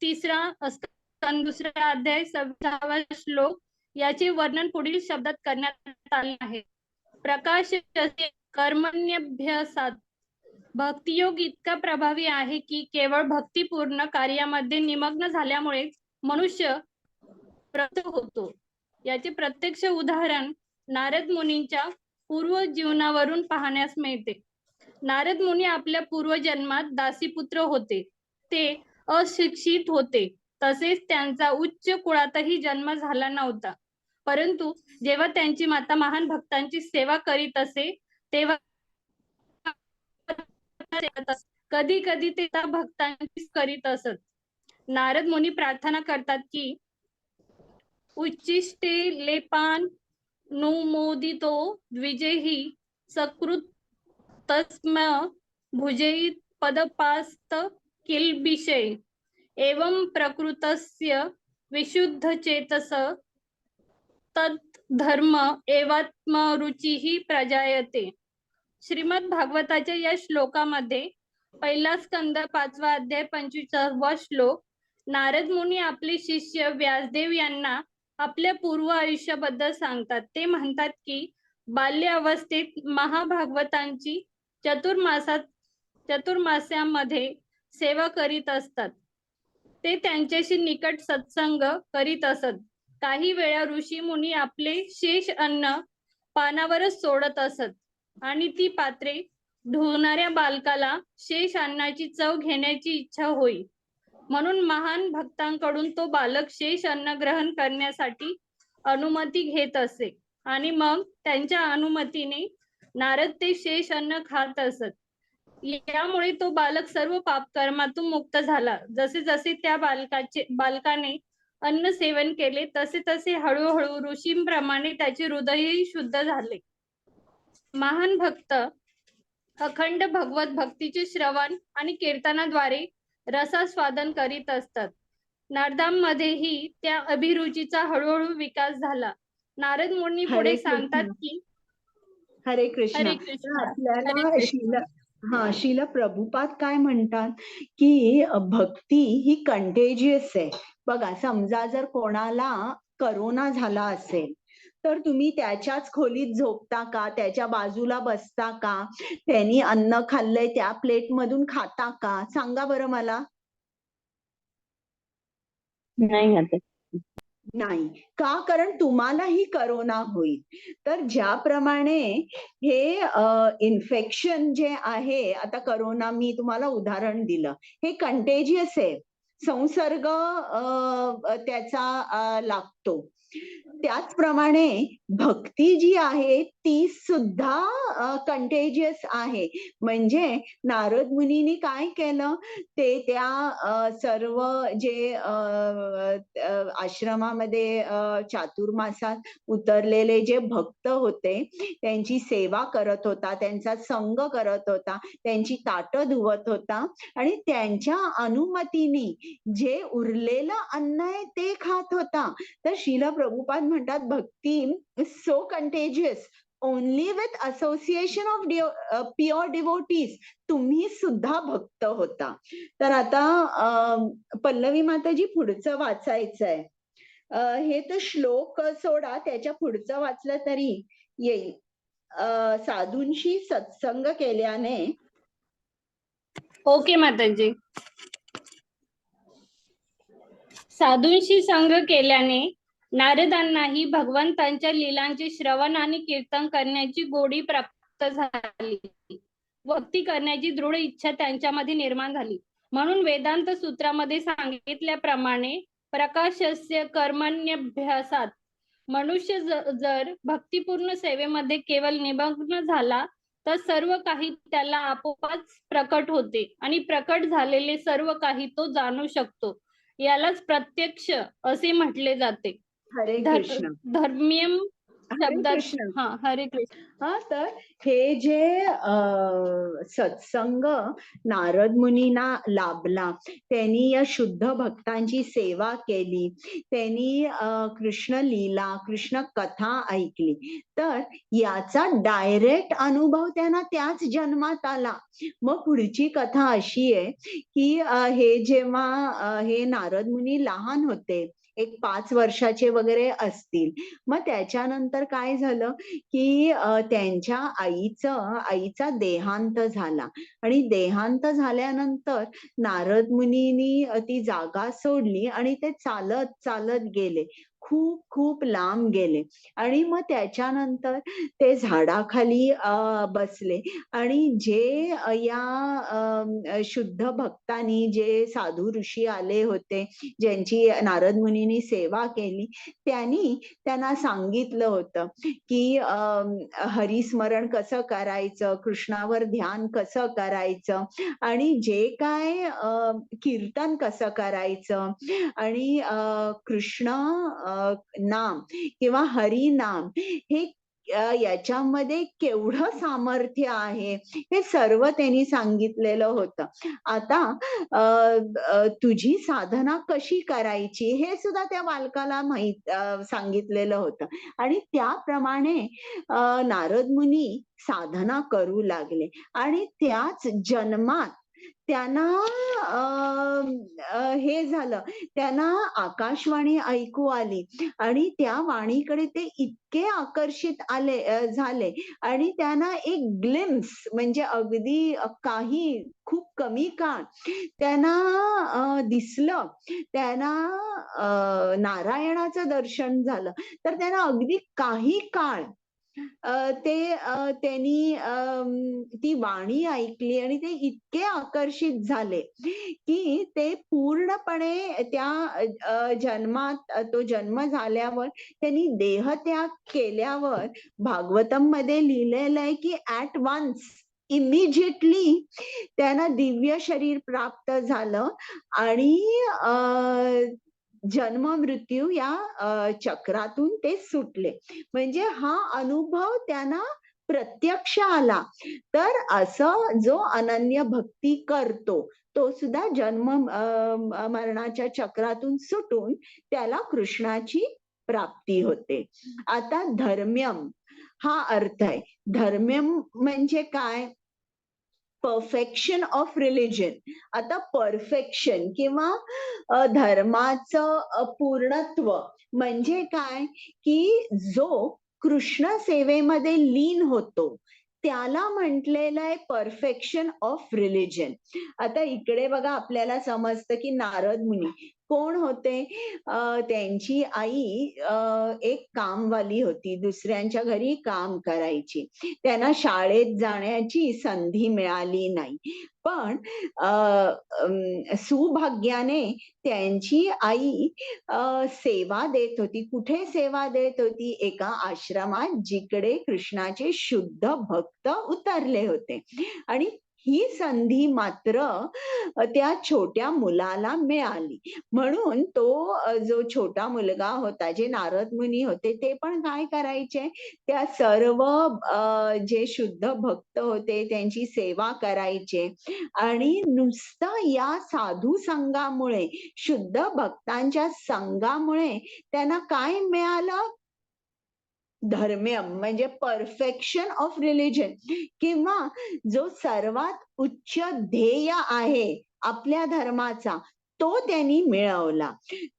3रा स्कंद 2रा अध्याय 26वा श्लोक याचे वर्णन पुढील शब्दात करण्यात आले आहे. प्रकाश कर्मण्यभ्यासात भक्तियोग इतका प्रभावी आहे की केवळ भक्तिपूर्ण कार्यामध्ये निमग्न झाल्यामुळे मनुष्य प्रगत होतो. याचे प्रत्यक्ष उदाहरण नारद मुनींच्या पूर्व जीवनावरून पाहण्यास मिळते. नारद मुनी आपल्या पूर्वजन्मात दासीपुत्र होते. ते अशिक्षित होते, तसेच त्यांचा उच्च कुळातही जन्म झाला नव्हता. परंतु जेव्हा त्यांची माता महान भक्तांची सेवा करीत असे तेव्हा कधी कधी ते त्या भक्तांची करीत असत. नारद मुनी प्रार्थना करतात की उच्चिष्टे लेपान नुमोदितो द्विजेही सकृत तस्म भुजैत पदपास्त किल्बिषे. एवं प्रकृतस्य विशुद्ध चेतस तत् धर्म एवात्मरुचिः प्रजायते. श्रीमद भागवताच्या या श्लोकामध्ये पहिला स्कंद 5वा अध्याय 25वा श्लोक, नारद मुनी आपले शिष्य व्यासदेव यांना आपल्या पूर्व आयुष्याबद्दल सांगतात. ते म्हणतात की बाल्य अवस्थेत महाभागवतांची चतुर्मास्यामध्ये सेवा करीत असतात. ते त्यांच्याशी निकट सत्संग करीत असत. काही वेळा ऋषी मुनी आपले शेष अन्न पानावरच सोडत असत आणि ती पात्रे ढोणाऱ्या बालकाला शेष अन्नाची चव घेण्याची इच्छा होई. म्हणून महान भक्तांकडून तो बालक शेष अन्न ग्रहण करण्यासाठी अनुमती घेत असे आणि मग त्यांच्या अनुमतीने नारद ते शेष अन्न खात असत. यामुळे तो बालक सर्व पापकर्मातून मुक्त झाला. जसे जसे त्या बालकाने अन्न सेवन केले तसे तसे हळूहळू ऋषींप्रमाणे त्याचे हृदयही शुद्ध झाले. महान भक्त अखंड भगवत भक्तीचे श्रवण आणि कीर्तनाद्वारे रसास्वादन करीत असतात. नारदांमध्येही त्या अभिरुचीचा हळूहळू विकास झाला. नारद मुनी हरे पुढे कृष्ण. सांगतात की हरे कृष्ण. हरे तर कृष्ण. आपल्याला शिल प्रभुपाद काय म्हणतात की भक्ती ही कंटेजियस आहे. बघा, समजा जर कोणाला करोना झाला असेल तर तुम्ही त्याच्याच खोलीत झोपता का? त्याच्या बाजूला बसता का? त्यांनी अन्न खाल्लंय त्या प्लेट मधून खाता का? सांगा बरं मला. नाही आता. नाही का? कारण तुम्हालाही करोना होईल. तर ज्याप्रमाणे हे इन्फेक्शन जे आहे, आता करोना मी तुम्हाला उदाहरण दिलं, हे कंटेजियस आहे. संसर्ग त्याचा लागतो. त्याचप्रमाणे भक्ती जी आहे ती सुद्धा कंटेजियस आहे. म्हणजे नारद मुनींनी काय केलं, ते त्या सर्व जे आश्रमामध्ये चातुर्मासात उतरलेले जे भक्त होते त्यांची सेवा करत होता, त्यांचा संग करत होता, त्यांची ताटं धुवत होता आणि त्यांच्या अनुमतीने जे उरलेलं अन्न आहे ते खात होता. तर श्रील प्रभुपाद म्हणतात bhakti so contagious only with association of pure devotees. तुम्ही सुद्धा भक्त होता. तर आता पल्लवी माताजी पुढचं वाचायचं आहे. हे तर श्लोक सोडा, त्याच्या पुढचं वाचलं तरी येईल. साधूंशी सत्संग केल्याने. ओके माताजी. साधूंशी संग केल्याने नारदांनाही भगवंतांच्या लीलांचे श्रवण आणि कीर्तन करण्याची गोडी प्राप्त झाली. भक्ती करण्याची दृढ इच्छा त्यांच्यामध्ये निर्माण झाली. म्हणून वेदांत सूत्रामध्ये सांगितल्याप्रमाणे प्रकाशस्य कर्मण्यभ्यासात मनुष्य जर भक्तिपूर्ण सेवेमध्ये केवळ निमग्न झाला तर सर्व काही त्याला आपोआप प्रकट होते आणि प्रकट झालेले सर्व काही तो जाणू शकतो. यालाच प्रत्यक्ष असे म्हटले जाते. हरे कृष्ण. धर्मीयम हरे शब्दात कृष्ण. हा हरे कृष्ण. हा, तर हे जे सत्संग नारद मुनींना लाभला, त्यांनी या शुद्ध भक्तांची सेवा केली, त्यांनी कृष्ण लीला, कृष्ण कथा ऐकली, तर याचा डायरेक्ट अनुभव त्यांना त्याच जन्मात आला. मग पुढची कथा अशी आहे की हे जेव्हा हे नारद मुनी लहान होते, एक 5 वर्षाचे वगैरे असतील, मग त्याच्यानंतर काय झालं की त्यांच्या आईचा देहांत झाला आणि देहांत झाल्यानंतर नारद मुनींनी ती जागा सोडली आणि ते चालत चालत गेले, खूप खूप लांब गेले आणि मग त्याच्यानंतर ते झाडाखाली बसले आणि जे या शुद्ध भक्तांनी, जे साधू ऋषी आले होते, ज्यांची नारद मुनींनी सेवा केली, त्यांना सांगितलं होतं की हरिस्मरण कसं करायचं, कृष्णावर ध्यान कसं करायचं आणि जे काय कीर्तन कसं करायचं आणि कृष्ण नाम किंवा हरी नाम हे याच्यामध्ये केवढं सामर्थ्य आहे हे सर्व त्यांनी सांगितलेलं होतं. आता तुझी साधना कशी करायची हे सुद्धा त्या बालकाला सांगितलेलं होतं. आणि त्याप्रमाणे नारद मुनी साधना करू लागले आणि त्याच जन्मात त्यांना हे झालं, त्यांना आकाशवाणी ऐकू आली आणि त्या वाणीकडे ते इतके आकर्षित झाले आणि त्यांना एक ग्लिम्स म्हणजे अगदी काही खूप कमी काळ त्यांना दिसलं, त्यांना नारायणाचं दर्शन झालं. तर त्यांना अगदी काही काळ त्यांनी ती वाणी ऐकली आणि ते इतके आकर्षित झाले की ते पूर्णपणे त्या जन्मात तो जन्म झाल्यावर त्यांनी देहत्याग केल्यावर भागवतम मध्ये लिहिलेलं आहे की ऍट वन्स इमिजिएटली त्यांना दिव्य शरीर प्राप्त झालं आणि जन्म मृत्यू या चक्रातून ते सुटले. म्हणजे हा अनुभव त्यांना प्रत्यक्ष आला. तर असं जो अनन्य भक्ती करतो तो सुद्धा जन्म मरणाच्या चक्रातून सुटून त्याला कृष्णाची प्राप्ती होते. आता धर्म्यम हा अर्थ आहे. धर्म्यम म्हणजे काय? Perfection of religion. आता परफेक्शन किंवा धर्माचं पूर्णत्व म्हणजे काय की जो कृष्ण सेवेमध्ये लीन होतो त्याला म्हटलेलं आहे परफेक्शन ऑफ रिलिजन. आता इकडे बघा आपल्याला समजतं की नारद मुनी कोण होते? त्यांची आई एक कामवाली होती, दुसऱ्यांच्या घरी काम करायची. त्यांना शाळेत जाण्याची संधी मिळाली नाही. पण सुभाग्याने त्यांची आई सेवा देत होती. कुठे सेवा देत होती? एका आश्रमात जिकडे कृष्णाचे शुद्ध भक्त उतरले होते. आणि ही संधी मात्र त्या छोट्या मुलाला मिळाली. म्हणून तो जो छोटा मुलगा होता, जे नारद मुनी होते, ते पण काय करायचे? त्या सर्व जे शुद्ध भक्त होते त्यांची सेवा करायचे आणि नुसतं या साधू संघामुळे, शुद्ध भक्तांच्या संघामुळे त्यांना काय मिळालं? धर्म्यम म्हणजे परफेक्शन ऑफ रिलिजन किंवा जो सर्वात उच्च ध्येय आहे आपल्या धर्माचा तो त्यांनी मिळवला.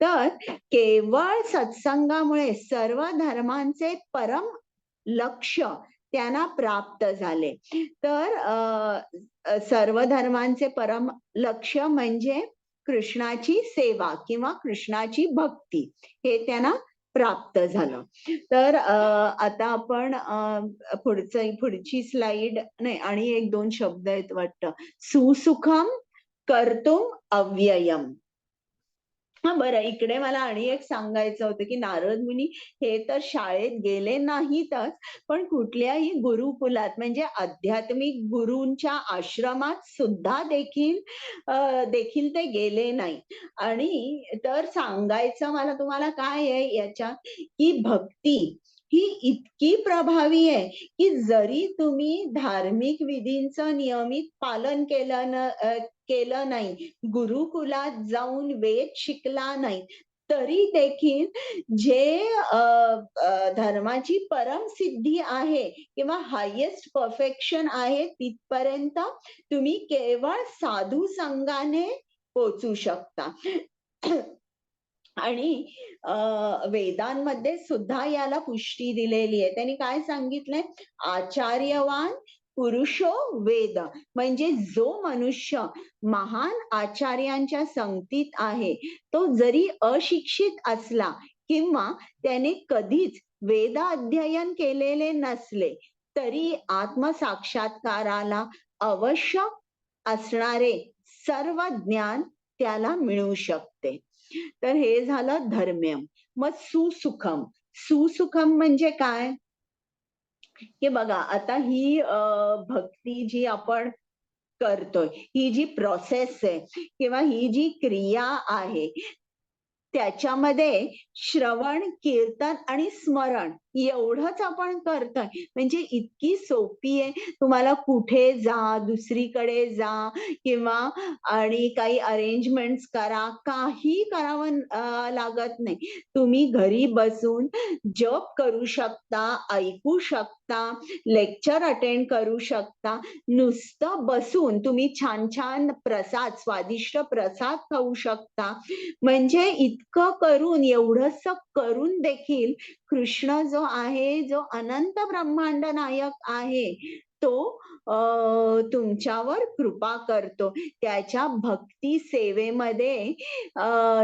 तर केवळ सत्संगामुळे सर्व धर्मांचे परम लक्ष्य त्यांना प्राप्त झाले. तर सर्व धर्मांचे परम लक्ष्य म्हणजे कृष्णाची सेवा किंवा कृष्णाची भक्ती हे त्यांना प्राप्त झालं. तर आता आपण पुढची स्लाइड नाही आणि एक दोन शब्द आहेत वाटतं. सुसुखम कर्तुम अव्ययम. हा बरं, इकडे मला आणि एक सांगायचं होतं की नारद मुनी हे तर शाळेत गेले नाहीतच, पण कुठल्याही गुरुकुलात म्हणजे आध्यात्मिक गुरूंच्या आश्रमात सुद्धा देखील ते गेले नाही. आणि तर सांगायचं मला तुम्हाला काय आहे याच्यात की भक्ती ही इतकी प्रभावी आहे की जरी तुम्ही धार्मिक विधींचं नियमित पालन केलं नाही, गुरुकुलात जाऊन वेद शिकला नाही, तरी देखील जे धर्माची परम सिद्धी आहे किंवा हायेस्ट परफेक्शन आहे तिथपर्यंत तुम्ही केवळ साधू संघाने पोचू शकता. आणि वेदांमध्ये सुद्धा याला पुष्टी दिलेली आहे. त्यांनी काय सांगितलंय? आचार्यवान पुरुषो वेद. म्हणजे जो मनुष्य महान आचार्यांच्या संगतीत आहे तो जरी अशिक्षित असला किंवा त्याने कधीच वेद अध्ययन केलेले नसले तरी आत्मसाक्षात्काराला अवश्य असणारे सर्व ज्ञान त्याला मिळू शकते. तर हे झालं धर्म्यम. मग सुसुखम. सुसुखम म्हणजे काय? की बघा आता ही भक्ती जी आपण करतोय, ही जी प्रोसेस आहे किंवा ही जी क्रिया आहे त्याच्यामध्ये श्रवण, कीर्तन आणि स्मरण एवढंच आपण करतोय. म्हणजे इतकी सोपी आहे. तुम्हाला कुठे जा, दुसरीकडे जा किंवा आणि काही अरेंजमेंट्स करा, काही करावं लागत नाही. तुम्ही घरी बसून जप करू शकता, ऐकू शकता, लेक्चर अटेंड करू शकता. नुसतं बसून तुम्ही छान छान प्रसाद, स्वादिष्ट प्रसाद खाऊ शकता. म्हणजे इतकं करून, एवढंसं करून देखील कृष्ण जो आहे, जो अनंत ब्रह्मांड नायक आहे, तो तुमच्यावर कृपा करतो. त्याच्या भक्ती सेवेमध्ये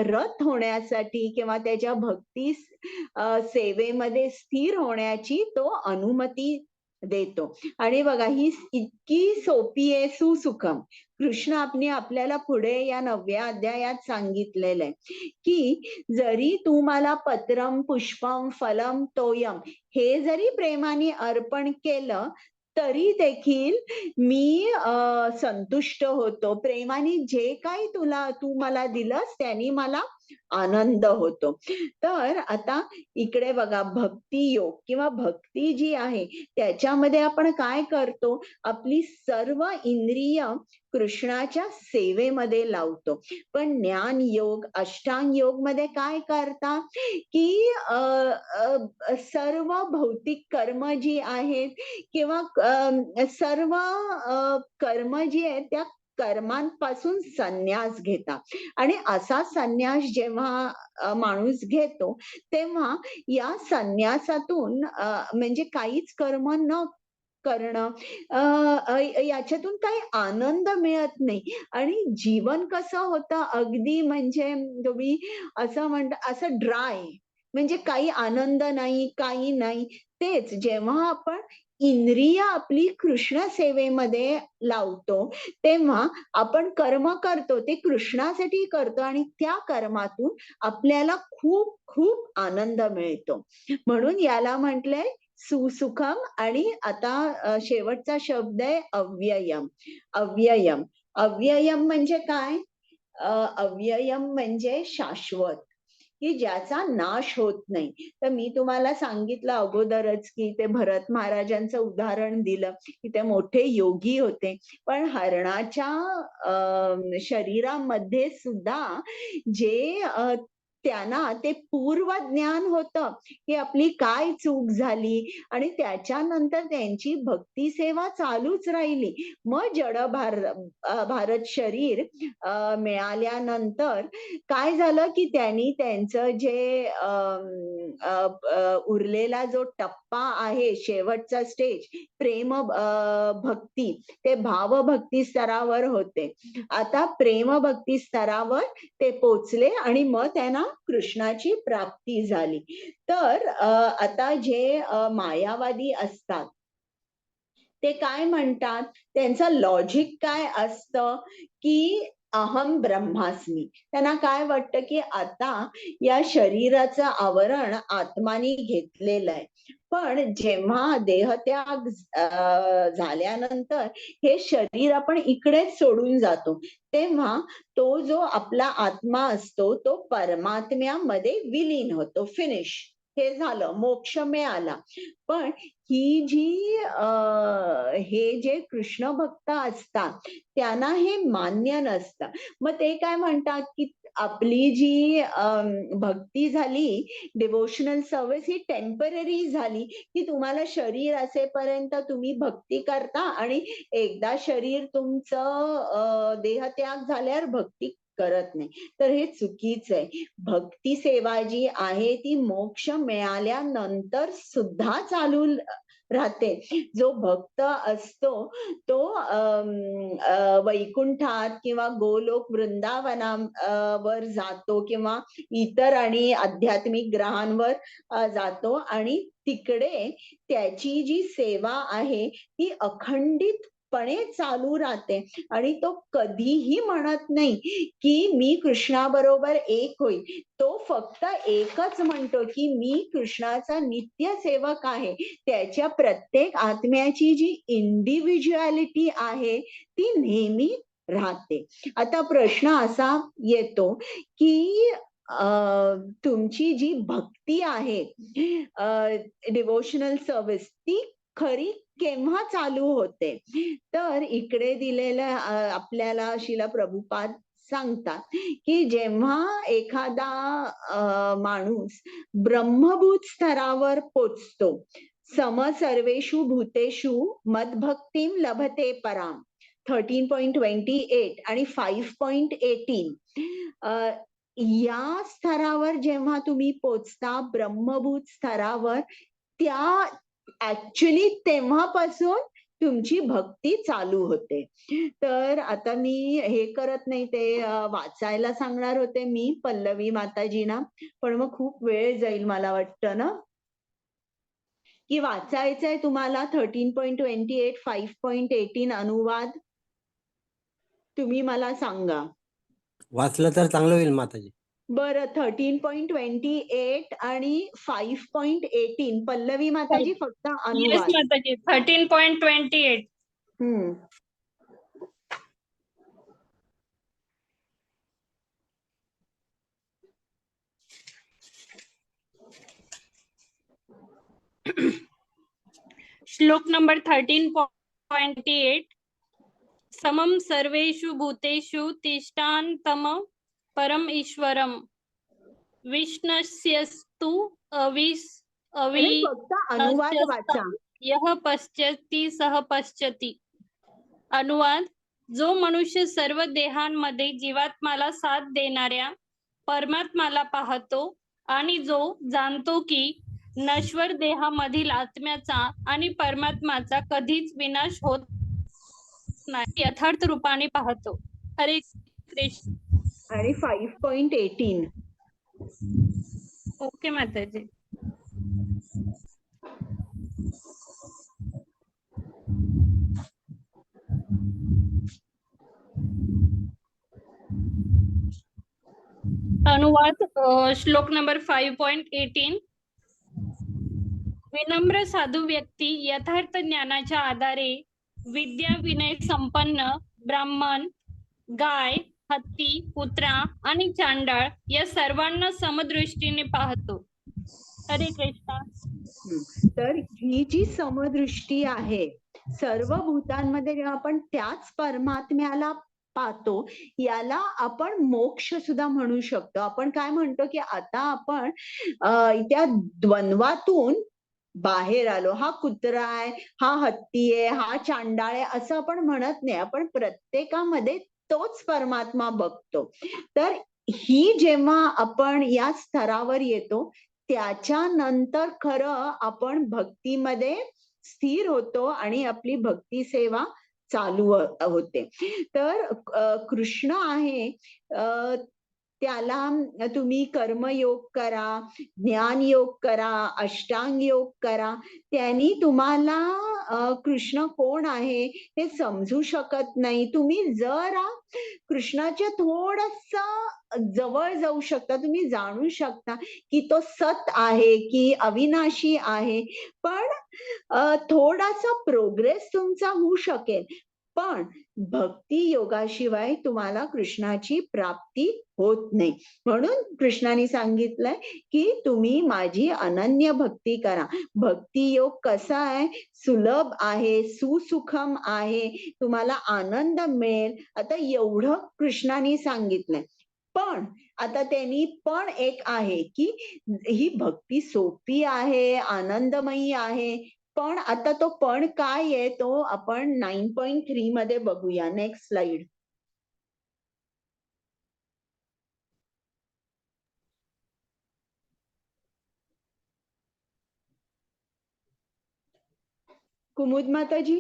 रत होण्यासाठी किंवा त्याच्या भक्ती सेवेमध्ये स्थिर होण्याची तो अनुमती देतो. आणि बघा, ही इतकी सोपी आहे, सुसुखम. कृष्ण आपल्याला पुढे या 9व्या अध्यायात सांगितलेलं आहे की जरी तू मला पत्रम पुष्पम फलम तोयम हे जरी प्रेमाने अर्पण केलं तरी देखील मी संतुष्ट होतो. प्रेमाने जे काही तू मला दिलंस त्यांनी मला आनंद होतो. तर आता इकडे बघा, भक्ती योग किंवा भक्ती जी आहे त्याच्यामध्ये आपण काय करतो, आपली सर्व इंद्रिय कृष्णाच्या सेवेमध्ये लावतो. पण ज्ञान योग, अष्टांग योग मध्ये काय करता की सर्व भौतिक कर्म जी आहेत किंवा सर्व कर्म जी आहेत त्या कर्मांपासून संन्यास घेता. आणि असा संन्यास जेव्हा माणूस घेतो तेव्हा या संन्यासातून म्हणजे काहीच कर्म न करणं, याच्यातून काही आनंद मिळत नाही. आणि जीवन कसं होतं, अगदी म्हणजे तुम्ही असं म्हणता, असं ड्राय, म्हणजे काही आनंद नाही, काही नाही. तेच जेव्हा आपण इंद्रिय आपली कृष्ण सेवेमध्ये लावतो तेव्हा आपण कर्म करतो ते कृष्णासाठी करतो आणि त्या कर्मातून आपल्याला खूप खूप आनंद मिळतो. म्हणून याला म्हटलंय सुसुखम. आणि आता शेवटचा शब्द आहे अव्ययम. अव्ययम, अव्ययम म्हणजे काय? अव्ययम म्हणजे शाश्वत, की ज्याचा नाश होत नाही. तर मी तुम्हाला सांगितलं अगोदरच की ते भरत महाराजांचं उदाहरण दिलं की ते मोठे योगी होते, पण हरणाच्या शरीरामध्ये सुद्धा जे त्यांना ते पूर्व ज्ञान होतं की आपली काय चूक झाली आणि त्याच्यानंतर त्यांची भक्ती सेवा चालूच राहिली. मग भारत शरीर मिळाल्यानंतर काय झालं की त्यांनी त्यांचं जे उरलेला जो टप्पा आहे, शेवटचा स्टेज, प्रेम भक्ती, ते भावभक्ती स्तरावर होते. आता प्रेम भक्ती स्तरावर ते पोचले आणि मग त्यांना कृष्णाची प्राप्ती झाली. तर आता जे मायावादी असतात ते काय म्हणतात, त्यांचं लॉजिक काय असतं की अहम ब्रह्मास्मी. त्यांना काय वाटतं की आता या शरीराचं आवरण आत्मानी घेतलेलं आहे, पण जेव्हा देहत्याग झाल्यानंतर हे शरीर आपण इकडेच सोडून जातो, तेव्हा तो जो आपला आत्मा असतो तो परमात्म्यामध्ये विलीन होतो. फिनिश, हे झालं, मोक्ष मिळाला. पण ही जी हे जे कृष्ण भक्त असतात त्यांना हे मान्य नसतं. मग ते काय म्हणतात की आपली जी भक्ती झाली, डिवोशनल सर्व्हिस, ही टेम्पररी झाली, की तुम्हाला शरीर असेपर्यंत तुम्ही भक्ती करता आणि एकदा शरीर तुमचं देहत्याग झाल्यावर भक्ती करत नाही. तर हे चुकीचं आहे. भक्ती सेवा जी आहे ती मोक्ष मिळाल्यानंतर सुद्धा चालू राहते. जो भक्त असतो तो वैकुंठात किंवा गोलोक वृंदावनावर जातो किंवा इतर आणि आध्यात्मिक ग्रहांवर जातो आणि तिकडे त्याची जी सेवा आहे ती अखंडितपणे चालू राहते. आणि तो कधीही म्हणत नाही की मी कृष्णाबरोबर एक होईल. तो फक्त एकच म्हणतो की मी कृष्णाचा नित्य सेवक आहे. त्याच्या प्रत्येक आत्म्याची जी इंडिव्हिज्युअलिटी आहे ती नेहमी राहते. आता प्रश्न असा येतो की तुमची जी भक्ती आहे डिवोशनल सर्व्हिस ती खरी केव्हा चालू होते. तर इकडे दिलेलं आपल्याला शिला प्रभुपाद सांगतात की जेव्हा एखादा माणूस ब्रह्मभूत स्तरावर पोचतो, समसर्वेषु भूतेषु मद्भक्तीम लभते पराम 13.28 आणि 5.18 या स्तरावर जेव्हा तुम्ही पोचता ब्रह्मभूत स्तरावर, त्या ऍक्च्युली तेव्हापासून तुमची भक्ती चालू होते. तर आता मी हे करत नाही, ते वाचायला सांगणार होते मी पल्लवी माताजींना, पण मग खूप वेळ जाईल मला वाटतं ना, की वाचायचंय तुम्हाला 13.28 5.18 अनुवाद. तुम्ही मला सांगा. वाचलं तर चांगलं होईल माताजी. बरं, 13.28 आणि 5.18 पल्लवी माताजी फक्त येस अनुवाद. माताजी 13.28. हम्म. श्लोक नंबर 13.28. समम सर्वेषु भूतेषु तिष्ठान्तम परम ईश्वरम विष्णस्यस्तु आणि फक्त अनुवाद वाचा. यह पश्यति सह पश्यति. अनुवाद: जो मनुष्य सर्व देहांमध्ये जीवात्माला साथ देणाऱ्या परमात्माला पाहतो आणि जो जाणतो की नश्वर देहामधील आत्म्याचा आणि परमात्माचा कधीच विनाश होत नाही, यथार्थ रूपाने पाहतो. हरे कृष्ण. आणि 5.18 ओके माताजी. अनुवाद श्लोक नंबर 5.18. विनम्र साधू व्यक्ती यथार्थ ज्ञानाच्या आधारे विद्या विनय संपन्न ब्राह्मण, गाय, हत्ती, कुत्रा आणि चांडाळ या सर्वांना समदृष्टीने पाहतो. हरे कृष्णा. तर ही जी समदृष्टी आहे, सर्व भूतांमध्ये जेव्हा आपण त्याच परमात्म्याला पाहतो, याला आपण मोक्ष सुद्धा म्हणू शकतो. आपण काय म्हणतो की आता आपण त्या द्वंद्वातून बाहेर आलो. हा कुत्रा आहे, हा हत्ती आहे, हा चांडाळ आहे असं आपण म्हणत नाही. आपण प्रत्येकामध्ये तोच परमात्मा बघतो. तर ही जेव्हा आपण या स्तरावर येतो, त्याच्यानंतर खरं आपण भक्तीमध्ये स्थिर होतो आणि आपली भक्ती सेवा चालू होते. तर कृष्ण आहे, त्याला तुम्ही कर्मयोग करा, ज्ञान योग करा, अष्टांग योग करा, त्यांनी तुम्हाला कृष्ण कोण आहे हे समजू शकत नाही. तुम्ही जरा कृष्णाच्या थोडस जवळ जाऊ शकता, तुम्ही जाणू शकता की तो सत आहे की अविनाशी आहे, पण थोडासा प्रोग्रेस तुमचा होऊ शकेल. पण भक्ती योगाशिवाय तुम्हाला कृष्णाची प्राप्ती होत नाही. म्हणून कृष्णाने सांगितलंय की तुम्ही माझी अनन्य भक्ती करा. भक्ती योग कसा आहे? सुलभ आहे, सुसुखम आहे, तुम्हाला आनंद मिळेल. आता एवढं कृष्णाने सांगितलंय. पण आता त्यांनी पण एक आहे की ही भक्ती सोपी आहे, आनंदमयी आहे. पण आता तो पण काय आहे तो आपण 9.3 मध्ये बघूया. Next slide. कुमुद माताजी.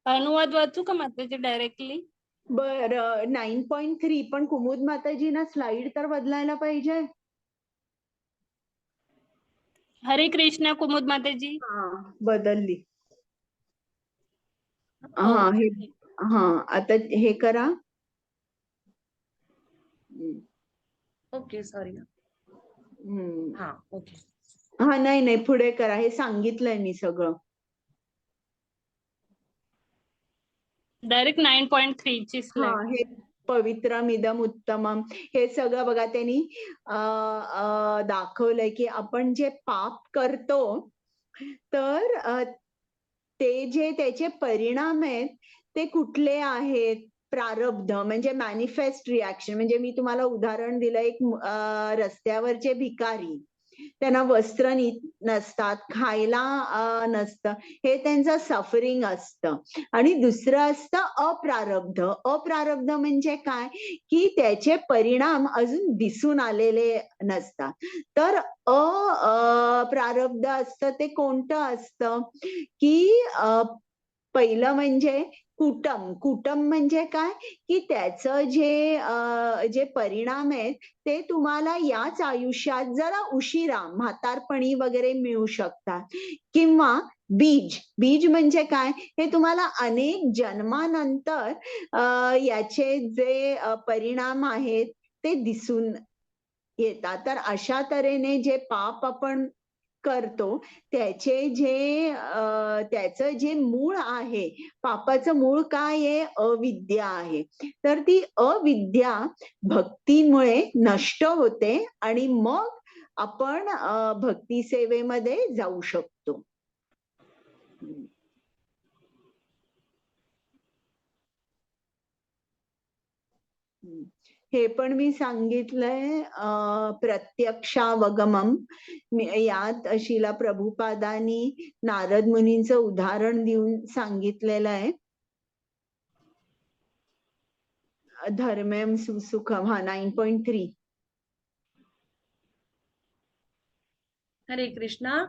अनुवाद वाचू का माताजी डायरेक्टली? बरं, 9.3 पण कुमुद माताजीना स्लाइड तर बदलायला पाहिजे. हरे कृष्णा कुमुद माताजी. बदलली. आता हे करा. Okay, sorry. हा, ओके. हा नाही नाही पुढे करा, हे सांगितलंय मी सगळं. डायरेक्ट 9.3 ची हा स्लाइड. हे पवित्रमिदम उत्तमम हे सगळं बघा त्यांनी दाखवलंय की आपण जे पाप करतो तर ते जे त्याचे परिणाम आहेत ते कुठले आहेत. प्रारब्ध म्हणजे मॅनिफेस्ट रिॲक्शन. म्हणजे मी तुम्हाला उदाहरण दिलं, एक रस्त्यावरचे भिकारी, त्यांना वस्त्र नसतात, खायला नसतं, हे त्यांचं सफरिंग असतं. आणि दुसरं असतं अप्रारब्ध. अप्रारब्ध म्हणजे काय की त्याचे परिणाम अजून दिसून आलेले नसतात. तर प्रारब्ध असतं ते कोणतं असतं की पहिलं म्हणजे कुटम. कुटम म्हणजे काय की त्याचं जे परिणाम आहेत ते तुम्हाला याच आयुष्यात जरा उशिरा म्हातारपणी वगैरे मिळू शकतात. किंवा बीज. बीज म्हणजे काय, हे तुम्हाला अनेक जन्मानंतर याचे जे परिणाम आहेत ते दिसून येतात. तर अशा तऱ्हेने जे पाप आपण करतो त्याचे त्याचं जे मूळ आहे, पापाचं मूळ काय आहे, अविद्या आहे. तर ती अविद्या भक्तीमुळे नष्ट होते आणि मग आपण भक्ती सेवेमध्ये जाऊ शकतो. हे पण मी सांगितलंय प्रत्यक्षावगमम. यात शिला प्रभुपादांनी नारद मुनींचं उदाहरण देऊन सांगितलेलं आहे. धर्मेम सुसुखम. हा 9.3. हरे कृष्णा.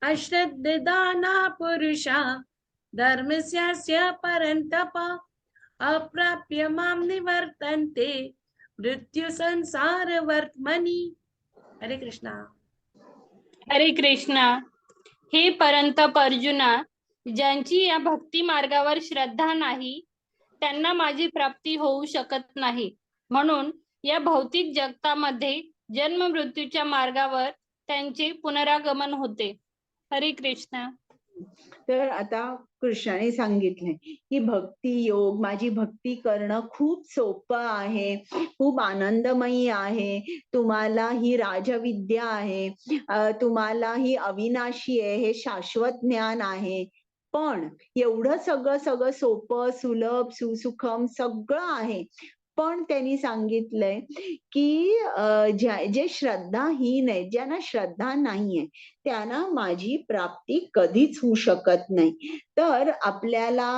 अश्रद्धदाना पुरुषा धर्मस्यास्य परन्तप अप्राप्य मां निवर्तन्ते मृत्यु संसार वर्त्मनि. हरे कृष्णा. हरे कृष्णा. हे परंतप अर्जुना, ज्यांची या भक्ती मार्गावर श्रद्धा नाही त्यांना माझी प्राप्ती होऊ शकत नाही. म्हणून या भौतिक जगतामध्ये जन्म मृत्यूच्या मार्गावर त्यांचे पुनरागमन होते. हरे कृष्णा. तर आता कृष्णाने सांगितलंय की भक्ती योग, माझी भक्ती करणं खूप सोपं आहे, खूप आनंदमयी आहे. तुम्हाला ही राजविद्या आहे, तुम्हाला ही अविनाशी आहे, हे शाश्वत ज्ञान आहे. पण एवढं सगळं सोपं, सुलभ, सुसुखम सगळं आहे. पण त्यांनी सांगितलंय की जे श्रद्धाहीन आहे, ज्यांना श्रद्धा नाहीये, त्यांना माझी प्राप्ती कधीच होऊ शकत नाही. तर आपल्याला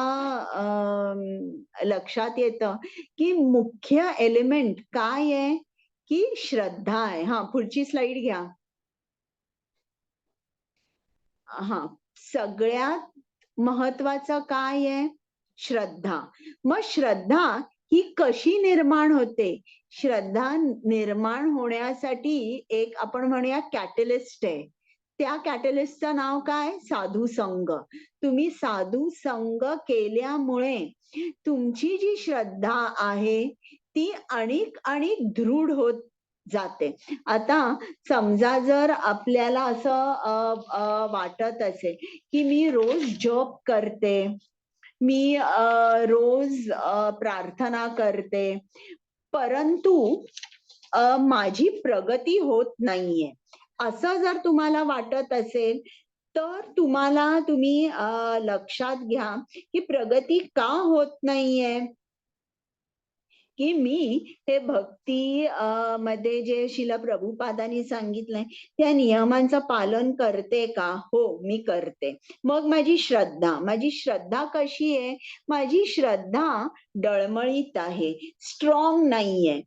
लक्षात येतं की मुख्य एलिमेंट काय आहे की श्रद्धा आहे. हा पुढची स्लाइड घ्या. हा सगळ्यात महत्वाचं काय आहे, श्रद्धा. मग श्रद्धा ही कशी निर्माण होते. श्रद्धा निर्माण होण्यासाठी एक आपण म्हणूया कॅटलिस्ट आहे. त्या कॅटलिस्टचं नाव काय, साधू संग. तुम्ही साधू संग केल्यामुळे तुमची जी श्रद्धा आहे ती अणिक दृढ होत जाते. आता समजा जर आपल्याला असं वाटत असेल की मी रोज जप करते, मी रोज प्रार्थना करते, परंतु माझी प्रगती होत नाहीये, असं जर तुम्हाला वाटत असेल तर तुम्ही लक्षात घ्या की प्रगती का होत नाहीये. की मी हे भक्ती मध्ये जे शिला प्रभुपादांनी सांगितलंय त्या नियमांचं पालन करते का. हो मी करते. मग माझी श्रद्धा कशी आहे, माझी श्रद्धा डळमळीत आहे, स्ट्रॉंग नाहीये.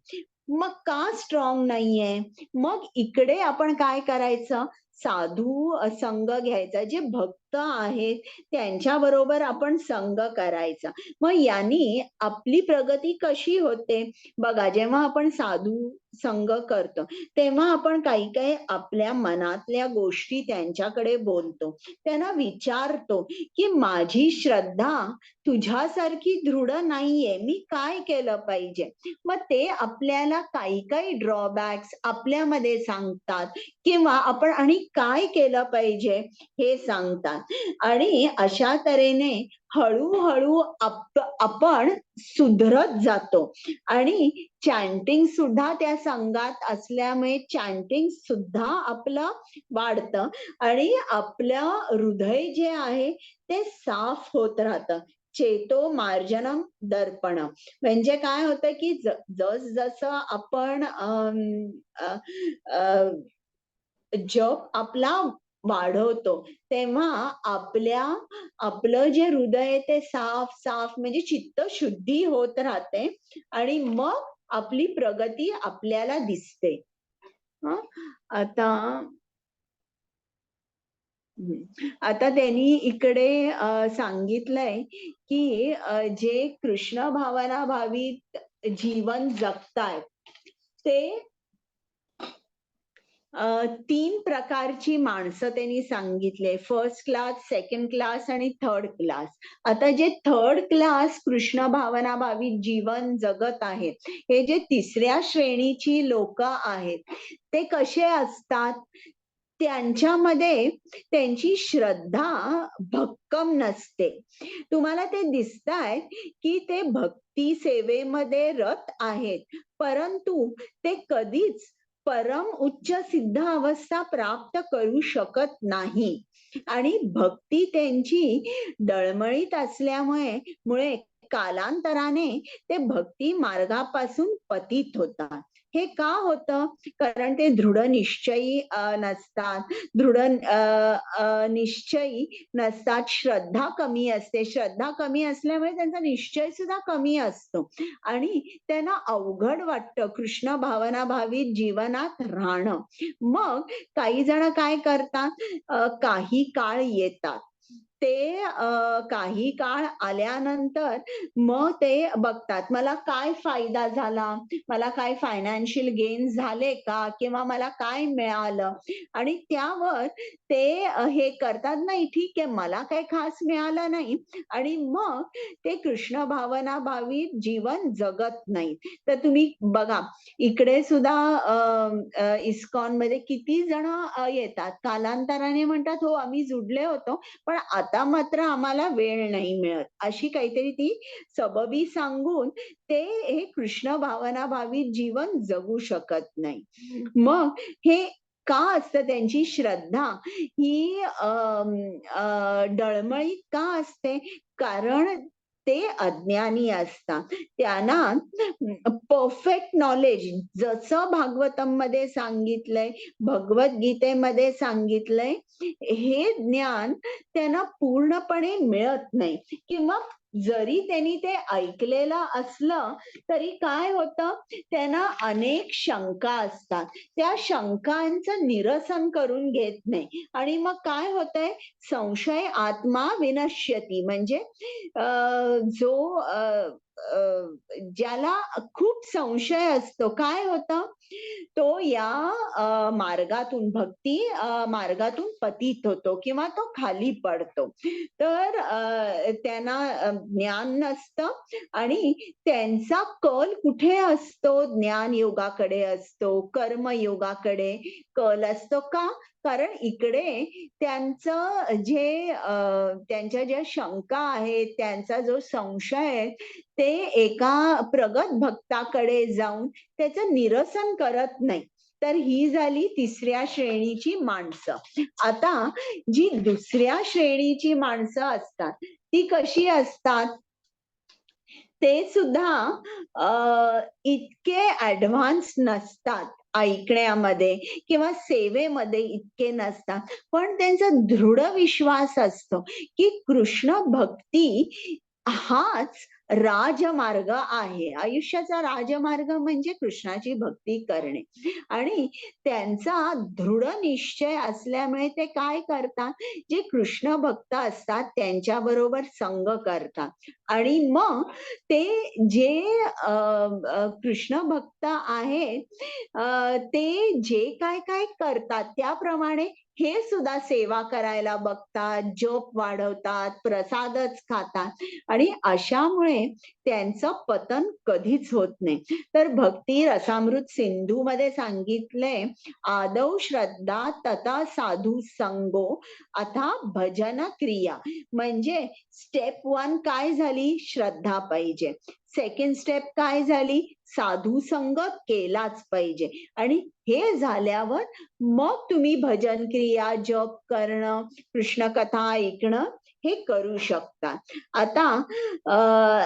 मग का स्ट्रॉंग नाहीये, मग इकडे आपण काय करायचं, साधू संग घ्यायचा, जे भक्त आहेत त्यांच्या बरोबर आपण संग करायचा. मग यांनी आपली प्रगती कशी होते बघा. जेव्हा आपण साधू संग करतो तेव्हा आपण काही आपल्या मनातल्या गोष्टी त्यांच्याकडे बोलतो, त्यांना विचारतो की माझी श्रद्धा तुझ्यासारखी दृढ नाहीये, मी काय केलं पाहिजे. मग ते आपल्याला काही ड्रॉबॅक्स आपल्यामध्ये सांगतात किंवा आपण आणि काय केलं पाहिजे हे सांगतात. आणि अशा तऱ्हेने हळूहळू आपण सुधरत जातो. आणि चॅन्टिंग सुद्धा त्या संघात असल्यामुळे चॅन्टिंग सुद्धा आपलं वाढतं आणि आपलं हृदय जे आहे ते साफ होत राहतं. चेतो मार्जनम दर्पणम म्हणजे काय होतं की जस जसं आपण जप आपला वाढवतो तेव्हा आपलं जे हृदय आहे ते साफ साफ म्हणजे चित्त शुद्धी होत राहते आणि मग आपली प्रगती आपल्याला दिसते. आता आता त्यांनी इकडे सांगितलंय की जे कृष्ण भावना भावित जीवन जगतायत ते 3 प्रकारची माणसं त्यांनी सांगितले. फर्स्ट क्लास, सेकंड क्लास आणि थर्ड क्लास. आता जे थर्ड क्लास कृष्ण भावना भावित जीवन जगत आहेत, हे जे 3ऱ्या श्रेणीची लोक आहेत ते कसे असतात? त्यांच्यामध्ये त्यांची श्रद्धा भक्कम नसते. तुम्हाला ते दिसतायत की ते भक्ती सेवेमध्ये रत आहेत, परंतु ते कधीच परम उच्च सिद्ध अवस्था प्राप्त करू शकत नाही. आणि भक्ती त्यांची डळमळीत असल्यामुळे कालांतराने ते भक्ती मार्गापासून पतित होतात. हे का होतं? कारण ते दृढ निश्चयी नसतात, निश्चयी नसतात, श्रद्धा कमी असते. श्रद्धा कमी असल्यामुळे त्यांचा निश्चय सुद्धा कमी असतो आणि त्यांना अवघड वाटतं कृष्ण भावना भावित जीवनात राहणं. मग काही जण काय करतात, काही काळ येतात, ते काही काळ आल्यानंतर मग ते बघतात मला काय फायदा झाला, मला काय फायनान्शियल गेन झाले का, किंवा मला काय मिळालं, आणि त्यावर ते हे करतात नाही ठीक आहे मला काही खास मिळालं नाही, आणि मग ते कृष्ण भावना भावित जीवन जगत नाही. तर तुम्ही बघा इकडे सुद्धा इस्कॉन मध्ये किती जण येतात, कालांतराने म्हणतात हो आम्ही जुडले होतो पण आता मात्र आम्हाला वेळ नाही मिळत, अशी काहीतरी ती सबबी सांगून ते हे कृष्ण भावना भावित जीवन जगू शकत नाही. मग हे का असतं? त्यांची श्रद्धा ही डळमळीत का असते? कारण ते अज्ञानी असतात. त्यांना परफेक्ट नॉलेज, जसं भागवतम मध्ये सांगितलंय, भगवद्गीतेमध्ये सांगितलंय, हे ज्ञान त्यांना पूर्णपणे मिळत नाही. किंवा जरी त्यांनी ते ऐकलेलं असलं तरी काय होतं, त्यांना अनेक शंका असतात, त्या शंकांचं निरसन करून घेत नाही. आणि मग काय होतंय, संशय आत्मा विनश्यती, म्हणजे जो ज्याला खूप संशय असतो काय होतं, तो या मार्गातून भक्ती मार्गातून पतित होतो किंवा तो खाली पडतो. तर त्यांना ज्ञान नसतं आणि त्यांचा कल कुठे असतो? ज्ञान योगाकडे असतो, कर्मयोगाकडे कल असतो. का? कारण इकडे त्यांचं जे त्यांच्या ज्या शंका आहेत, त्यांचा जो संशय आहे, ते एका प्रगत भक्ताकडे जाऊन त्याचं निरसन करत नाही. तर ही झाली 3ऱ्या श्रेणीची माणसं. आता जी 2ऱ्या श्रेणीची माणसं असतात ती कशी असतात? ते सुद्धा इतके ऍडव्हान्स नसतात, ऐकण्यामध्ये किंवा सेवेमध्ये इतके नसतात, पण त्यांचा दृढ विश्वास असतो की कृष्ण भक्ती हाच राजमार्ग आहे. आयुष्याचा राजमार्ग म्हणजे कृष्णाची भक्ती करणे. आणि त्यांचा दृढ निश्चय असल्यामुळे ते काय करतात, जे कृष्ण भक्त असतात त्यांच्या बरोबर संग करतात. आणि मग ते जे कृष्ण भक्त आहेत ते जे काय काय करतात त्याप्रमाणे हे सुद्धा सेवा करायला बघतात, जप वाढवतात, प्रसादच खातात. आणि अशामुळे त्याच्यामुळे त्यांचं पतन कधीच होत नाही. तर भक्ती रसामृत सिंधू मध्ये सांगितलंय, आदौ श्रद्धा तथा साधू संगो अथा भजन क्रिया. म्हणजे स्टेप 1 काय झाली? श्रद्धा पाहिजे. सेकंड स्टेप काय झाली? साधू संग केलाच पाहिजे. आणि हे झाल्यावर मग तुम्ही भजन क्रिया, जप करणं, कृष्ण कथा ऐकणं हे करू शकता. आता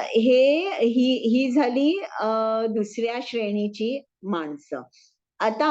ही झाली दुसऱ्या श्रेणीची माणसं. आता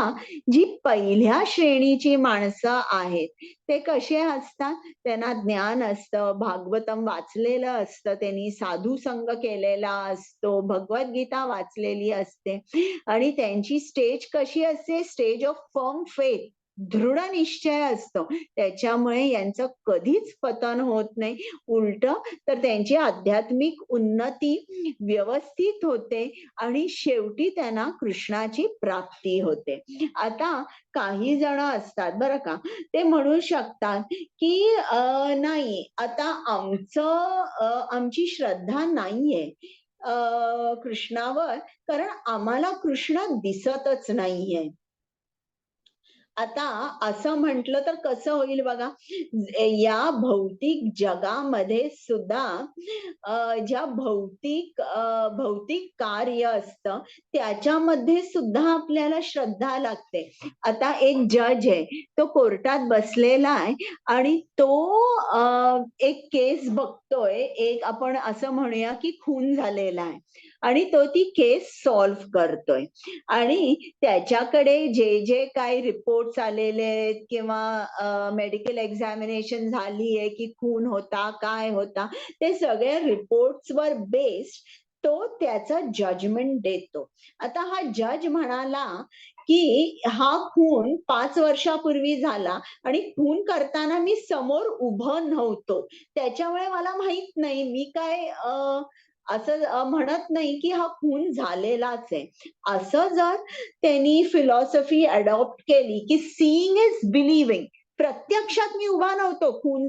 जी पहिल्या श्रेणीची माणसं आहेत ते कसे असतात? त्यांना ज्ञान असतं, भागवतम वाचलेलं असतं, त्यांनी साधू संग केलेला असतो, भगवद्गीता वाचलेली असते आणि त्यांची स्टेज कशी असते? स्टेज ऑफ फर्म फेथ, दृढ निश्चय असतो. त्याच्यामुळे यांचं कधीच पतन होत नाही. उलट तर त्यांची आध्यात्मिक उन्नती व्यवस्थित होते आणि शेवटी त्यांना कृष्णाची प्राप्ती होते. आता काही जण असतात बरं का, ते म्हणू शकतात की नाही, आता आमची श्रद्धा नाहीये कृष्णावर, कारण आम्हाला कृष्ण दिसतच नाहीये. आता असं म्हटलं तर कसं होईल बघा, या भौतिक जगामध्ये सुद्धा ज्या भौतिक कार्य असतं त्याच्यामध्ये सुद्धा आपल्याला श्रद्धा लागते. आता एक जज आहे, तो कोर्टात बसलेला आहे आणि तो एक केस बघतोय, एक आपण असं म्हणूया की खून झालेला आहे आणि तो ती केस सॉल्व्ह करतोय आणि त्याच्याकडे जे काही रिपोर्ट्स आलेले आहेत किंवा मेडिकल एक्झामिनेशन झाली आहे की खून होता, काय होता, ते सगळ्या रिपोर्ट्सवर बेस्ड तो त्याचं जजमेंट देतो. आता हा जज म्हणाला की हा खून 5 वर्षापूर्वी झाला आणि खून करताना मी समोर उभं नव्हतो, त्याच्यामुळे मला माहित नाही, मी काय असं म्हणत नाही की हा खून झालेलाच आहे. असं जर त्यांनी फिलॉसॉफी अडॉप्ट केली की सीइंग इज बिलिव्हिंग, प्रत्यक्षात मी उभा नव्हतो खून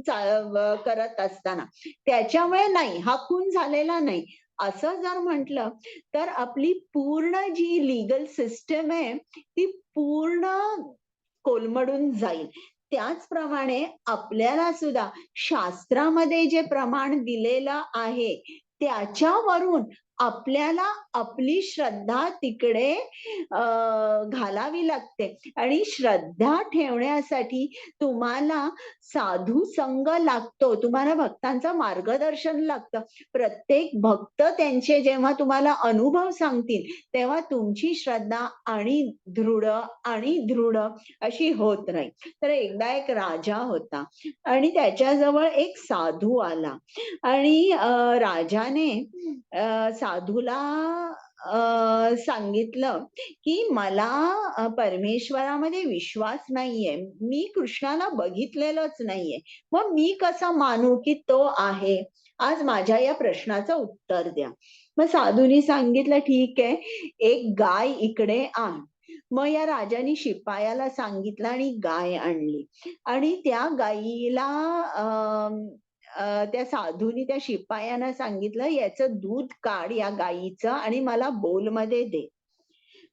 करत असताना, त्याच्यामुळे नाही, हा खून झालेला नाही, असं जर म्हटलं तर आपली पूर्ण जी लीगल सिस्टम आहे ती पूर्ण कोलमडून जाईल. त्याचप्रमाणे आपल्याला सुद्धा शास्त्रामध्ये जे प्रमाण दिलेलं आहे त्याच्यावरून आपल्याला आपली श्रद्धा तिकडे घालावी लागते. आणि श्रद्धा ठेवण्यासाठी तुम्हाला साधू संग लागतो, तुम्हाला भक्तांचं मार्गदर्शन लागतं. प्रत्येक भक्त त्यांचे जेव्हा तुम्हाला अनुभव सांगतील तेव्हा तुमची श्रद्धा आणि दृढ अशी होत राहील. तर एकदा एक राजा होता आणि त्याच्याजवळ एक साधू आला आणि राजाने साधूला सांगितलं की मला परमेश्वरामध्ये विश्वास नाहीये, मी कृष्णाला बघितलेलंच नाहीये, मग मी कसं मानू की तो आहे? आज माझ्या या प्रश्नाचं उत्तर द्या. मग साधूनी सांगितलं, ठीक आहे, एक गाय इकडे आण. मग या राजाने शिपायाला सांगितलं आणि गाय आणली आणि त्या गायीला त्या साधूनी त्या शिपायानं सांगितलं, याचं दूध काढ या गायीचं आणि मला बोलमध्ये दे.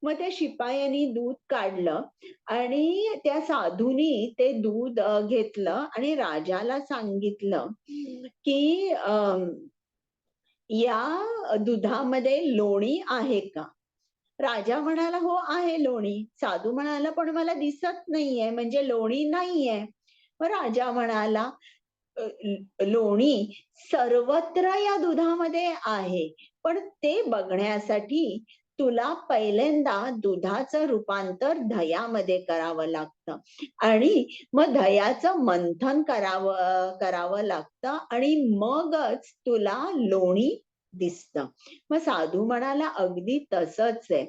मग त्या शिपायानी दूध काढलं आणि त्या साधूनी ते दूध घेतलं आणि राजाला सांगितलं की या दुधामध्ये लोणी आहे का? राजा म्हणाला, हो आहे लोणी. साधू म्हणाला, पण मला दिसत नाहीये, म्हणजे लोणी नाहीये. मग राजा म्हणाला, लोणी सर्वत्र या दुधामध्ये आहे, पण ते बघण्यासाठी तुला पहिल्यांदा दुधाचं रूपांतर दह्यामध्ये करावं लागतं आणि मग दह्याचं मंथन करावं लागतं आणि मगच तुला लोणी दिसतं. मग साधू म्हणाला, अगदी तसंच आहे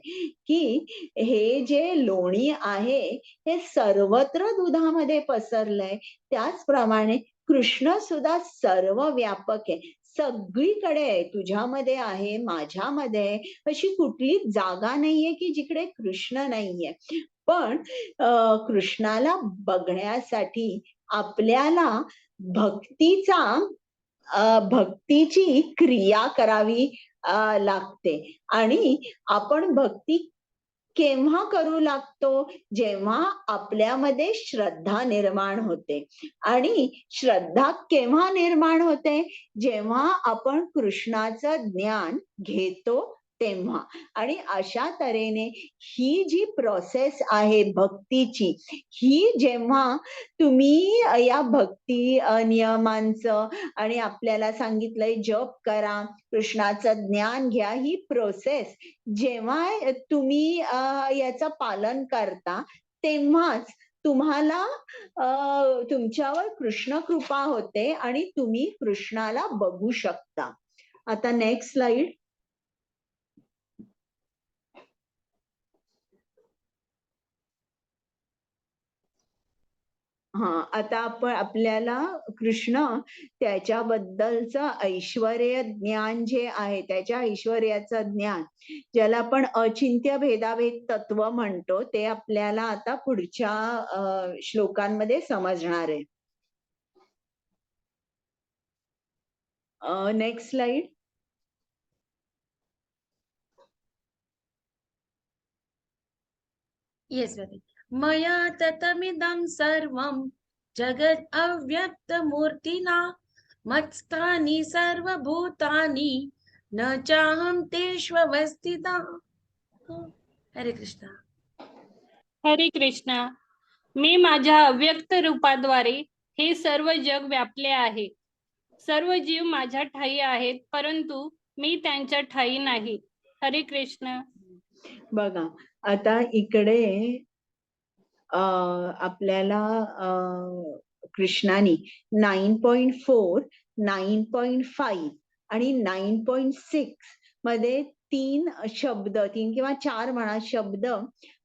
की हे जे लोणी आहे हे सर्वत्र दुधामध्ये पसरलंय, त्याचप्रमाणे कृष्ण सुद्धा सर्व व्यापक आहे, सगळीकडे आहे, तुझ्यामध्ये आहे, माझ्यामध्ये आहे, अशी कुठली जागा नाहीये की जिकडे कृष्ण नाहीये. पण कृष्णाला बघण्यासाठी आपल्याला भक्तीचा भक्तीची क्रिया करावी लागते. आणि आपण भक्ती केव्हा करू लागतो? जेव्हा आपल्यामध्ये श्रद्धा निर्माण होते. आणि श्रद्धा केव्हा निर्माण होते? जेव्हा आपण कृष्णाचं ज्ञान घेतो तेव्हा. आणि अशा तऱ्हेने ही जी प्रोसेस आहे भक्तीची, ही जेव्हा तुम्ही या भक्ती नियमांचं आणि आपल्याला सांगितलंय जप करा, कृष्णाचं ज्ञान घ्या, ही प्रोसेस जेव्हा तुम्ही याचं पालन करता तेव्हाच तुम्हाला तुमच्यावर कृष्ण कृपा होते आणि तुम्ही कृष्णाला बघू शकता. आता नेक्स्ट स्लाइड. हा, आता आपल्याला कृष्ण त्याच्याबद्दलचं ऐश्वर्य ज्ञान जे आहे, त्याच्या ऐश्वर्याचं ज्ञान, ज्याला आपण अचिंत्य भेदाभेद तत्व म्हणतो, ते आपल्याला आता पुढच्या श्लोकांमध्ये समजणार आहे. Next slide. येस माताजी. मया ततमिदं सर्वं जगत् अव्यक्तमूर्तिना मत्स्थानि सर्वभूतानि न चाहं तेष्वस्थितः. हरे कृष्ण. हरे कृष्णा. मी माझ्या अव्यक्त रूपाद्वारे हे सर्व जग व्यापले आहे. सर्व जीव माझ्या ठायी आहेत, परंतु मी त्यांच्या ठायी नाही. हरे कृष्ण. बघा, आता इकडे आपल्याला कृष्णाने 9.4, 9.5 आणि 9.6 मध्ये 3 शब्द, 3 किंवा 4 म्हणा शब्द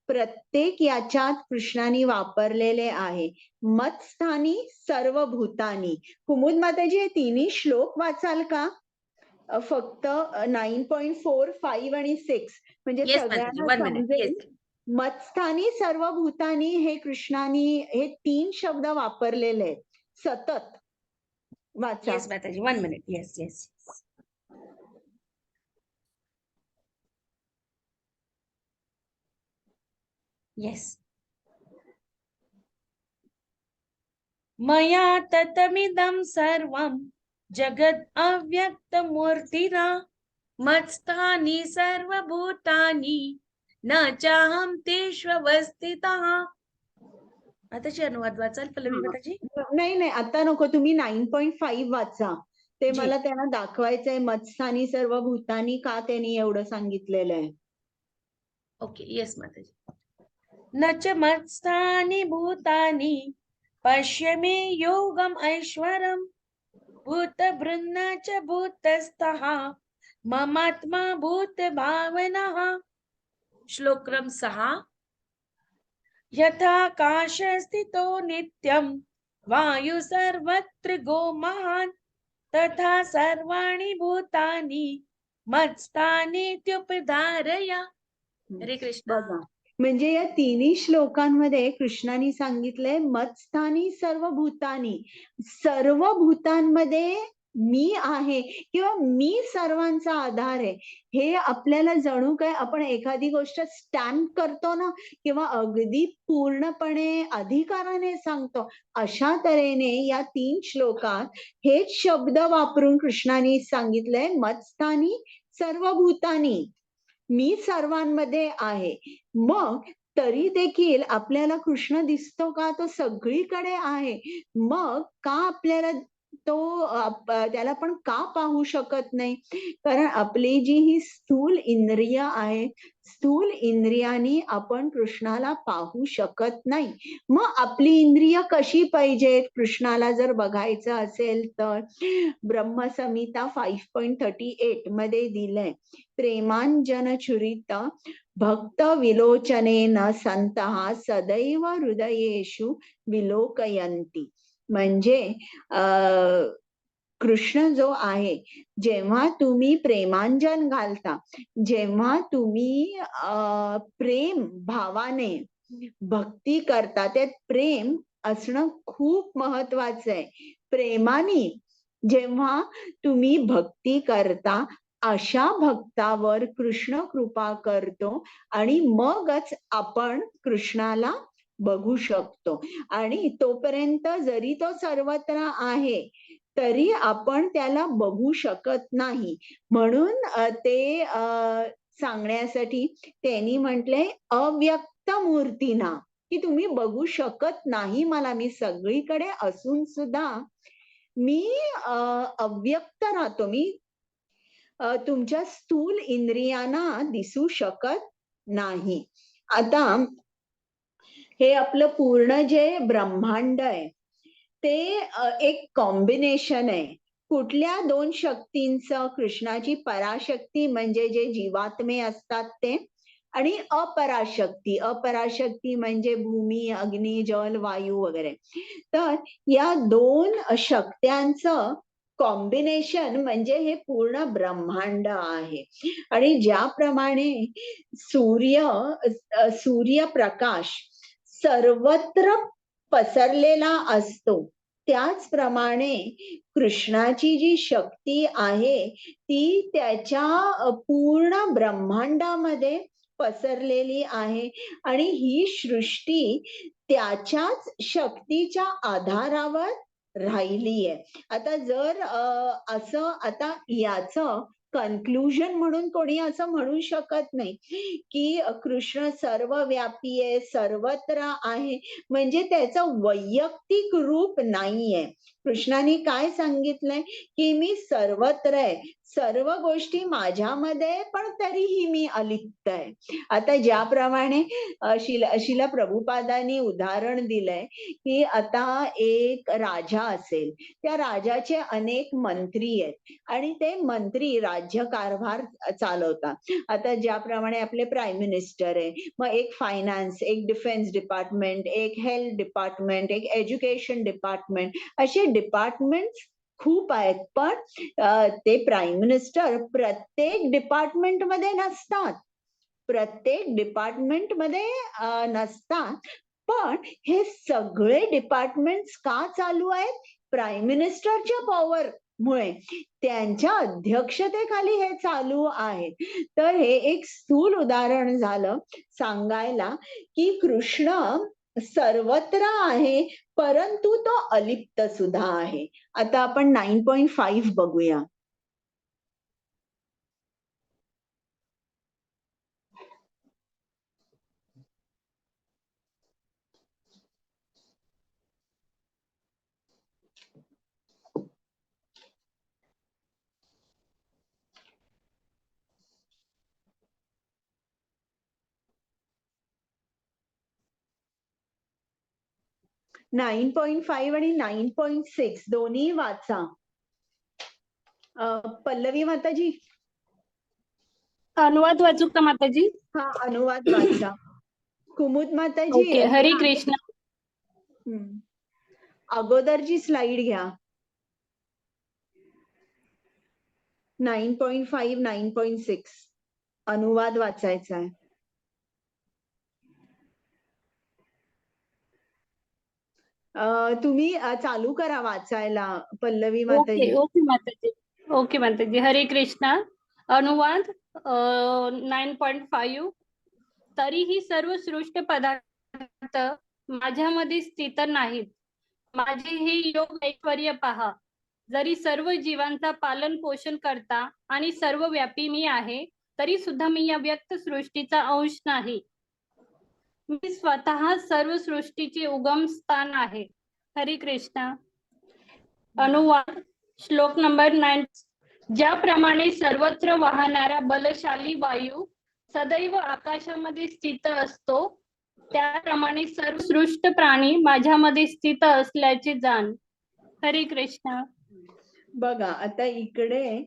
प्रत्येक याच्यात कृष्णाने वापरलेले आहे. मत्स्थानी सर्व भूतानी. कुमुद माताजी, हे तिन्ही श्लोक वाचाल का? फक्त 9.4, 5 आणि 6 म्हणजे येस माताजी, सगळ्यांना 1 मिनिट. समजेल. येस मत्स्थानी सर्व भूतानी हे कृष्णाने हे 3 शब्द वापरलेले आहेत सतत. वाचा. येस माताजी, 1 मिनिट. Yes yes. येस. मया ततमिदं सर्वं जगत् अव्यक्तमूर्तिना मत्स्थानि सर्वभूतानि न चाहं तेष्वस्थितः. आताची अनुवाद वाचाल पल्लवी माताजी? नाही, आता नको, तुम्ही 9.5 वाचा. ते जी. मला त्यांना दाखवायचंय मत्स्थानी सर्व भूतानी का त्यांनी एवढं सांगितलेलं आहे. ओके. येस माताजी. न च मत्स्थानि भूतानि पश्य मे योगम ऐश्वरम भूतभृन्न च भूतस्थः ममात्मा भूत भावनः. श्लोक क्रम 6. यथाकाश स्थितो नित्यं वायु सर्वत्र गो महान् तथा सर्वाणि भूतानि मत्स्थानीत्युपधारय. हरे कृष्ण. बघा, म्हणजे या तिन्ही श्लोकांमध्ये कृष्णाने सांगितलंय मत्स्थानी सर्व भूतानी. सर्व भूतांमध्ये मी आहे किंवा मी सर्वांचा आधार आहे. हे आपल्याला जणू काय आपण एखादी गोष्ट स्टॅम्प करतो ना, किंवा अगदी पूर्णपणे अधिकाराने सांगतो, अशा तऱ्हेने या 3 श्लोकात हेच शब्द वापरून कृष्णाने सांगितलंय मत्स्थानी सर्व भूतानी. मी सर्वांमध्ये आहे. मग तरी देखील आपल्याला कृष्ण दिसतो का? तो सगळीकडे आहे. मग का आपल्याला त्याला पण का पाहू शकत नाही? कारण आपली जी ही स्थूल इंद्रिय आहे, स्थूल इंद्रियानी आपण कृष्णाला पाहू शकत नाही. मग आपली इंद्रिय कशी पाहिजेत कृष्णाला जर बघायचं असेल तर? ब्रह्मसंहिता 5.38 मध्ये दिलंय, प्रेमांजन छुरित भक्त विलोचनेन संतः सदैव हृदयेषु विलोकयन्ति. म्हणजे कृष्ण जो आहे, जेव्हा तुम्ही प्रेमांजन घालता, जेव्हा तुम्ही प्रेम भावाने भक्ती करता, त्यात प्रेम असणं खूप महत्वाचं आहे. प्रेमाने जेव्हा तुम्ही भक्ती करता अशा भक्तावर कृष्ण कृपा करतो आणि मगच आपण कृष्णाला बघू शकतो. आणि तोपर्यंत जरी तो सर्वत्र आहे तरी आपण त्याला बघू शकत नाही. म्हणून ते सांगण्यासाठी त्यांनी म्हटलंय अव्यक्त मूर्तीना, की तुम्ही बघू शकत नाही मला, मी सगळीकडे असून सुद्धा मी अव्यक्त राहतो. मी तुमच्या स्थूल इंद्रियांना दिसू शकत नाही. आता हे आपलं पूर्ण जे ब्रह्मांड आहे ते एक कॉम्बिनेशन आहे. कुठल्या दोन शक्तींचं? कृष्णाची पराशक्ती म्हणजे जे जीवात्मे असतात ते, आणि अपराशक्ती म्हणजे भूमी, अग्नी, जल, वायू वगैरे. तर या दोन शक्त्यांचं कॉम्बिनेशन म्हणजे हे पूर्ण ब्रह्मांड आहे. आणि ज्याप्रमाणे सूर्यप्रकाश सर्वत्र पसरलेला असतो, त्याचप्रमाणे कृष्णाची जी शक्ती आहे ती त्याच्या पूर्ण ब्रह्मांडामध्ये पसरलेली आहे. आणि ही सृष्टी त्याच्याच शक्तीच्या आधारावर राहिली आहे. आता जर आता याचं कन्क्लुजन म्हणून कोणी असं म्हणू शकत नाही की कृष्ण सर्वव्यापी आहे, सर्वत्र आहे, म्हणजे त्याचं वैयक्तिक रूप नाहीये. कृष्णाने काय सांगितलंय की मी सर्वत्र आहे, सर्व गोष्टी माझ्यामध्ये, पण तरीही मी अलिप्त आहे. आता ज्याप्रमाणे शिला प्रभुपादांनी उदाहरण दिलंय की आता एक राजा असेल, त्या राजाचे अनेक मंत्री आहेत आणि ते मंत्री राज्यकारभार चालवतात. आता ज्याप्रमाणे आपले प्राईम मिनिस्टर आहे, मग एक फायनान्स, एक डिफेन्स डिपार्टमेंट, एक हेल्थ डिपार्टमेंट, एक एज्युकेशन डिपार्टमेंट, असे डिपार्टमेंट खूप आहेत. पण ते प्राईम मिनिस्टर प्रत्येक डिपार्टमेंटमध्ये नसतात, पण हे सगळे डिपार्टमेंट्स का चालू आहेत? प्राईम मिनिस्टरच्या पॉवर मुळे, त्यांच्या अध्यक्षतेखाली हे चालू आहे. तर हे एक स्थूल उदाहरण झालं सांगायला की कृष्ण सर्वत्र आहे, परंतु तो अलिप्त सुद्धा आहे. आता आपण 9.5 बघूया. नाईन 9.5 आणि 9.6 दोन्ही वाचा. पल्लवी माताजी. अनुवाद वाचू का माताजी? हा, अनुवाद वाचा. कुमुद माताजी. ओके. हरे कृष्ण. अगोदरची स्लाइड घ्या. 9.5 9.6 अनुवाद वाचायचा आहे. तुम्ही चालू करा वाचायला पल्लवी माताजी. ओके माताजी. ओके माताजी. हरे कृष्ण. अनुवाद 9.5. तरीही सर्व सृष्ट पदार्थ माझ्यामध्ये स्थित नाहीत. माझे हे योग ऐश्वर्य पहा. जरी सर्व जीवांचा पालन पोषण करता आणि सर्व व्यापी मी आहे, तरी सुद्धा मी या व्यक्त सृष्टीचा अंश नाही. मी स्वतः सर्व सृष्टीचे उगम स्थान आहे. हरे कृष्ण. अनुवाद श्लोक नंबर 9. ज्याप्रमाणे सर्वत्र वाहणारा बलशाली वायू सदैव आकाशामध्ये स्थित असतो, त्याप्रमाणे सर्व सृष्ट प्राणी माझ्यामध्ये स्थित असल्याचे जाण. हरे कृष्ण. बघा, आता इकडे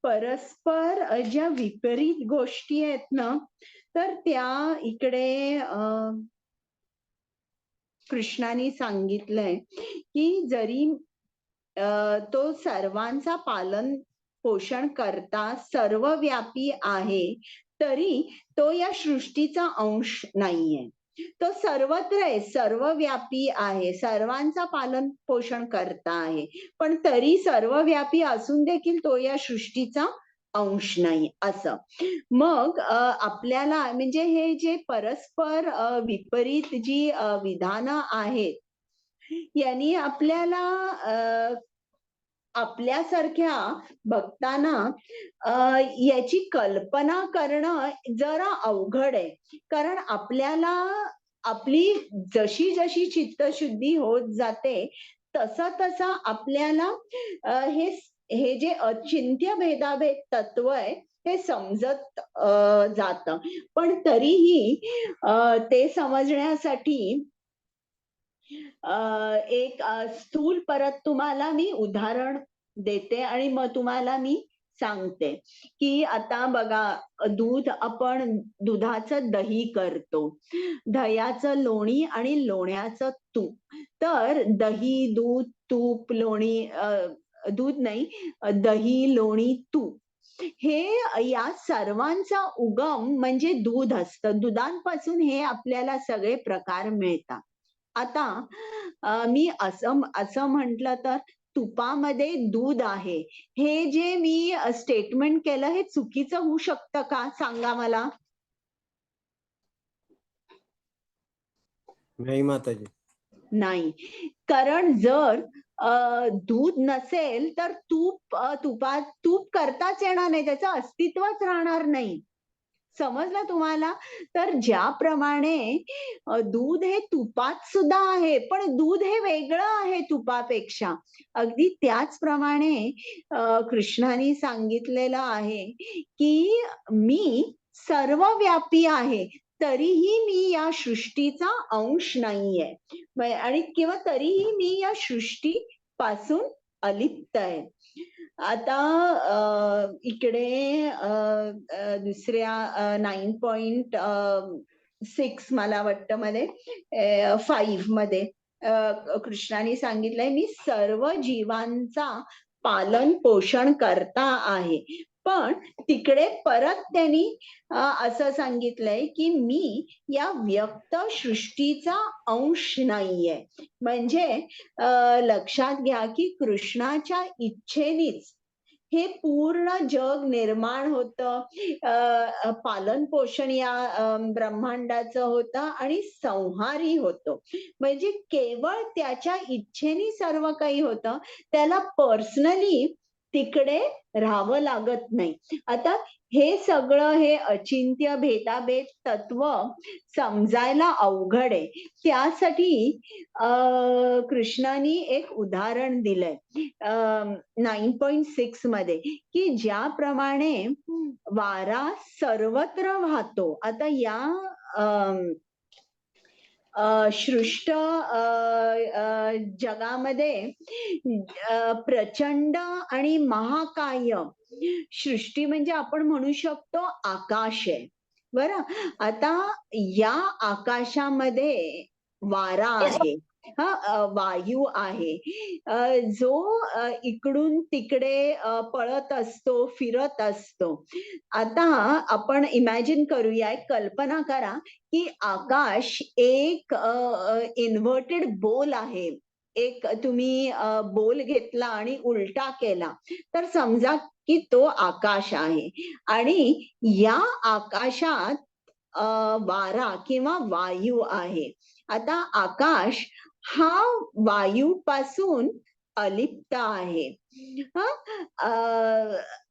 परस्पर ज्या विपरीत गोष्टी आहेत ना, तर त्या इकडे कृष्णाने सांगितलंय की जरी तो सर्वांचा पालन पोषण करता सर्वव्यापी आहे, तरी तो या सृष्टीचा अंश नाहीये. तो सर्वत्र आहे, सर्वव्यापी आहे, सर्वांचा पालन पोषण करता आहे, पण तरी सर्वव्यापी असून देखील तो या सृष्टीचा अंश नाही असं. मग आपल्याला म्हणजे हे जे परस्पर विपरीत जी विधानं आहेत, यांनी आपल्याला आपल्यासारख्या भक्तांना याची कल्पना करणं जरा अवघड आहे. कारण आपल्याला आपली जशी जशी चित्तशुद्धी होत जाते तसं तसं आपल्याला हे जे अचिंत्य भेदाभेद तत्व आहे हे समजत जातं. पण तरीही ते समजण्यासाठी एक स्थूल परत तुम्हाला मी उदाहरण देते आणि मग तुम्हाला मी सांगते की आता बघा, दूध आपण दुधाचं दही करतो, दह्याचं लोणी आणि लोण्याचं तूप. तर दही, दूध, तूप, लोणी, दूध नाही, दही, लोणी, तूप हे या सर्वांचा उगम म्हणजे दूध असतं. दुधांपासून हे आपल्याला सगळे प्रकार मिळतात. आता मी असं म्हटलं तर तुपामध्ये दूध आहे, हे जे मी स्टेटमेंट केलं हे चुकीचं होऊ शकतं का? सांगा मला. नाही माताजी. नाही, कारण जर दूध नसेल तर तूप करताच येणार नाही, त्याचं अस्तित्वच राहणार नाही. समजलं तुम्हाला? तर ज्याप्रमाणे दूध हे तुपात सुद्धा आहे, पण दूध हे वेगळं आहे तुपापेक्षा. अगदी त्याचप्रमाणे कृष्णाने सांगितलेलं आहे की मी सर्वव्यापी आहे, तरीही मी या सृष्टीचा अंश नाहीये आणि किंवा तरीही मी या सृष्टीपासून अलिप्त आहे. आता इकडे दुसऱ्या 9.6 मला वाटतं मध्ये 5 मध्ये कृष्णाने सांगितलंय मी सर्व जीवांचा पालन पोषण करता आहे. पण तिकडे परत त्यांनी असं सांगितलंय की मी या व्यक्त सृष्टीचा अंश नाहीये. म्हणजे लक्षात घ्या की कृष्णाच्या इच्छेनेच हे पूर्ण जग निर्माण होतं, पालन पोषण या ब्रह्मांडाचं होतं आणि संहारही होतो. म्हणजे केवळ त्याच्या इच्छेने सर्व काही होतं, त्याला पर्सनली तिकडे राहावं लागत नाही. आता हे सगळं हे अचिंत्य भेदाभेद तत्व समजायला अवघड आहे. त्यासाठी कृष्णाने एक उदाहरण दिलंय 9.6 मध्ये की ज्याप्रमाणे वारा सर्वत्र वाहतो. आता या सृष्ट जगामध्ये प्रचंड आणि महाकाय सृष्टी म्हणजे आपण म्हणू शकतो आकाश आहे बरं. आता या आकाशामध्ये वारा आहे, वायू आहे, जो इकडून तिकडे पळत असतो, फिरत असतो. आता आपण इमॅजिन करूया, कल्पना करा की आकाश एक इन्व्हर्टेड बोल आहे. एक तुम्ही बोल घेतला आणि उलटा केला तर समजा की तो आकाश आहे आणि या आकाशात वारा किंवा वायू आहे. आता आकाश हा वायूपासून अलिप्त आहे.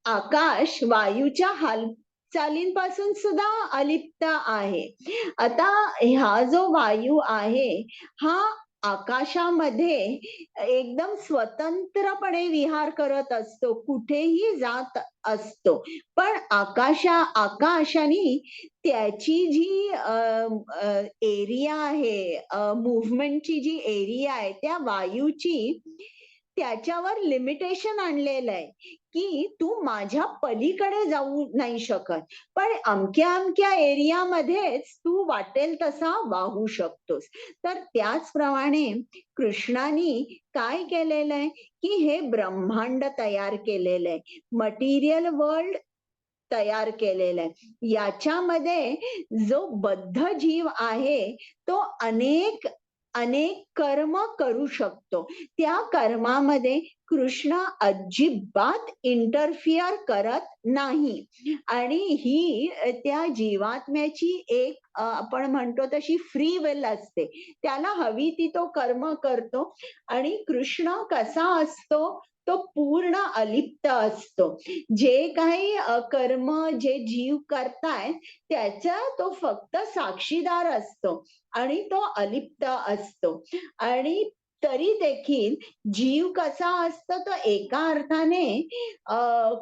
आकाश वायूच्या हालचालींपासून सुद्धा अलिप्त आहे. आता हा जो वायू आहे हा आकाशामध्ये एकदम स्वतंत्रपणे विहार करत असतो, कुठेही जात असतो. पण आकाशाने त्याची जी एरिया आहे, मुवमेंटची जी एरिया आहे त्या वायूची त्याच्यावर लिमिटेशन आणलेलं आहे की तू माझ्या पलीकडे जाऊ नाही शकत, पण अमक्या एरियामध्येच तू वाटेल तसा वाहू शकतोस. तर त्याचप्रमाणे कृष्णाने काय केलेलं आहे की हे ब्रह्मांड तयार केलेलं आहे. मटेरियल वर्ल्ड तयार केलेलं आहे. याच्यामध्ये जो बद्ध जीव आहे तो अनेक कर्म करू शकतो. त्या कर्मामध्ये कृष्ण अजिबात इंटरफिअर करत नाही आणि ही त्या जीवात्म्याची एक आपण म्हणतो तशी फ्री विल असते. त्याला हवी ती तो कर्म करतो आणि कृष्ण कसा असतो, तो पूर्ण अलिप्त असतो. जे काही कर्म जे जीव करतायत त्याचा तो फक्त साक्षीदार असतो आणि तो अलिप्त असतो. आणि तरी देखील जीव कसा असतो, तो एका अर्थाने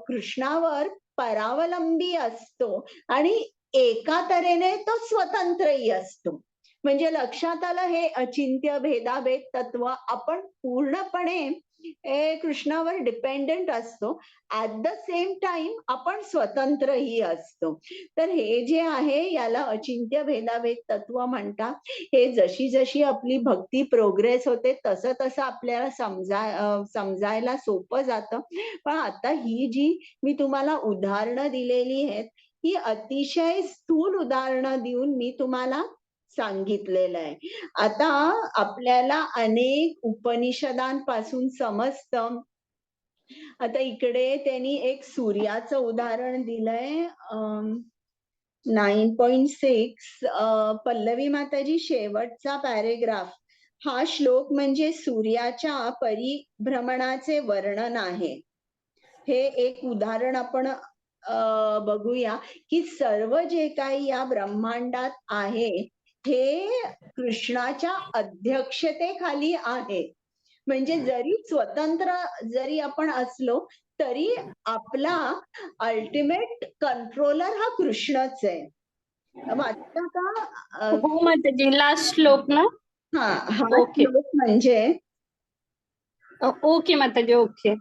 कृष्णावर परावलंबी असतो आणि एका तऱ्हेने तो स्वतंत्रही असतो. म्हणजे लक्षात आलं हे अचिंत्य भेदाभेद तत्व आपण पूर्णपणे कृष्णावर डिपेंडेंट असतो. ऍट द सेम टाइम आपण स्वतंत्रही असतो. तर हे जे आहे याला अचिंत्य भेदाभेद तत्व म्हणतात. हे जशी जशी आपली भक्ती प्रोग्रेस होते तसं तसं आपल्याला समजायला सोपं जातं. पण आता ही जी मी तुम्हाला उदाहरणं दिलेली आहेत ही अतिशय स्थूल उदाहरणं देऊन मी तुम्हाला सांगितलेलं आहे. आता आपल्याला अनेक उपनिषदांपासून समजतं. आता इकडे त्यांनी एक सूर्याचं उदाहरण दिलंय 9.6 पल्लवी माताजी शेवटचा पॅरेग्राफ. हा श्लोक म्हणजे सूर्याच्या परिभ्रमणाचे वर्णन आहे. हे एक उदाहरण आपण बघूया की सर्व जे काही या ब्रह्मांडात आहे हे कृष्णाच्या अध्यक्षतेखाली आहे. म्हणजे जरी स्वतंत्र जरी आपण असलो तरी आपला अल्टिमेट कंट्रोलर हा कृष्णच आहे. वाटतं का? हो माताजी, लास्ट श्लोक ना? हा ओके. श्लोक म्हणजे ओके माताजी, ओके.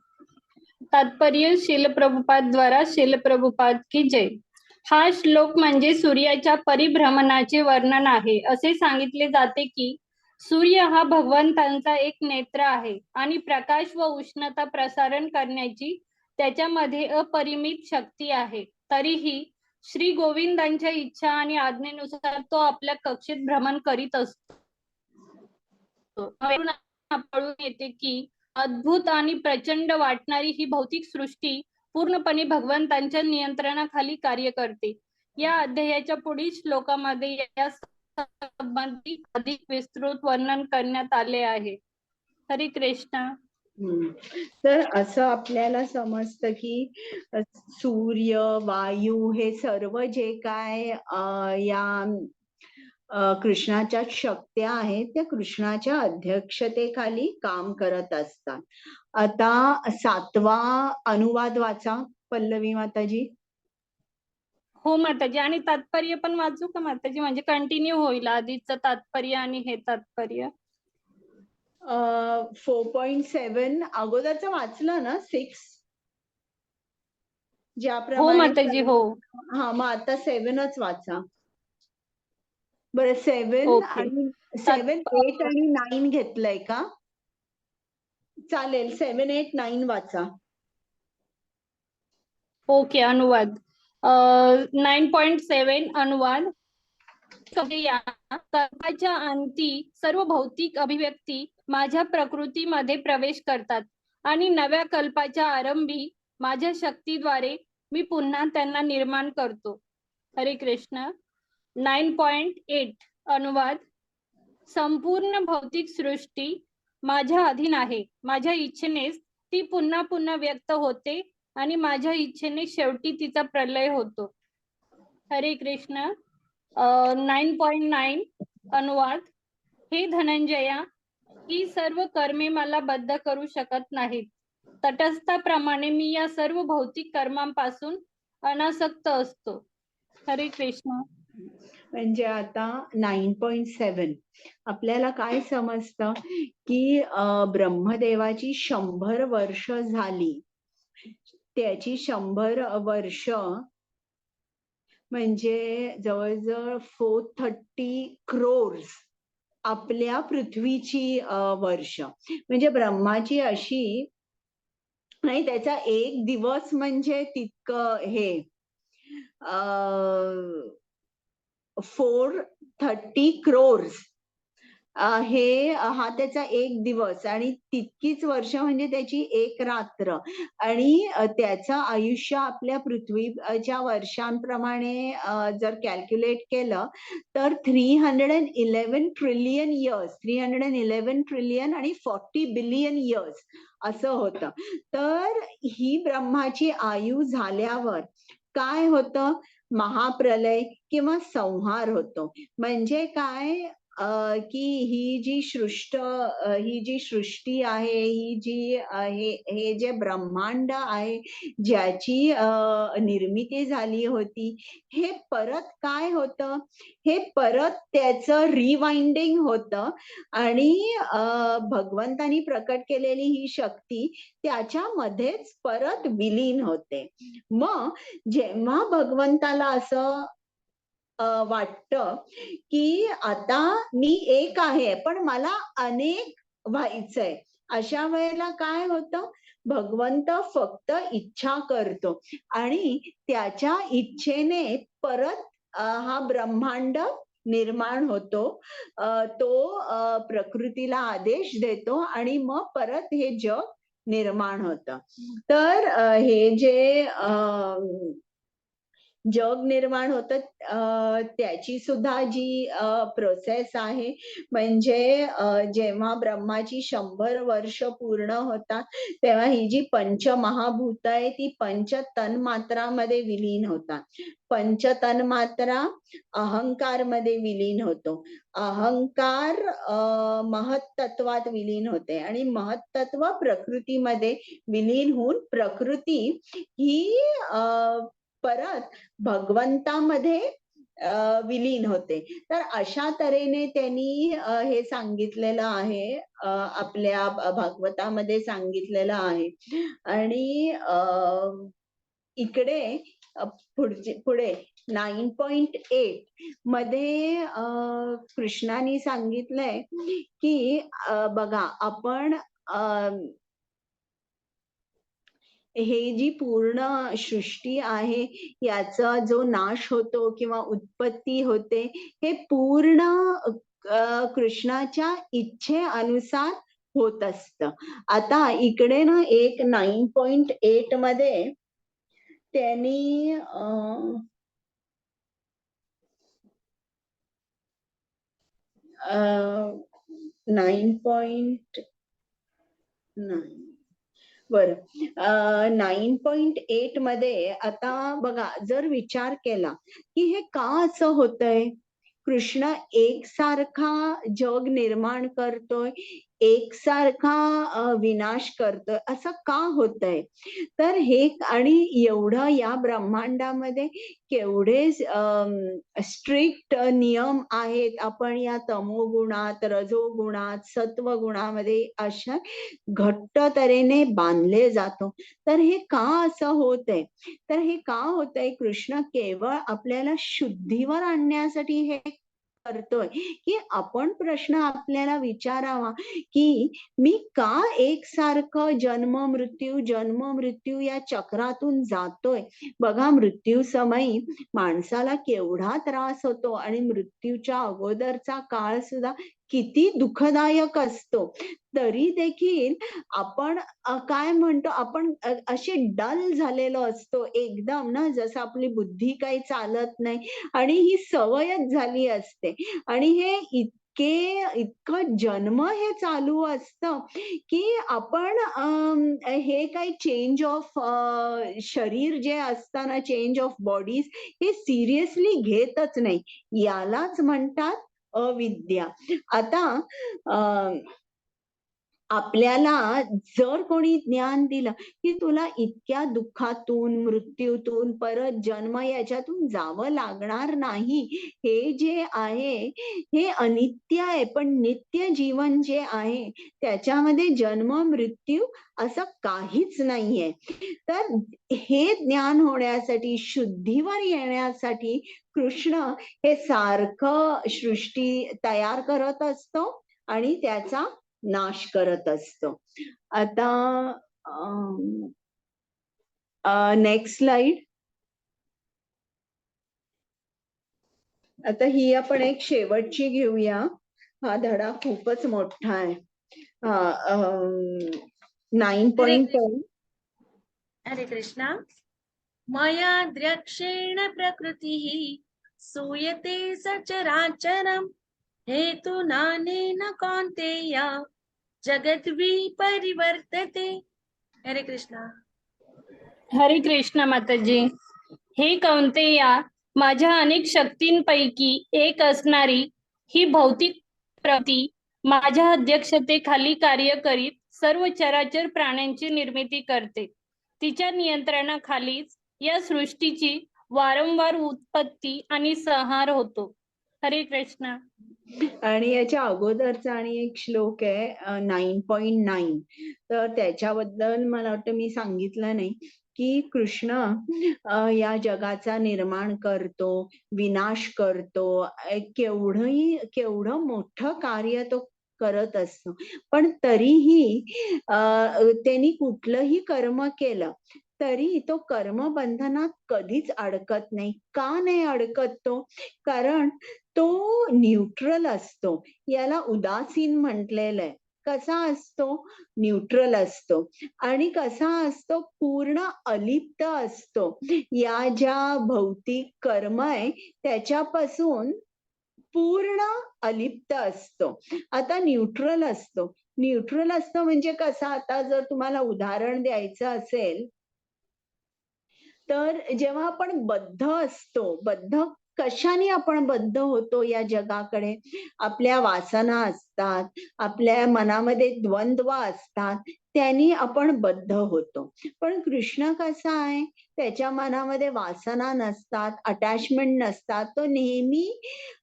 तात्पर्य शिल प्रभुपाद द्वारा शिल प्रभुपाद की जय. हा श्लोक म्हणजे सूर्याच्या परिभ्रमणाचे वर्णन आहे. असे सांगितले जाते की सूर्य हा भगवंतांचा एक नेत्र आहे आणि प्रकाश व उष्णता प्रसारण करण्याची त्याच्यामध्ये अपरिमित शक्ती आहे. तरीही श्री गोविंदांच्या इच्छा आणि आज्ञेनुसार तो आपल्या कक्षेत भ्रमण करीत असतो. कळून येते की अद्भुत आणि प्रचंड वाटणारी ही भौतिक सृष्टी पूर्णपणे भगवंतांच्या नियंत्रणाखाली कार्य करते. या अध्यायाच्या पुढील श्लोकामध्ये या संबंधित अधिक विस्तृत वर्णन करण्यात आले आहे. हरे कृष्ण. तर असं आपल्याला समजतं की सूर्य, वायू हे सर्व जे काय या कृष्णाच्या शक्त्या आहेत त्या कृष्णाच्या अध्यक्षतेखाली काम करत असतात. आता 7वा अनुवाद वाचा पल्लवी माताजी. हो माताजी, आणि तात्पर्य पण वाचू का माताजी? म्हणजे कंटिन्यू होईल आधीचं तात्पर्य आणि हे तात्पर्य. 4.7 अगोदरचं वाचलं ना 6 हो ज्याप्रमाणे. माताजी, हो. हा मग आता 7च वाचा बरं. 7 ओके. आणि 7, 8 आणि 9 घेतलंय का? चालेल, 7, 8, 9 वाचा. ओके. अनुवाद 9.7 अनुवाद. कल्पाच्या अंती सर्व भौतिक अभिव्यक्ती माझ्या प्रकृतीमध्ये प्रवेश करतात आणि नव्या कल्पाच्या आरंभी माझ्या शक्तीद्वारे मी पुन्हा त्यांना निर्माण करतो. हरे कृष्ण. 9.8 अनुवाद. संपूर्ण भौतिक सृष्टी माझ्या अधीन आहे. माझ्या इच्छेनेच ती पुन्हा पुन्हा व्यक्त होते आणि माझ्या इच्छेने शेवटी तिचा प्रलय होतो. हरे कृष्ण. 9.9 अनुवाद. हे धनंजया, ही सर्व कर्मे मला बद्ध करू शकत नाहीत. तटस्थाप्रमाणे मी या सर्व भौतिक कर्मांपासून अनासक्त असतो. हरे कृष्ण. म्हणजे आता 9.7 आपल्याला काय समजतं की ब्रह्मदेवाची 100 वर्ष झाली. त्याची 100 वर्ष म्हणजे जवळजवळ 430 crores आपल्या पृथ्वीची वर्ष. म्हणजे ब्रह्माची अशी नाही, त्याचा एक दिवस म्हणजे तितकं हे. 430 crores हा त्याचा एक दिवस आणि तितकीच वर्ष म्हणजे त्याची एक रात्र आणि त्याचं आयुष्य आपल्या पृथ्वीच्या वर्षांप्रमाणे जर कॅल्क्युलेट केलं तर 311 ट्रिलियन इयर्स 311 ट्रिलियन आणि 40 बिलियन इयर्स असं होतं. तर ही ब्रह्माची आयु झाल्यावर काय होतं? महाप्रलय किंवा संहार होतो. म्हणजे काय की ही जी सृष्टी आहे, ही जी हे जे ब्रह्मांड आहे, ज्याची निर्मिती झाली होती, हे परत काय होतं? हे परत त्याचं रिवाइंडिंग होतं आणि भगवंतानी प्रकट केलेली ही शक्ती त्याच्यामध्येच परत विलीन होते. मग जेव्हा भगवंताला असं वाटतं की आता मी एक आहे पण मला अनेक व्हायचंय, अशा वेळेला काय होतं? भगवंत फक्त इच्छा करतो आणि त्याच्या इच्छेने परत हा ब्रह्मांड निर्माण होतो. तो प्रकृतीला आदेश देतो आणि मग परत हे जग निर्माण होतं. तर हे जे जग निर्माण होतं त्याची सुद्धा जी प्रोसेस आहे, म्हणजे जेव्हा ब्रह्माची 100 वर्ष पूर्ण होतात तेव्हा ही जी पंचमहाभूत आहे ती पंच तन्मात्रामध्ये विलीन होतात. पंच तन्मात्रा अहंकार मध्ये विलीन होतो. अहंकार महत्तत्वात विलीन होते आणि महत्तत्व प्रकृतीमध्ये विलीन होऊन प्रकृती ही परत भगवंतामध्ये विलीन होते. तर अशा तऱ्हेने त्यांनी हे सांगितलेलं आहे, आपल्या भागवतामध्ये सांगितलेलं आहे. आणि इकडे पुढे 9.8 मध्ये कृष्णाने सांगितलंय की बघा आपण हे जी पूर्ण सृष्टी आहे याचा जो नाश होतो किंवा उत्पत्ती होते हे पूर्ण कृष्णाच्या इच्छेनुसार होत असतं. आता इकडे ना एक 9.8 मध्ये त्यांनी 9.9 बरं 9.8 मध्ये आता बघा, जर विचार केला की हे का असं होतंय? कृष्ण एकसारखा जग निर्माण करतोय, एकसारखा विनाश करतोय, असं का होतंय? तर हे आणि एवढं या ब्रह्मांडामध्ये केवढे स्ट्रिक्ट नियम आहेत. आपण या तमोगुणात, रजोगुणात, सत्वगुणामध्ये अशा घट्ट तऱ्हेने बांधले जातो. तर हे का असं होतंय? तर हे का होतंय? कृष्ण केवळ आपल्याला शुद्धीवर आणण्यासाठी हे करतोय की आपण प्रश्न आपल्याला विचारावा की मी का एकसारखं जन्म मृत्यू या चक्रातून जातोय? बघा, मृत्यू समयी माणसाला केवढा त्रास होतो आणि मृत्यूच्या अगोदरचा काळ सुद्धा किती दुःखदायक असतो. तरी देखील आपण काय म्हणतो, आपण असे डल झालेलो असतो एकदम ना, जसं आपली बुद्धी काही चालत नाही आणि ही सवयच झाली असते. आणि हे इतकं जन्म हे चालू असतं की आपण हे काही चेंज ऑफ शरीर जे असतं ना, चेंज ऑफ बॉडीज, हे सिरियसली घेतच नाही. यालाच म्हणतात अविद्या. आता आपल्याला जर कोणी ज्ञान दिलं की तुला इतक्या दुःखातून, मृत्यूतून, परत जन्म याच्यातून जावं लागणार नाही, हे जे आहे हे अनित्य आहे, पण नित्य जीवन जे आहे त्याच्यामध्ये जन्म मृत्यू असं काहीच नाहीये. तर हे ज्ञान होण्यासाठी, शुद्धीवर येण्यासाठी कृष्ण हे सारखं सृष्टी तयार करत असतो आणि त्याचा नाश करत असतो. आता नेक्स्ट स्लाइड. आता ही आपण एक शेवटची घेऊया. हा धडा खूपच मोठा आहे. 9.10. हरे कृष्णा. मया द्र्यक्षेण प्रकृतिः सूयते सचराचरम् हेतुनानेन कौन्तेय जगद्वी परिवर्तते. हरे कृष्णा. हरे कृष्ण माताजी. हे कौंतेया, माझ्या अनेक शक्तींपैकी एक असणारी ही भौतिक प्रकृती माझ्या अध्यक्षतेखाली कार्य करीत सर्व चराचर प्राण्यांची निर्मिती करते. तिच्या नियंत्रणाखालीच या सृष्टीची वारंवार उत्पत्ती आणि संहार होतो. हरे कृष्ण. आणि याच्या अगोदरचा आणि एक श्लोक आहे 9.9. तर त्याच्याबद्दल मला वाटतं मी सांगितलं नाही की कृष्ण या जगाचा निर्माण करतो, विनाश करतो. केवढं मोठं कार्य तो करत असतो. पण तरीही त्यांनी कुठलंही कर्म केलं तरी तो कर्मबंधनात कधीच अडकत नाही. का नाही अडकत तो? कारण तो न्यूट्रल असतो. याला उदासीन म्हटलेलं आहे. कसा असतो? न्यूट्रल असतो. आणि कसा असतो? पूर्ण अलिप्त असतो. या ज्या भौतिक कर्म आहे त्याच्यापासून पूर्ण अलिप्त असतो. आता न्यूट्रल असतो. न्यूट्रल असतो म्हणजे कसा? आता जर तुम्हाला उदाहरण द्यायचं असेल तर जेव्हा आपण बद्ध असतो, कशाने आपण बद्ध होतो या जगाकडे? आपल्या वासना असतात, आपल्या मनामध्ये द्वंद्व असतात, त्यांनी आपण बद्ध होतो. पण कृष्ण कसा आहे? त्याच्या मनामध्ये वासना नसतात, अटॅचमेंट नसतात. तो नेहमी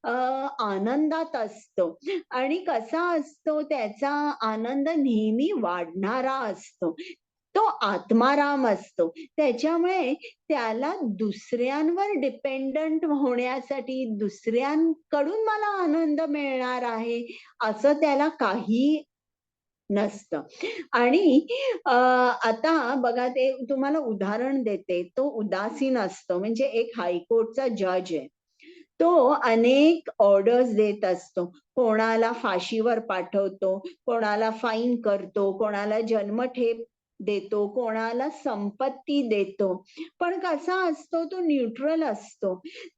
आनंदात असतो. आणि कसा असतो? त्याचा आनंद नेहमी वाढणारा असतो. तो आत्माराम असतो. त्याच्यामुळे त्याला दुसऱ्यांवर डिपेंडंट होण्यासाठी, दुसऱ्यांकडून मला आनंद मिळणार आहे असं त्याला काही नसतं. आणि आता बघा, ते तुम्हाला उदाहरण देते. तो उदासीन असतो. म्हणजे एक हायकोर्टचा जज आहे. तो अनेक ऑर्डर्स देत असतो. कोणाला फाशीवर पाठवतो, कोणाला फाईन करतो, कोणाला जन्मठेप देतो, कोणाला संपत्ती देतो. पण कसा असतो? तो न्यूट्रल असतो.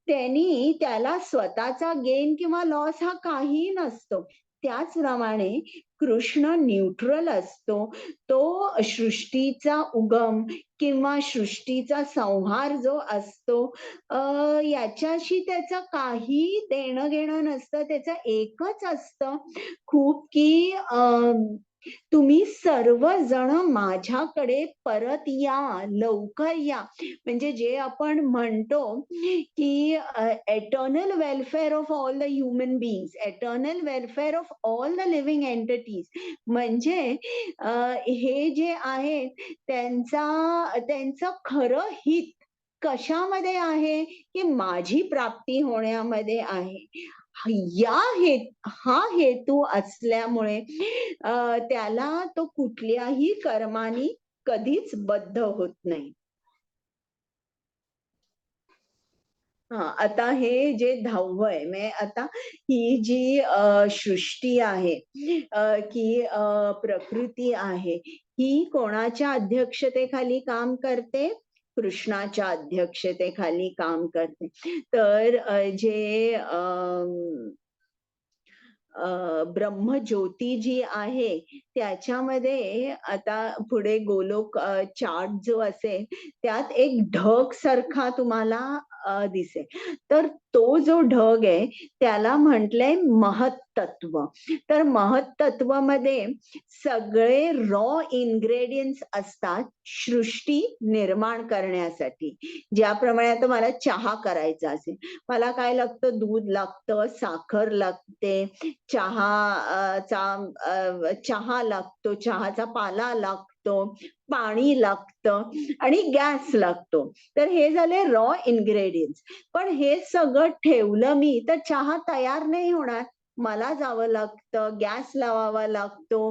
त्याला स्वतःचा गेन किंवा लॉस हा काही नसतो. त्याचप्रमाणे कृष्ण न्यूट्रल असतो. तो सृष्टीचा उगम किंवा सृष्टीचा संहार जो असतो याच्याशी त्याचं काही देणं घेणं नसतं. त्याचं एकच असतं खूप की तुम्ही सर्वजण माझ्याकडे परत या, लवकर या. म्हणजे जे आपण म्हणतो की eternal welfare of all the human beings, eternal welfare of all the living entities. म्हणजे हे जे आहे त्यांचं खरं हित कशामध्ये आहे? की माझी प्राप्ती होण्यामध्ये आहे. हा हेतू असल्यामुळे त्याला तो कुठल्याही कर्मानी कधीच बद्ध होत नाही. आता हे जे 10वं आहे, म्हणजे आता ही जी सृष्टी आहे की प्रकृती आहे, ही कोणाच्या अध्यक्षतेखाली काम करते? कृष्णाच्या अध्यक्षतेखाली काम करते. तर जे ब्रह्मज्योती जी आहे त्याच्यामध्ये आता पुढे गोलोक चार्ट जो असेल त्यात एक ढग सारखा तुम्हाला दिसेल. तर तो जो ढग आहे त्याला म्हटलंय महत्तत्व. तर महत्तत्व मध्ये सगळे रॉ इन्ग्रेडियंट्स असतात सृष्टी निर्माण करण्यासाठी. ज्याप्रमाणे आता मला चहा करायचा असेल, मला काय लागतं? दूध लागतं, साखर लागते, चहा लागतो, चहाचा पाला लागतो, पाणी लागतं आणि गॅस लागतो. तर हे झाले रॉ इन्ग्रेडियंट्स. पण हे सगळं ठेवलं मी तर चहा तयार नाही होणार. मला जावं लागतं, गॅस लावावा लागतो,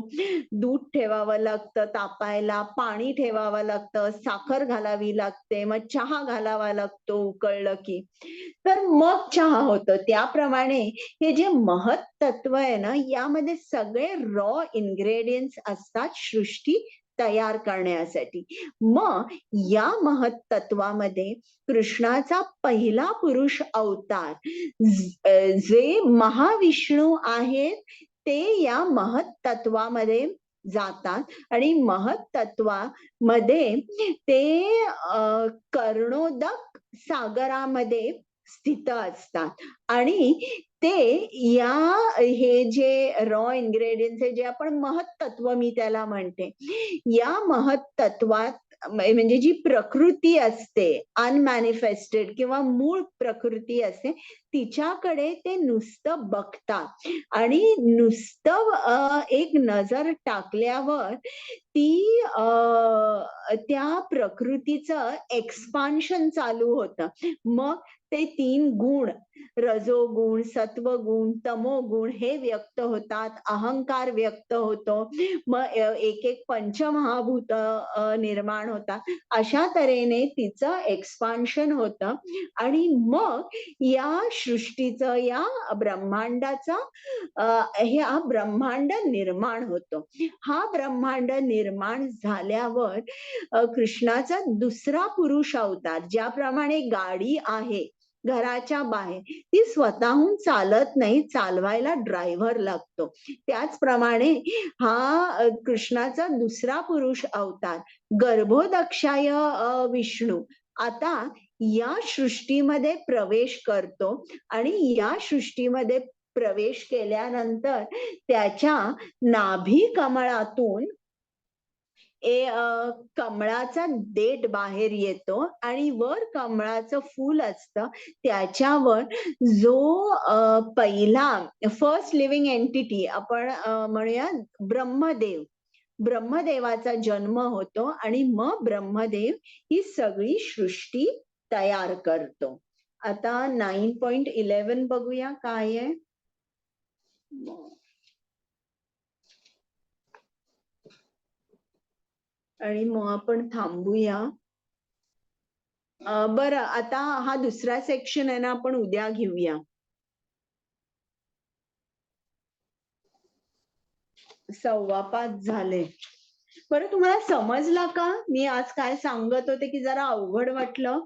दूध ठेवावं लागतं तापायला, पाणी ठेवावं लागतं, साखर घालावी लागते, मग चहा घालावा लागतो उकळलं की, तर मग चहा होतं. त्याप्रमाणे हे जे महत तत्व आहे ना, यामध्ये सगळे रॉ इन्ग्रेडियंट्स असतात सृष्टी तयार करण्यासाठी. मग या महत तत्वामध्ये कृष्णाचा पहिला पुरुष अवतार जे महाविष्णू आहेत ते या महत तत्वामध्ये जातात आणि महत तत्वामध्ये ते कर्णोदक सागरामध्ये स्थित असतात आणि ते या हे जे रॉ इन्ग्रेडियंट्स आहे जे आपण महत तत्व मी त्याला म्हणते, या महत तत्वात म्हणजे जी प्रकृती असते अनमॅनिफेस्टेड किंवा मूळ प्रकृती असते तिच्याकडे ते नुसतं बघतात आणि नुसतं एक नजर टाकल्यावर ती त्या प्रकृतीचं एक्सपान्शन चालू होतं. मग ते 3 गुण रजोगुण, सत्वगुण, तमोगुण हे व्यक्त होतात, अहंकार व्यक्त होतो, मग एक एक पंचमहाभूत निर्माण होतात. अशा तऱ्हेने तिचं एक्सपान्शन होतं आणि मग या सृष्टीचं या ब्रह्मांडाचा हा ब्रह्मांड निर्माण होतो. हा ब्रह्मांड निर्माण झाल्यावर कृष्णाचा दुसरा पुरुष अवतार, ज्याप्रमाणे गाडी आहे घराच्या बाहेर ती स्वतःहून चालत नाही, चालवायला ड्रायव्हर लागतो, त्याचप्रमाणे हा कृष्णाचा दुसरा पुरुष अवतार गर्भोदक्षाय विष्णू आता या सृष्टीमध्ये प्रवेश करतो आणि या सृष्टीमध्ये प्रवेश केल्यानंतर त्याच्या नाभी कमळातून कमळाचा देठ बाहेर येतो आणि वर कमळाचं फूल असतं त्याच्यावर जो पहिला फर्स्ट लिव्हिंग एंटिटी आपण म्हणूया ब्रह्मदेवाचा जन्म होतो आणि मग ब्रह्मदेव ही सगळी सृष्टी तयार करतो. आता 9.11 बघूया काय आहे. आणि मग आपण थांबूया. बरं, आता हा दुसरा सेक्शन आहे ना आपण उद्या घेऊया. 4:15 झाले. बरं, तुम्हाला समजला का मी आज काय सांगत होते की जरा अवघड वाटलं?